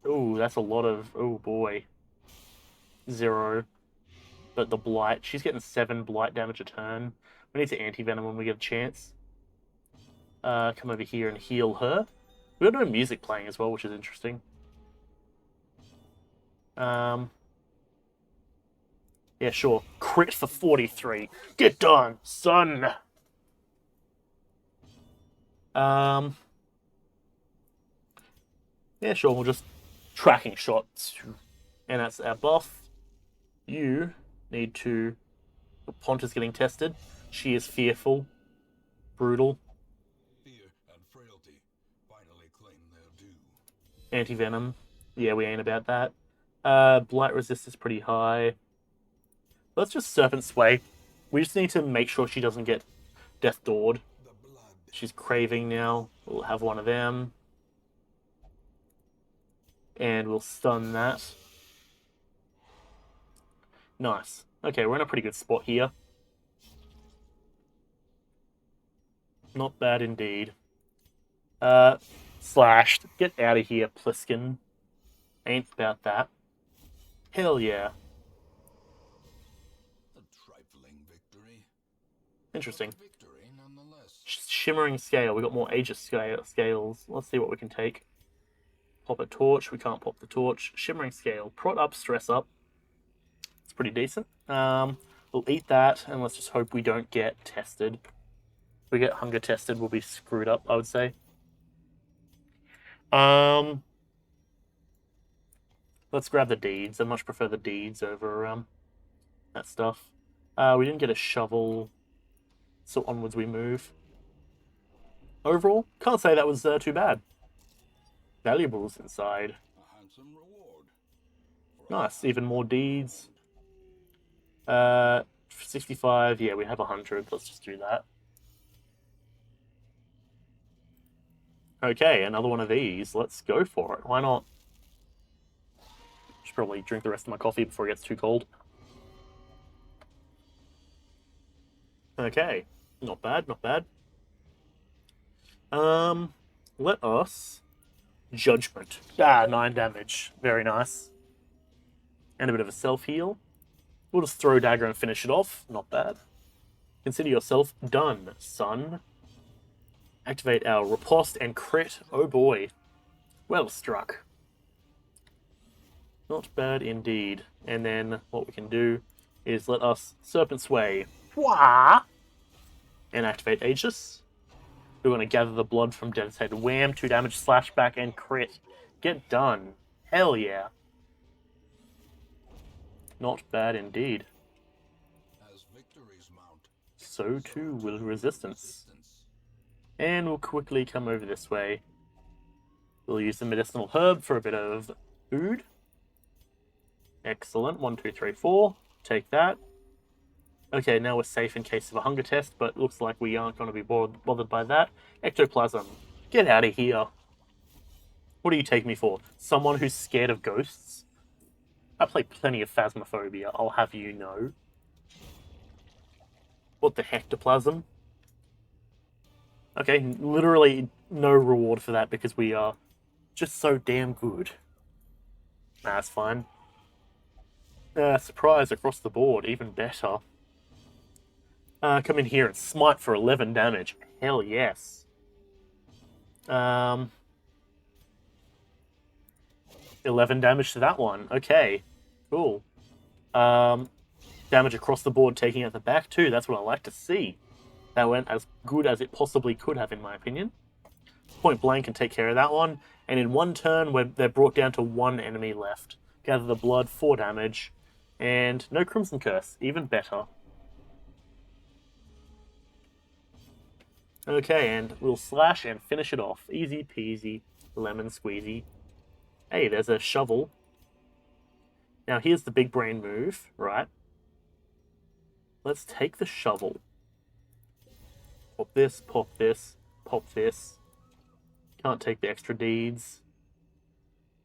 Ooh, that's a lot of... Oh, boy. 0. But the Blight... She's getting 7 Blight damage a turn. We need to anti-venom when we get a chance. Come over here and heal her. We've got no music playing as well, which is interesting. Yeah, sure. Crit for 43. Get done, son! Yeah, sure, we'll just... Tracking shots. And that's our buff. You need to... Pont is getting tested. She is fearful. Brutal. Fear and frailty finally claim their due. Anti-venom. Yeah, we ain't about that. Blight resist is pretty high. Let's just Serpent Sway. We just need to make sure she doesn't get Death Doored. She's craving now. We'll have one of them. And we'll stun that. Nice. Okay, we're in a pretty good spot here. Not bad indeed. Slashed. Get out of here, Pliskin. Ain't about that. Hell yeah. A trifling victory. Interesting. Victory nonetheless. Shimmering Scale. We got more Aegis scales. Let's see what we can take. Pop a torch. We can't pop the torch. Shimmering Scale. Prot up, stress up. It's pretty decent. We'll eat that, and let's just hope we don't get tested. If we get hunger tested, we'll be screwed up, I would say. Let's grab the deeds. I much prefer the deeds over that stuff. We didn't get a shovel, so onwards we move. Overall, can't say that was too bad. Valuables inside. A handsome reward. Nice, even more deeds. 65, yeah, we have 100. Let's just do that. Okay, another one of these. Let's go for it. Why not? Should probably drink the rest of my coffee before it gets too cold. Okay, not bad, not bad. Let us... Judgment. 9 damage. Very nice. And a bit of a self-heal. We'll just throw dagger and finish it off. Not bad. Consider yourself done, son. Activate our riposte and crit. Oh boy. Well struck. Not bad indeed. And then what we can do is let us Serpent Sway. Wah! And activate Aegis. We're going to gather the blood from Dead's Head. Wham! 2 damage, slash back, and crit. Get done. Hell yeah. Not bad indeed. As victories mount, So too will resistance. And we'll quickly come over this way. We'll use the medicinal herb for a bit of food. Excellent. 1, 2, 3, 4. Take that. Okay, now we're safe in case of a hunger test, but looks like we aren't going to be bothered by that. Ectoplasm. Get out of here. What do you take me for? Someone who's scared of ghosts? I play plenty of Phasmophobia, I'll have you know. What the hectoplasm? Okay, literally no reward for that because we are just so damn good. Nah, that's fine. Surprise across the board, even better. Come in here and smite for 11 damage. Hell yes. 11 damage to that one. Okay, cool. Damage across the board, taking out the back too. That's what I like to see. That went as good as it possibly could have, in my opinion. Point blank can take care of that one. And in one turn, they're brought down to 1 enemy left. Gather the blood, 4 damage. And no Crimson Curse, even better. Okay, and we'll slash and finish it off. Easy peasy, lemon squeezy. Hey, there's a shovel. Now here's the big brain move, right? Let's take the shovel. Pop this, pop this, pop this. Can't take the extra deeds.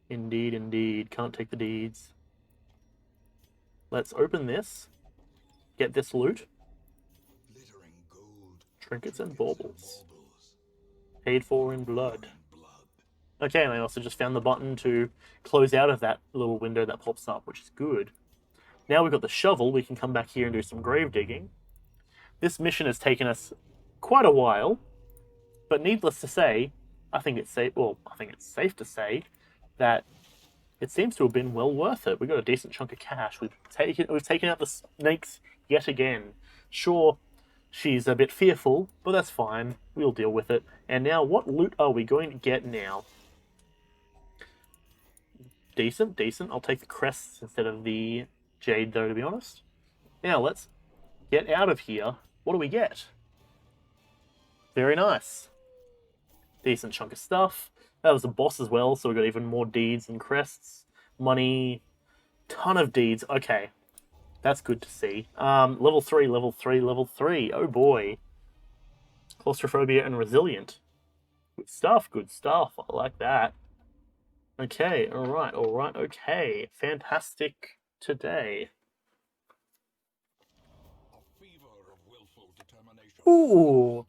Indeed, indeed. Can't take the deeds. Let's open this. Get this loot. glittering gold, Trinkets and baubles. Paid for in blood. Okay, and I also just found the button to close out of that little window that pops up, which is good. Now we've got the shovel, we can come back here and do some grave digging. This mission has taken us quite a while, but needless to say, I think it's safe to say that it seems to have been well worth it. We got a decent chunk of cash. We've taken out the snakes yet again. Sure, she's a bit fearful, but that's fine. We'll deal with it. And now, what loot are we going to get now? Decent, decent. I'll take the crests instead of the jade, though, to be honest. Now, let's get out of here. What do we get? Very nice. Decent chunk of stuff. That was a boss as well, so we got even more deeds and crests. Money. Ton of deeds. Okay. That's good to see. Level 3, level 3, level 3. Oh boy. Claustrophobia and resilient. Good stuff, good stuff. I like that. Okay, alright, okay. Fantastic today. A fever of willful determination. Ooh,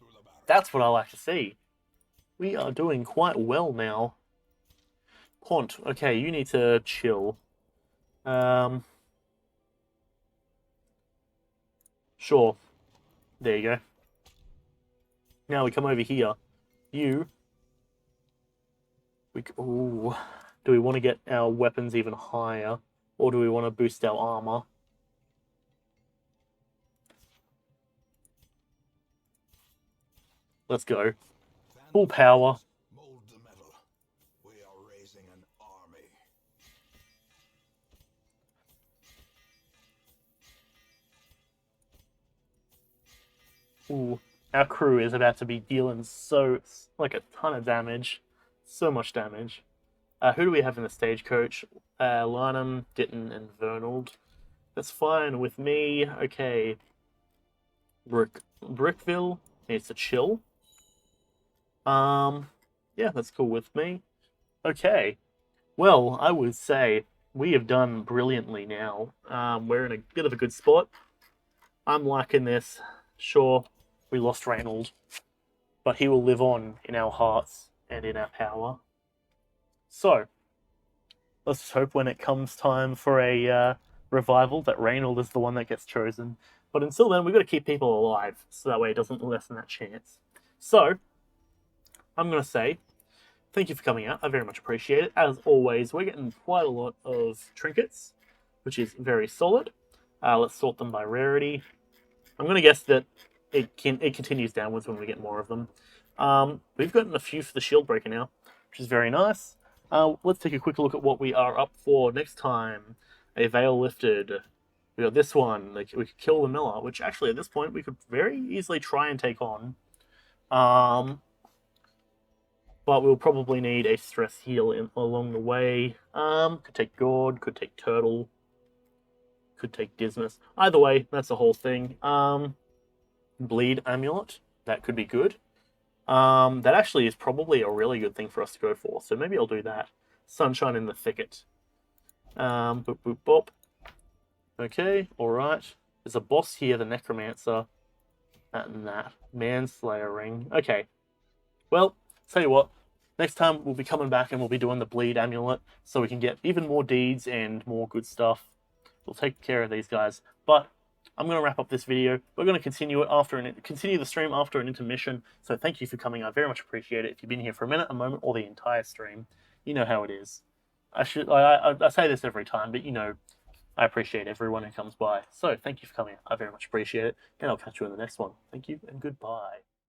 that's what I like to see. We are doing quite well now. Pont, okay, you need to chill. Sure. There you go. Now we come over here. You. Ooh. Do we want to get our weapons even higher? Or do we want to boost our armor? Let's go. Full power. Mold the metal. We are raising an army. Ooh, our crew is about to be dealing like a ton of damage. So much damage. Who do we have in the stagecoach? Lynham, Ditton, and Vernald. That's fine with me. Okay. Brickville needs to chill. Yeah, that's cool with me. Okay. Well, I would say we have done brilliantly now. We're in a bit of a good spot. I'm liking this. Sure, we lost Reynold, but he will live on in our hearts and in our power. So, let's just hope when it comes time for a revival that Reynold is the one that gets chosen. But until then, we've got to keep people alive, so that way it doesn't lessen that chance. So, I'm going to say thank you for coming out. I very much appreciate it. As always, we're getting quite a lot of trinkets, which is very solid. Let's sort them by rarity. I'm going to guess that it continues downwards when we get more of them. We've gotten a few for the shield breaker now, which is very nice. Let's take a quick look at what we are up for next time. A veil lifted. We got this one. Like, we could kill the miller, which actually at this point we could very easily try and take on. But we'll probably need a stress heal along the way. Could take Gord, could take Turtle, could take Dismas. Either way, that's the whole thing. Bleed Amulet, that could be good. That actually is probably a really good thing for us to go for, so maybe I'll do that. Sunshine in the Thicket. Boop, boop, bop. Okay, alright. There's a boss here, the Necromancer. That and that. Manslayer Ring. Okay. Well, tell you what. Next time we'll be coming back and we'll be doing the Bleed Amulet, so we can get even more deeds and more good stuff. We'll take care of these guys. But I'm going to wrap up this video. We're going to continue the stream after an intermission. So thank you for coming. I very much appreciate it. If you've been here for a minute, a moment, or the entire stream, you know how it is. I say this every time, but you know, I appreciate everyone who comes by. So thank you for coming. I very much appreciate it, and I'll catch you in the next one. Thank you and goodbye.